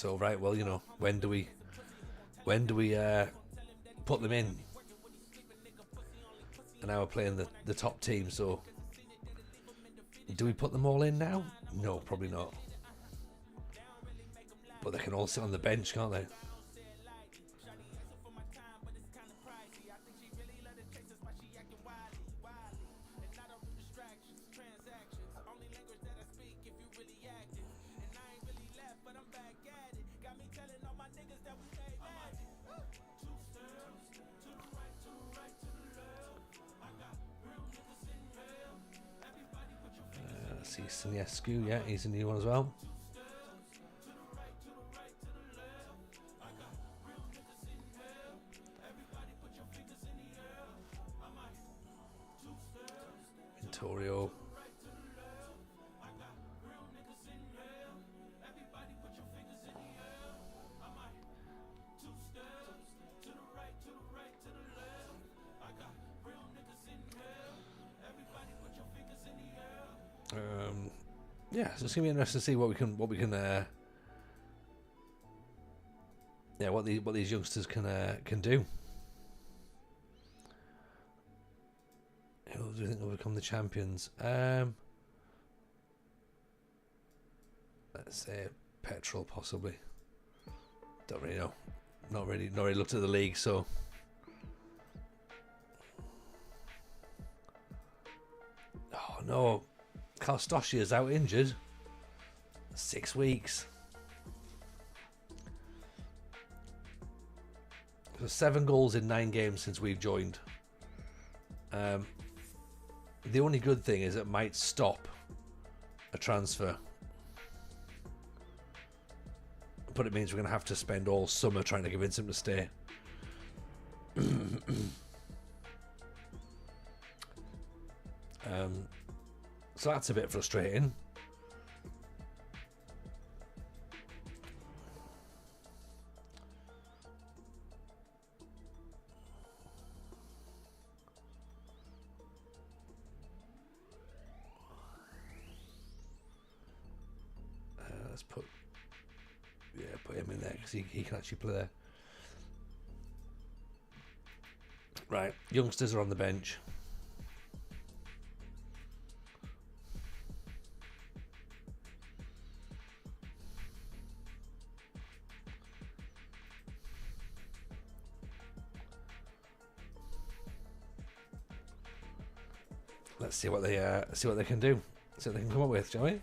Speaker 2: right, well, you know, when do we put them in? And now we're playing the top team, so do we put them all in now? No, probably not. But they can all sit on the bench, can't they? Siniescu, yeah, he's a new one as well. Vittorio. Yeah, so it's gonna be interesting to see what these youngsters can do. Who do you think will become the champions? Let's say Petrol, possibly. Don't really know. Not really looked at the league, so. Oh no. Karstoshi is out injured. 6 weeks. So 7 goals in 9 games since we've joined. The only good thing is it might stop a transfer. But it means we're going to have to spend all summer trying to convince him to stay. So that's a bit frustrating. Let's put him in there because he can actually play there. Right, youngsters are on the bench. Let's see what they can do. See what they can come up with, shall we?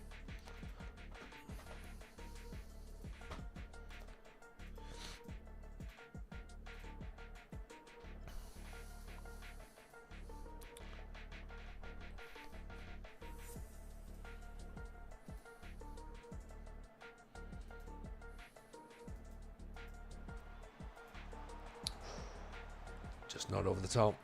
Speaker 2: Just not over the top.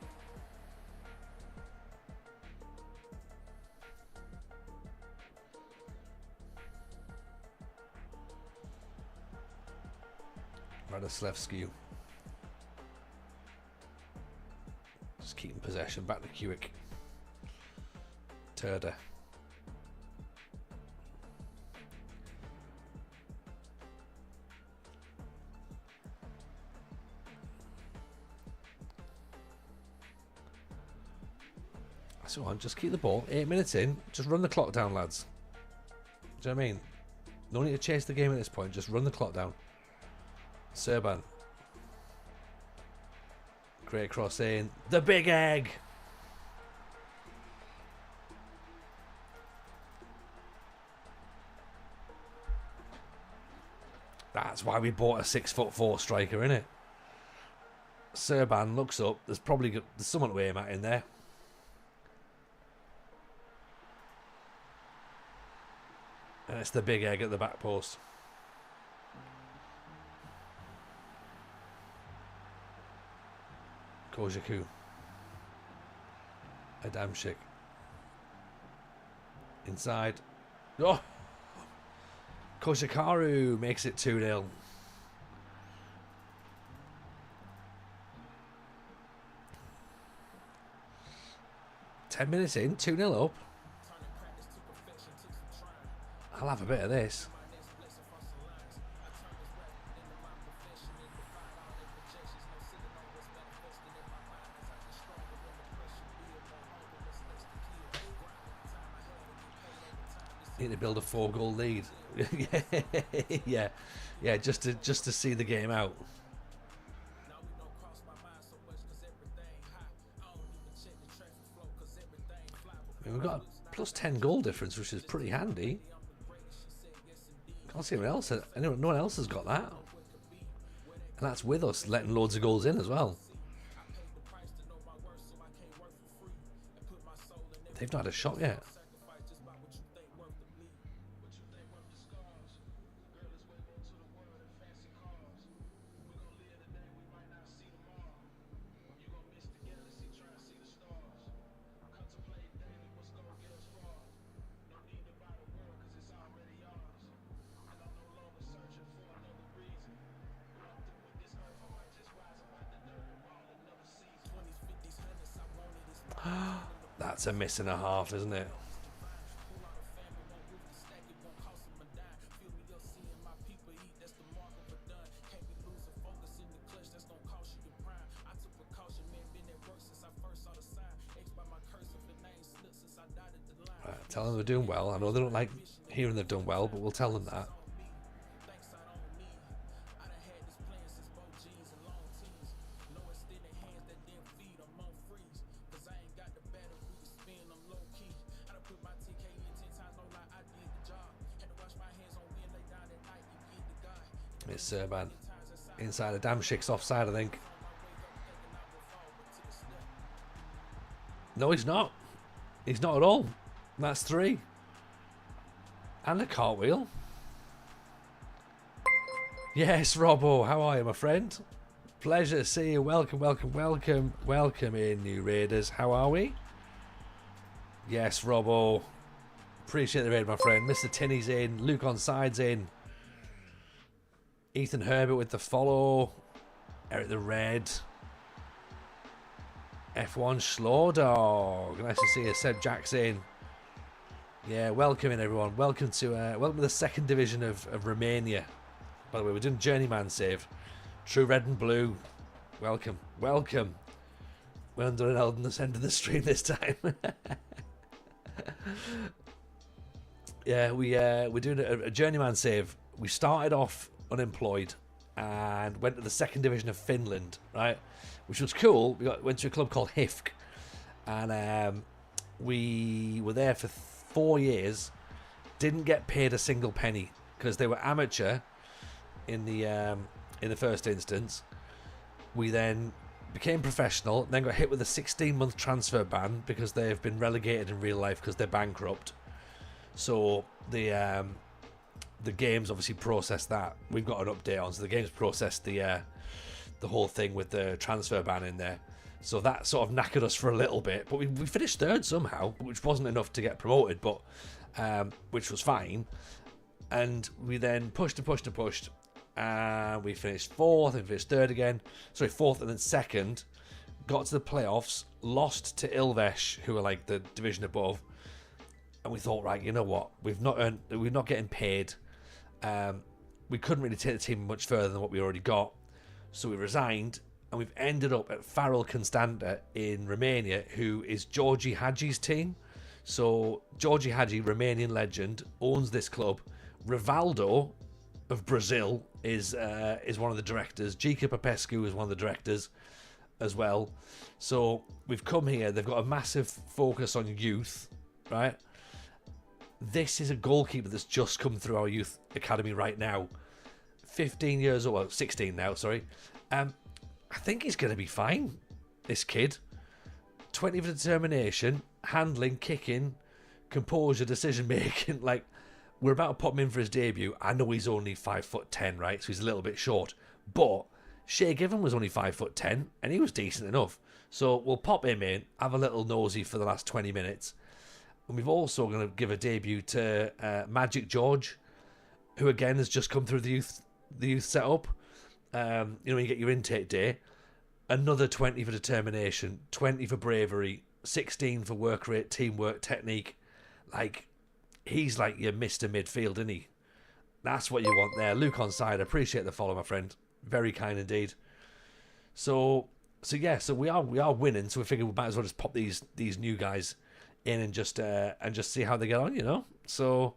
Speaker 2: Vasilevsky. Just keeping possession. Back to Hewick. Turda. So on, just keep the ball. 8 minutes in, just run the clock down, lads. Do you know what I mean? No need to chase the game at this point, just run the clock down. Serban. Great cross in. The big egg! That's why we bought a 6'4" striker, innit? Serban looks up. There's someone to aim at in there. And it's the big egg at the back post. Kojaku. Adamczyk. Inside. Oh! Koshikaru makes it 2-0. Ten minutes in, 2-0 up. I'll have a bit of this. Need to build a 4-goal lead. yeah, just to see the game out. I mean, we've got a plus 10 goal difference, which is pretty handy. Can't see anyone else. No one else has got that, and that's with us letting loads of goals in as well. They've not had a shot yet. That's a miss and a half, isn't it? Right, tell them they're doing well. I know they don't like hearing they've done well, but we'll tell them that. It's Serban inside. Adamczyk's offside, I think. No, he's not. He's not at all. That's 3. And a cartwheel. Yes, Robbo. How are you, my friend? Pleasure to see you. Welcome, welcome, welcome. Welcome in, new Raiders. How are we? Yes, Robbo. Appreciate the raid, my friend. Mr. Tinney's in. Luke on side's in. Ethan Herbert with the follow. Eric the Red. F1 Slow Dog. Nice to see you. Seb Jackson. Yeah, welcome in, everyone. Welcome to the second division of Romania. By the way, we're doing Journeyman save. True Red and Blue. Welcome. Welcome. We're under an end of the stream this time. Yeah, we're doing a Journeyman save. We started off unemployed and went to the second division of Finland, right, which was cool. Went to a club called HIFK, and we were there for 4 years. Didn't get paid a single penny because they were amateur in the first instance. We then became professional, then got hit with a 16-month transfer ban because they've been relegated in real life because they're bankrupt. So the games obviously processed that. We've got an update on, so the games processed the whole thing with the transfer ban in there. So that sort of knackered us for a little bit, but we finished third somehow, which wasn't enough to get promoted, but which was fine. And we then pushed and pushed and pushed, and we finished fourth and finished third again. Sorry, fourth and then second. Got to the playoffs, lost to Ilves, who are like the division above, and we thought, right, you know what? We're not getting paid. We couldn't really take the team much further than what we already got, so we resigned, and we've ended up at Farul Constanta in Romania, who is Gheorge Hagi's team. So Gheorge Hagi, Romanian legend, owns this club. Rivaldo of Brazil is one of the directors. Gica Popescu is one of the directors as well. So we've come here. They've got a massive focus on youth, right? This is a goalkeeper that's just come through our youth academy right now. 15 years old, well, 16 now, sorry. I think he's going to be fine, this kid. 20 for determination, handling, kicking, composure, decision making. Like, we're about to pop him in for his debut. I know he's only 5'10", right? So he's a little bit short. But Shea Given was only 5'10", and he was decent enough. So we'll pop him in, have a little nosy for the last 20 minutes. And we've also going to give a debut to Magic George, who again has just come through the youth setup. When you get your intake day, another 20 for determination, 20 for bravery, 16 for work rate, teamwork, technique. Like, he's like your Mr. Midfield, isn't he? That's what you want there. Luke on side, appreciate the follow, my friend. Very kind indeed. So we are winning. So we figured we might as well just pop these new guys in and just see how they get on, you know. So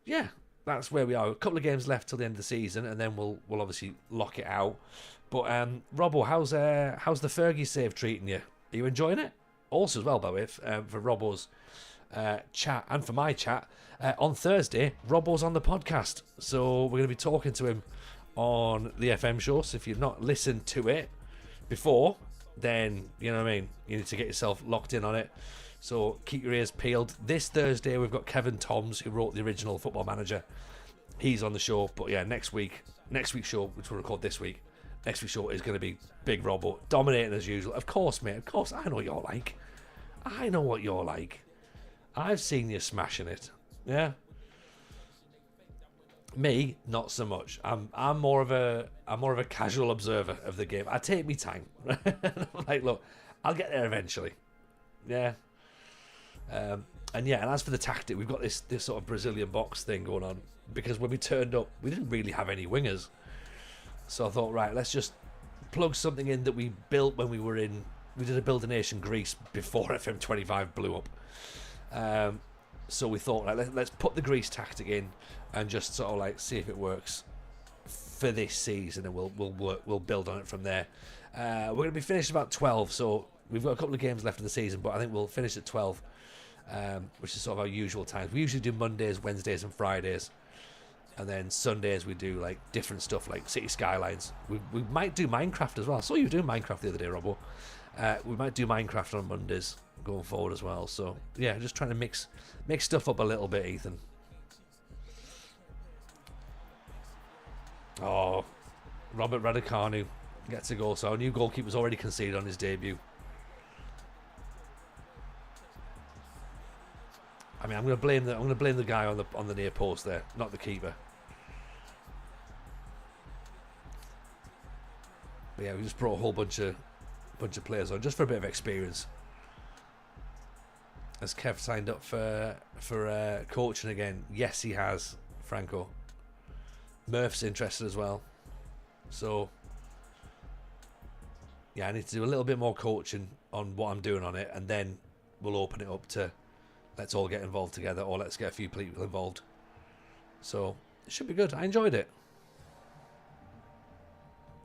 Speaker 2: yeah, that's where we are. A couple of games left till the end of the season, and then we'll obviously lock it out. But Robbo, how's the Fergie save treating you? Are you enjoying it? Also as well, by the way, for Robbo's chat and for my chat on Thursday, Robbo's on the podcast, so we're going to be talking to him on the FM show. So if you've not listened to it before, then you know what I mean, you need to get yourself locked in on it. So keep your ears peeled. This Thursday we've got Kevin Toms, who wrote the original Football Manager. He's on the show. But yeah, next week's show, which we'll record this week, next week's show is going to be Big Robbo, dominating as usual. Of course, mate. Of course, I know what you're like. I know what you're like. I've seen you smashing it. Yeah. Me, not so much. I'm more of a casual observer of the game. I take me time. I'm like, look, I'll get there eventually. Yeah. And as for the tactic, we've got this sort of Brazilian box thing going on, because when we turned up, we didn't really have any wingers. So I thought, right, let's just plug something in that we built when we did a Build a Nation Greece before FM25 blew up. So we thought, right, let's put the Greece tactic in and just sort of like see if it works for this season, and we'll build on it from there. We're going to be finished about 12, so we've got a couple of games left in the season, but I think we'll finish at 12, which is sort of our usual times. We usually do Mondays, Wednesdays and Fridays, and then Sundays we do like different stuff like City Skylines. We might do Minecraft as well. I saw you doing Minecraft the other day, Robbo. We might do Minecraft on Mondays going forward as well. So yeah, just trying to mix stuff up a little bit, Ethan. Oh, Robert Raducanu gets a goal. So our new goalkeeper's already conceded on his debut. I mean, I'm going to blame the guy on the near post there, not the keeper. But yeah, we just brought a whole bunch of players on just for a bit of experience. Has Kev signed up for coaching again? Yes, he has, Franco. Murph's interested as well. So yeah, I need to do a little bit more coaching on what I'm doing on it, and then we'll open it up to let's all get involved together, or let's get a few people involved. So it should be good. I enjoyed it.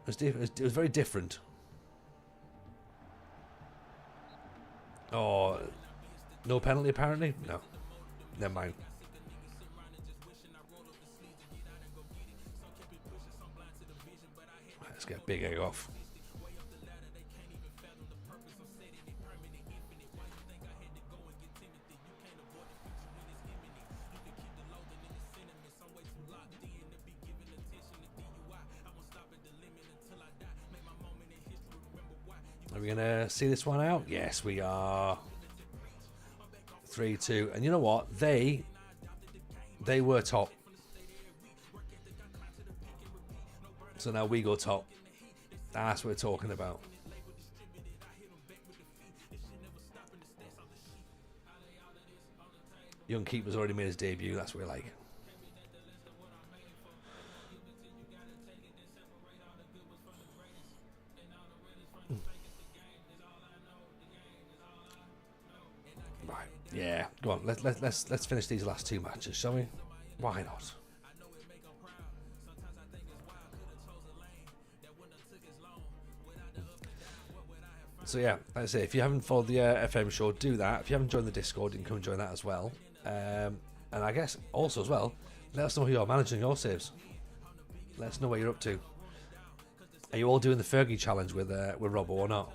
Speaker 2: It was very different. Oh, no penalty apparently? No. Never mind. Let's get Big Egg off. Are we going to see this one out? Yes, we are. 3-2. And you know what? They were top. So now we go top. That's what we're talking about. Young keeper's already made his debut. That's what we like. Right. Yeah. Go on. Let's finish these last two matches, shall we? Why not? So yeah, like I say, if you haven't followed the FM show, do that. If you haven't joined the Discord, you can come and join that as well. And I guess also as well, let us know who you're managing your saves. Let us know what you're up to. Are you all doing the Fergie challenge with Robbo or not?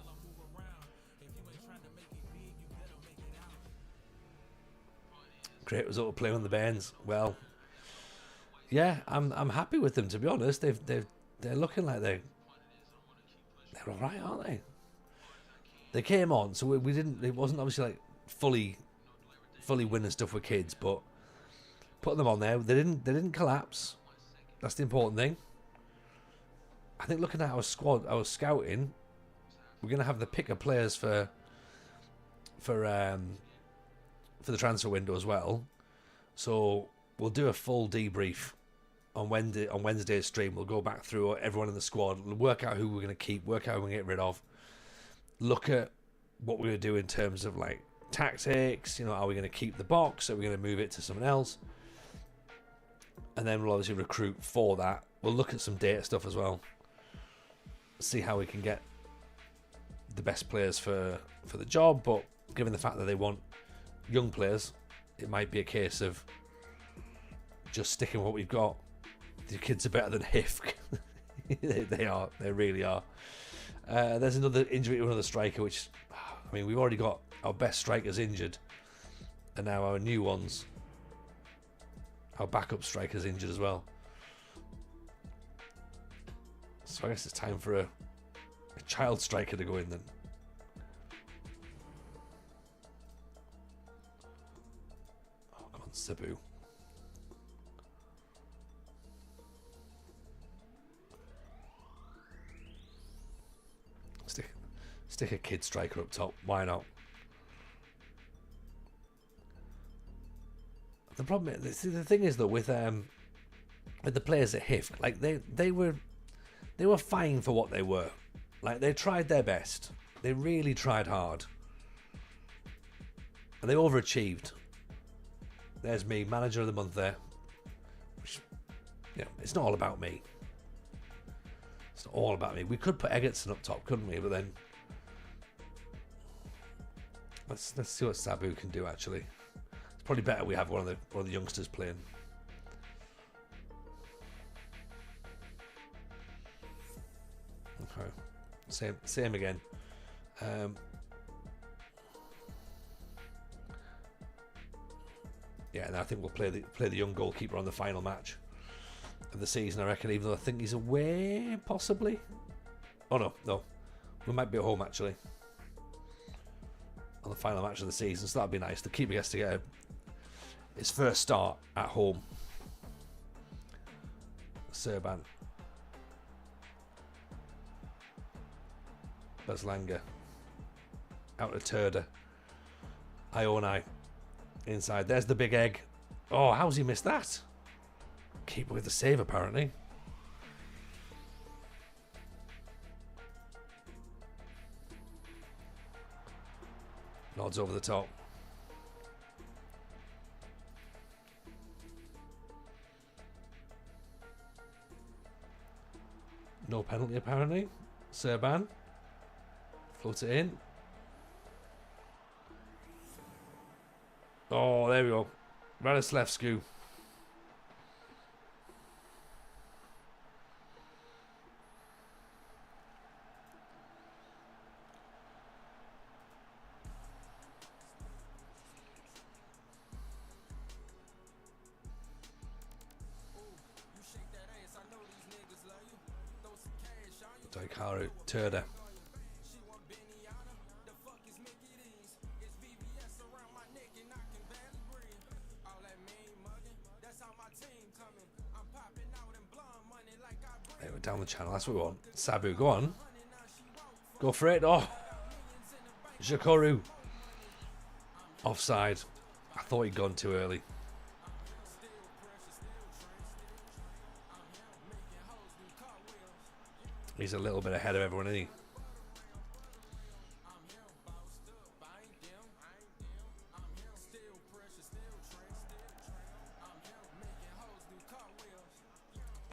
Speaker 2: Great result of playing on the Bairns. Well, yeah, I'm happy with them, to be honest. They're looking like they're all right, aren't they? They came on, so we didn't. It wasn't obviously like fully winning stuff with kids, but putting them on there, they didn't collapse. That's the important thing. I think looking at our squad, our scouting, we're gonna have the pick of players for the transfer window as well. So we'll do a full debrief on Wednesday's stream. We'll go back through everyone in the squad, work out who we're gonna keep, work out who we're gonna get rid of. Look at what we're going to do in terms of like tactics. You know, are we going to keep the box? Are we going to move it to someone else? And then we'll obviously recruit for that. We'll look at some data stuff as well. See how we can get the best players for the job. But given the fact that they want young players, it might be a case of just sticking with what we've got. The kids are better than HIFK. They are. They really are. There's another injury to another striker, which, I mean, we've already got our best strikers injured, and now our new ones, our backup strikers injured as well. So I guess it's time for a child striker to go in then. Oh, come on, Cebu. Stick a kid striker up top. Why not? The problem is, the thing is though, with the players at HIFK, like they were fine for what they were. Like, they tried their best. They really tried hard, and they overachieved. There's me, manager of the month there. Which, yeah, it's not all about me. It's not all about me. We could put Egerton up top, couldn't we? But then let's see what Sabu can do. Actually, it's probably better we have one of the youngsters playing. Okay, same again. Yeah, and I think we'll play the young goalkeeper on the final match of the season, I reckon, even though I think he's away, possibly. Oh no, we might be at home actually on the final match of the season, so that'd be nice. The keeper gets to get his first start at home. Serban, Bezlanga, out to Turda, Ionai inside. There's the big egg. Oh, how's he missed that? Keeper with the save, apparently. Nods over the top. No penalty, apparently. Serban floats it in. Oh, there we go. Radoslavsku. Daikaru, Turda. down the channel. That's what we want. Sabu, go on. Go for it. Oh. Jakoru. Offside. I thought he'd gone too early. He's a little bit ahead of everyone, isn't he?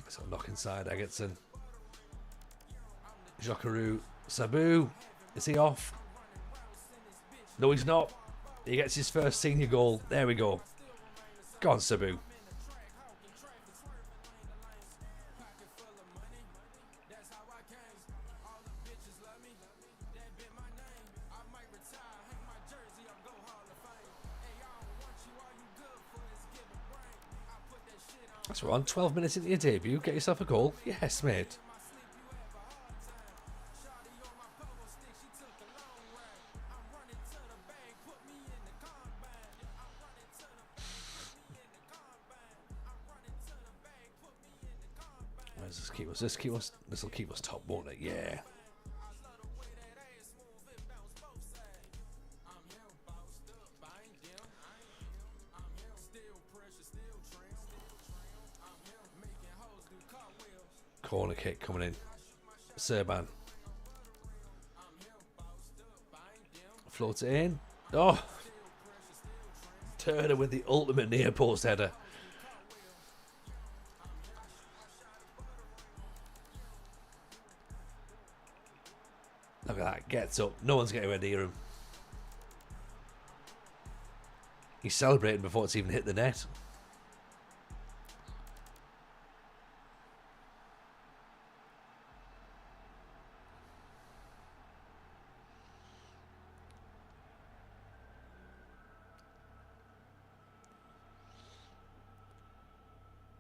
Speaker 2: So knock inside Egerton. Jakoru. Sabu. Is he off? No, he's not. He gets his first senior goal. There we go. Go on, Sabu. That's right, 12 minutes into your debut, get yourself a goal. Yes, mate. Where's this keep us? This will keep us top, won't it? Yeah. Corner kick coming in. Serban. Floats it in. Oh! Turner with the ultimate near post header. Look at that. Gets up. No one's getting anywhere near him. He's celebrating before it's even hit the net.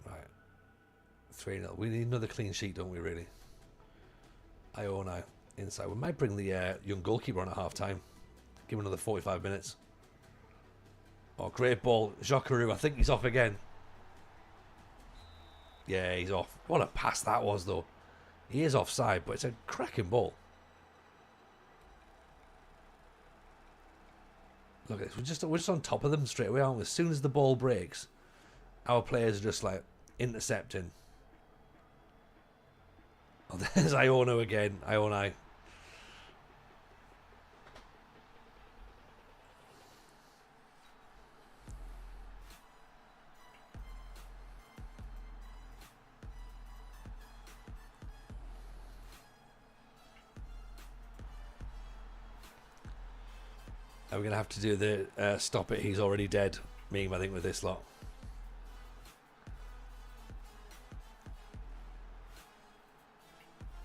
Speaker 2: Right. 3-0. We need another clean sheet, don't we, really? Iona inside. We might bring the young goalkeeper on at half time. Give him another 45 minutes. Oh, great ball. Jakoru, I think he's off again. Yeah, he's off. What a pass that was, though. He is offside, but it's a cracking ball. Look at this. We're just on top of them straight away, aren't we? As soon as the ball breaks, our players are just like intercepting. Oh, there's Iona again. Iona. Are we going to have to do the stop it, he's already dead meme, I think, with this lot?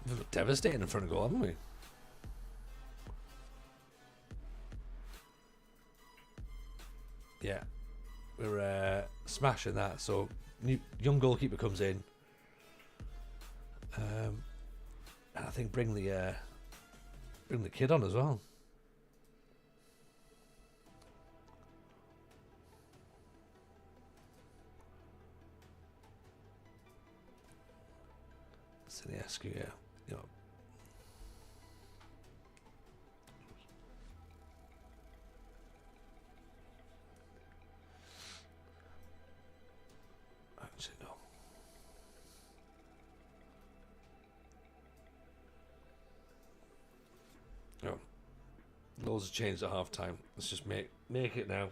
Speaker 2: We've looked devastating in front of goal, haven't we? Yeah. We're smashing that. So, young goalkeeper comes in. And I think bring the kid on as well. Sinescu, yeah. You know. Actually, no. No. Loads of change at half time. Let's just make it now.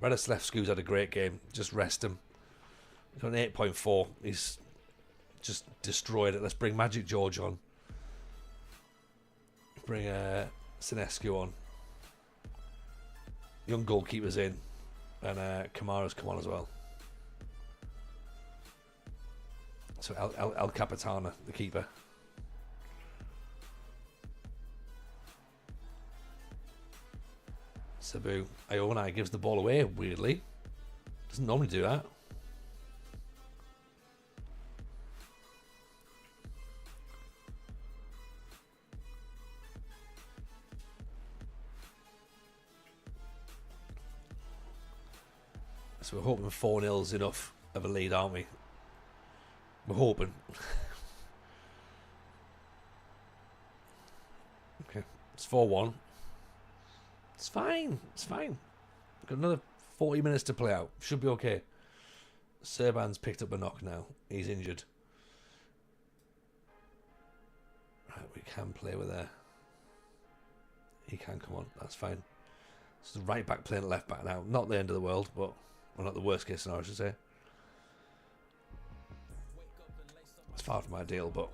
Speaker 2: Radoslavsku's had a great game. Just rest him. He's got an 8.4. He's just destroyed it. Let's bring Magic George on. Bring Sinescu on. Young goalkeepers in. And Kamara's come on as well. So El Capitana, the keeper. Sabu. Iona gives the ball away, weirdly. Doesn't normally do that. So we're hoping 4-0's enough of a lead, aren't we? We're hoping. It's 4-1. It's fine. It's fine. Got another 40 minutes to play out. Should be okay. Serban's picked up a knock now. He's injured. Right, we can play with her. He can come on. That's fine. It's the right back playing left back now. Not the end of the world, but well, not the worst case scenario, I should say. It's far from ideal, but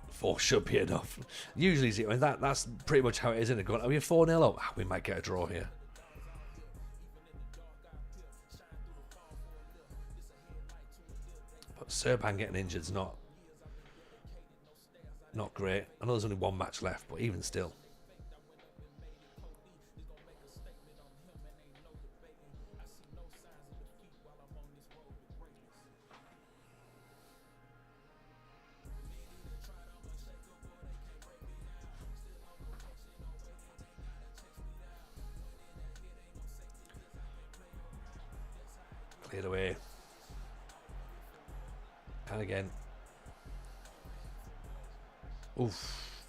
Speaker 2: 4 should be enough. Usually, I mean, that's pretty much how it is, isn't it? Going, are we 4-0 up? We might get a draw here. But Serban getting injured is not great. I know there's only 1 match left, but even still. Cleared away. And again. Oof.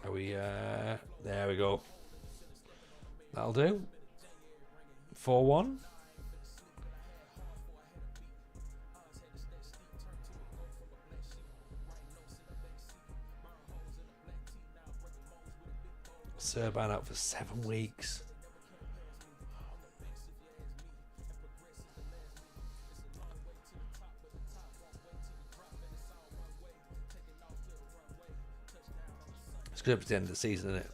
Speaker 2: Are we, there we go. That'll do. 4-1. Serban out for 7 weeks. It's good up to the end of the season, isn't it?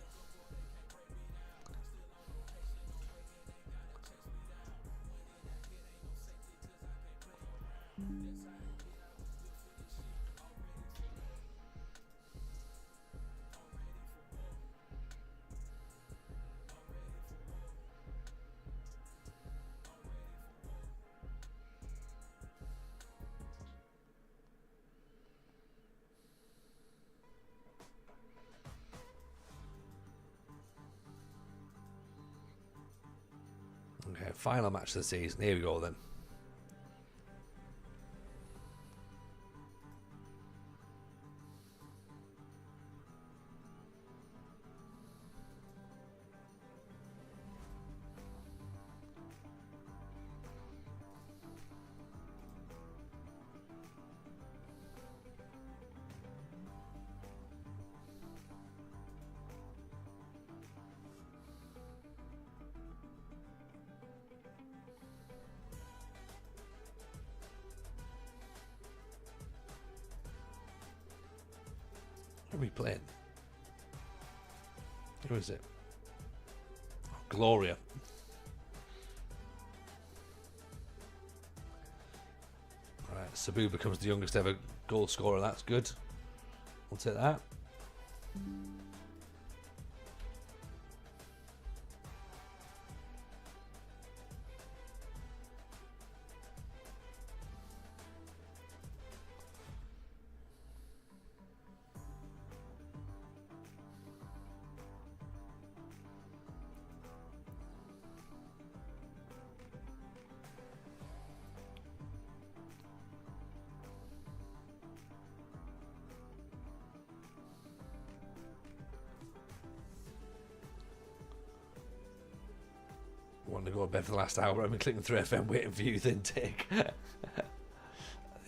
Speaker 2: Okay, final match of the season. Here we go then. Who are we playing? Who is it? Gloria. Right, Sabu becomes the youngest ever goal scorer. That's good. We'll take that. Wanting to go to bed for the last hour. I've been clicking through FM waiting for youth intake. It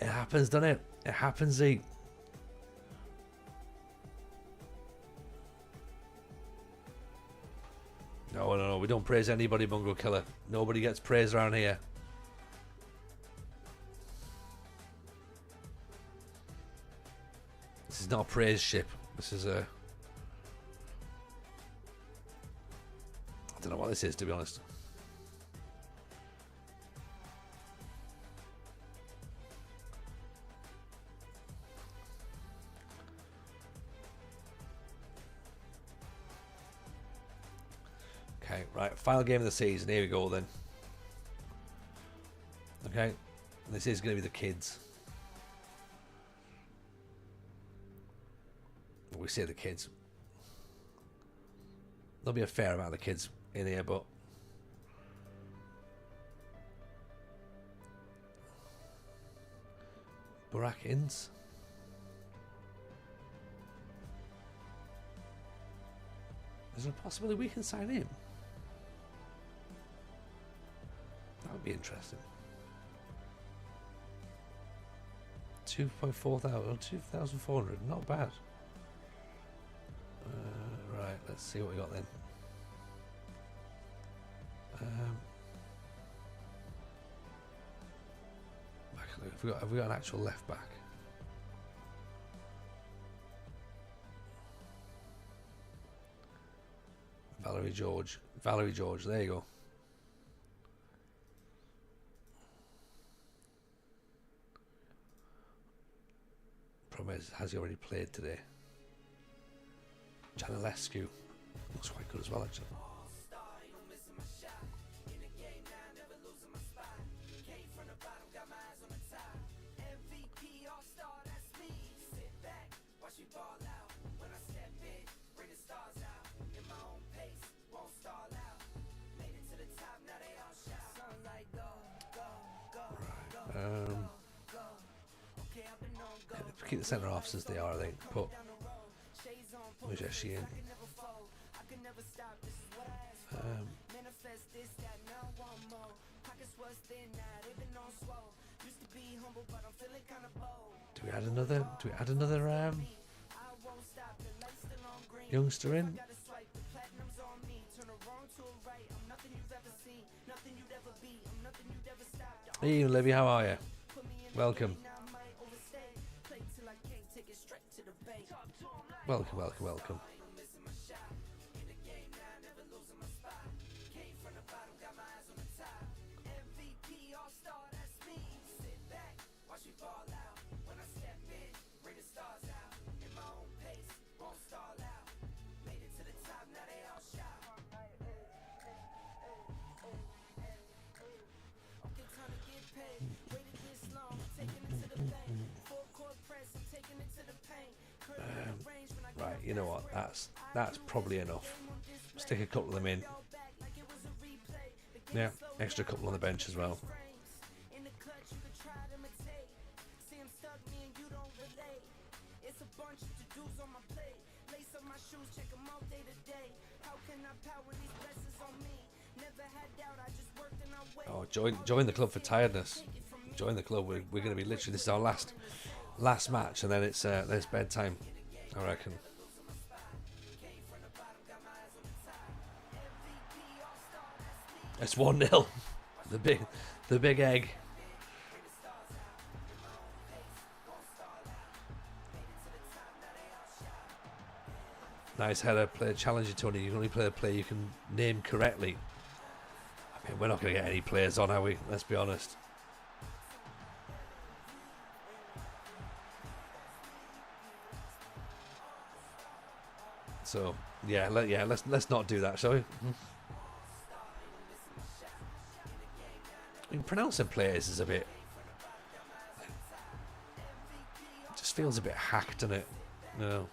Speaker 2: happens, doesn't it? It happens, Z. No. We don't praise anybody, Bungo Killer. Nobody gets praise around here. This is not a praise ship. This is a... I don't know what this is, to be honest. Okay, right, final game of the season. Here we go then. Okay, this is going to be the kids. We say the kids. There'll be a fair amount of kids in here, but Burakins. Is there a possibility we can sign him? That would be interesting. 2.4 thousand, 2,400, not bad. Right, let's see what we got then. Have we got an actual left back? Valerie Gheorge, there you go. Problem is, has he already played today? Janilescu looks quite good as well, actually. Keep the centre halves as they are, I think. But where's she in? Do we add another youngster in? Hey Olivia, how are you? Welcome. Welcome. Right, you know what? That's probably enough. Stick a couple of them in. Yeah, extra couple on the bench as well. Oh, join the club for tiredness. Join the club. We're going to be literally, this is our last match, and then it's bedtime, I reckon. It's 1-0. The big egg. Nice header. Play a challenger, Tony. You can only play a player you can name correctly. I mean, we're not going to get any players on, are we? Let's be honest. So let's not do that, shall we? I mean, pronouncing players is a bit, it just feels a bit hacked, doesn't it? No.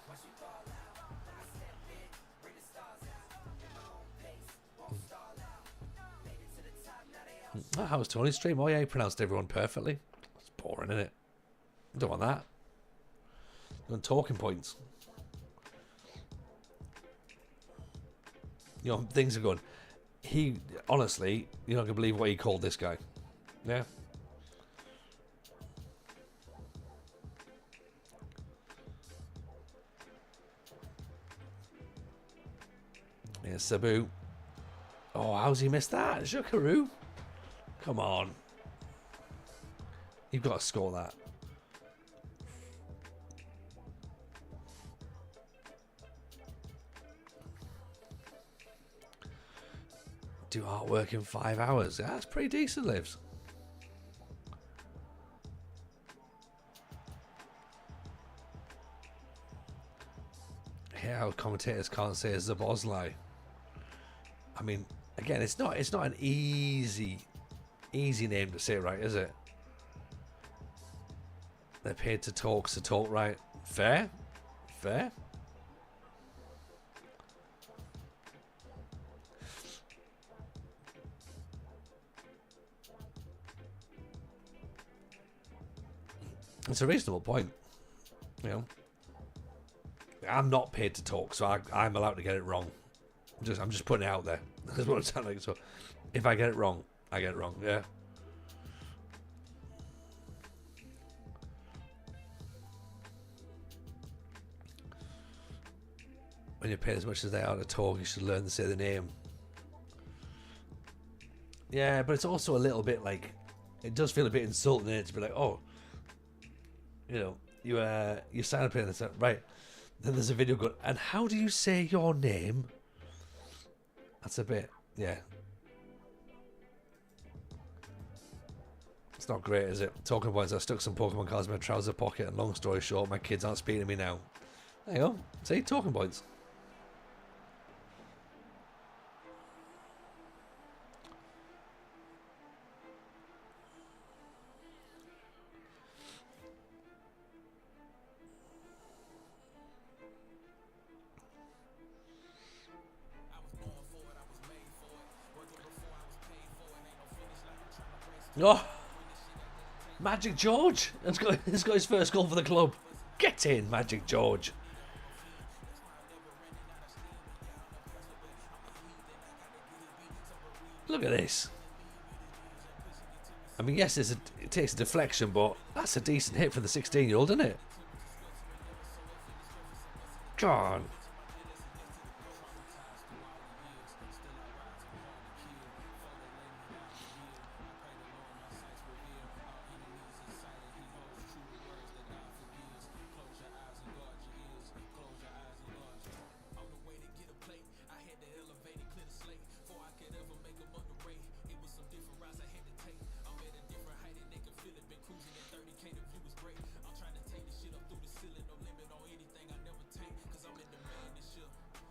Speaker 2: Oh, how was Tony's stream? Oh yeah, he pronounced everyone perfectly. It's boring, isn't it? I don't want that. I want talking points. You know, things are going. He, honestly, you're not going to believe what he called this guy. Yeah. Yeah, Sabu. Oh, how's he missed that? Jackaroo. Come on. You've got to score that. Do artwork in 5 hours. Yeah, that's pretty decent, Lives. Yeah, how commentators can't say it's Zabozlai. I mean, again, it's not an easy name to say right, is it? They're paid to talk, so talk right. Fair. It's a reasonable point. You know, I'm not paid to talk, so I'm allowed to get it wrong. I'm just putting it out there. That's what I'm saying. So if I get it wrong, I get it wrong. Yeah. When you're paid as much as they are to talk, you should learn to say the name. Yeah, but it's also a little bit like, it does feel a bit insulting to be like, oh, you know, you sign up here and it's like, right. Then there's a video going, and how do you say your name? That's a bit, yeah. It's not great, is it? Talking points, I stuck some Pokemon cards in my trouser pocket, and long story short, my kids aren't speaking to me now. There you go. See, talking points. Oh, Magic George has got his first goal for the club. Get in, Magic George. Look at this. I mean, yes, it takes a deflection, but that's a decent hit for the 16-year-old, isn't it? Come on.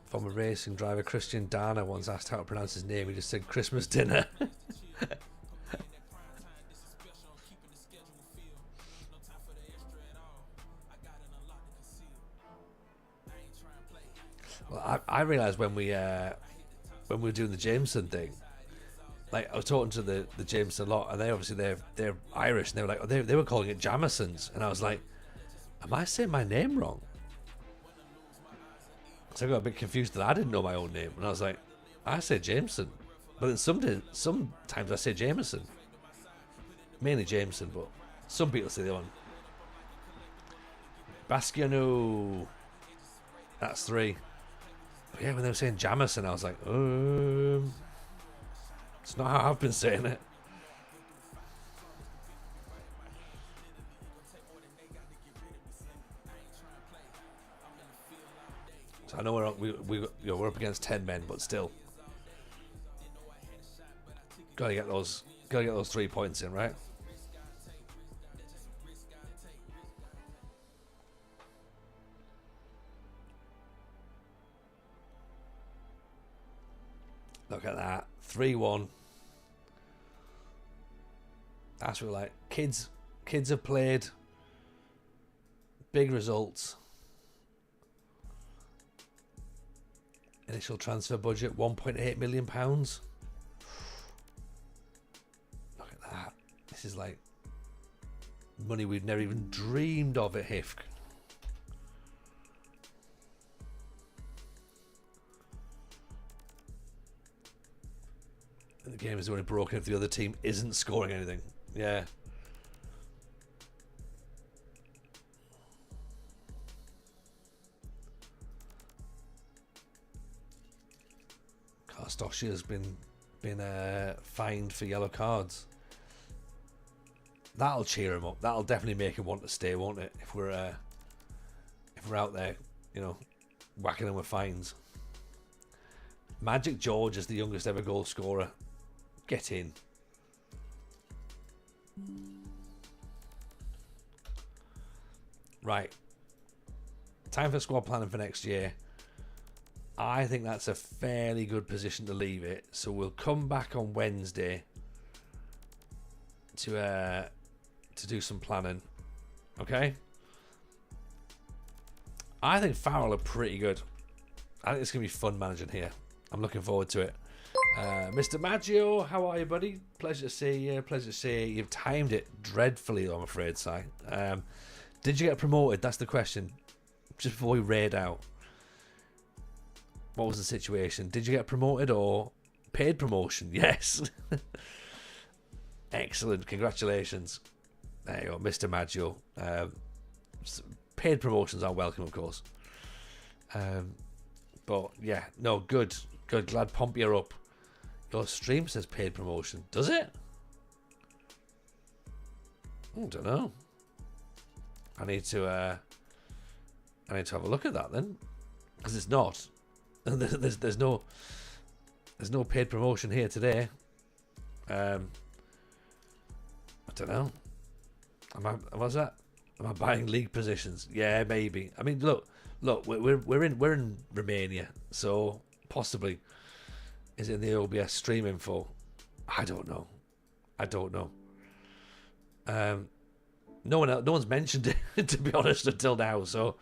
Speaker 2: Former racing driver Christian Dana once asked how to pronounce his name. He just said Christmas dinner. Well, I realised when we were doing the Jameson thing, like I was talking to the Jameson a lot, and they obviously they're Irish, and they were like they were calling it Jamisons, and I was like, am I saying my name wrong? So I got a bit confused that I didn't know my own name, and I was like, I say Jameson, but then sometimes I say Jameson, mainly Jameson, but some people say the one. Bastiano, that's 3. But yeah, when they were saying Jamison, I was like, it's not how I've been saying it. So I know we're up against 10 men, but still, gotta get those 3 points in, right? Look at that, 3-1. That's what like kids have played. Big results. Initial transfer budget £1.8 million. Look at that. This is like money we've never even dreamed of at HIFK. And the game is only broken if the other team isn't scoring anything. Yeah. Stoshi has been fined for yellow cards. That'll cheer him up. That'll definitely make him want to stay, won't it? If we're out there, you know, whacking him with fines. Magic George is the youngest ever goal scorer. Get in. Right. Time for squad planning for next year. I think that's a fairly good position to leave it. So we'll come back on Wednesday to do some planning. Okay? I think Farrell are pretty good. I think it's going to be fun managing here. I'm looking forward to it. Mr. Maggio, how are you, buddy? Pleasure to see you. Pleasure to see you. You've timed it dreadfully, I'm afraid, Si. Did you get promoted? That's the question. Just before we raid out. What was the situation? Did you get promoted or paid promotion? Yes. Excellent. Congratulations. There you go, Mr. Maggio. Paid promotions are welcome, of course. But yeah, no, good. Good. Glad Pomp you're up. Your stream says paid promotion. Does it? I don't know. I need to have a look at that then, because it's not. There's no paid promotion here today. I don't know. What's that? Am I buying league positions? Yeah, maybe. I mean, look. We're in Romania, so possibly is it in the OBS stream info? I don't know. No one's mentioned it to be honest until now. So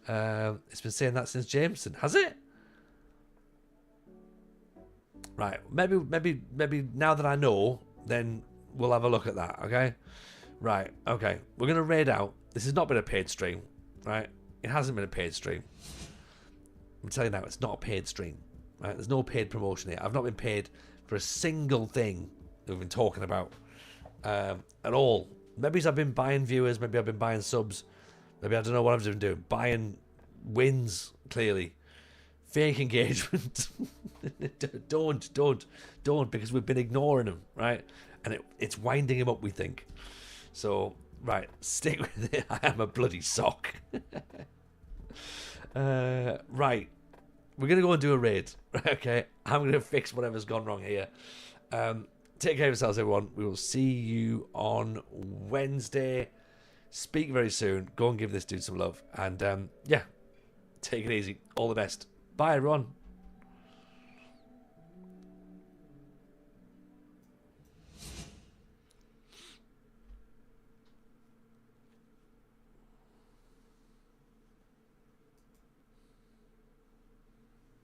Speaker 2: it's been saying that since Jameson, has it? Right, maybe now that I know, then we'll have a look at that, okay? Right, okay. We're going to raid out. This has not been a paid stream, right? It hasn't been a paid stream. I'm telling you now, it's not a paid stream, right? There's no paid promotion here. I've not been paid for a single thing that we've been talking about at all. Maybe I've been buying viewers, maybe I've been buying subs, maybe I don't know what I've been doing. Buying wins, clearly. Fake engagement. Don't, because we've been ignoring him, right? And it's winding him up, we think. So, right, stick with it. I am a bloody sock. Right, we're going to go and do a raid, okay? I'm going to fix whatever's gone wrong here. Take care of yourselves, everyone. We will see you on Wednesday. Speak very soon. Go and give this dude some love. And, yeah, take it easy. All the best. Bye, everyone.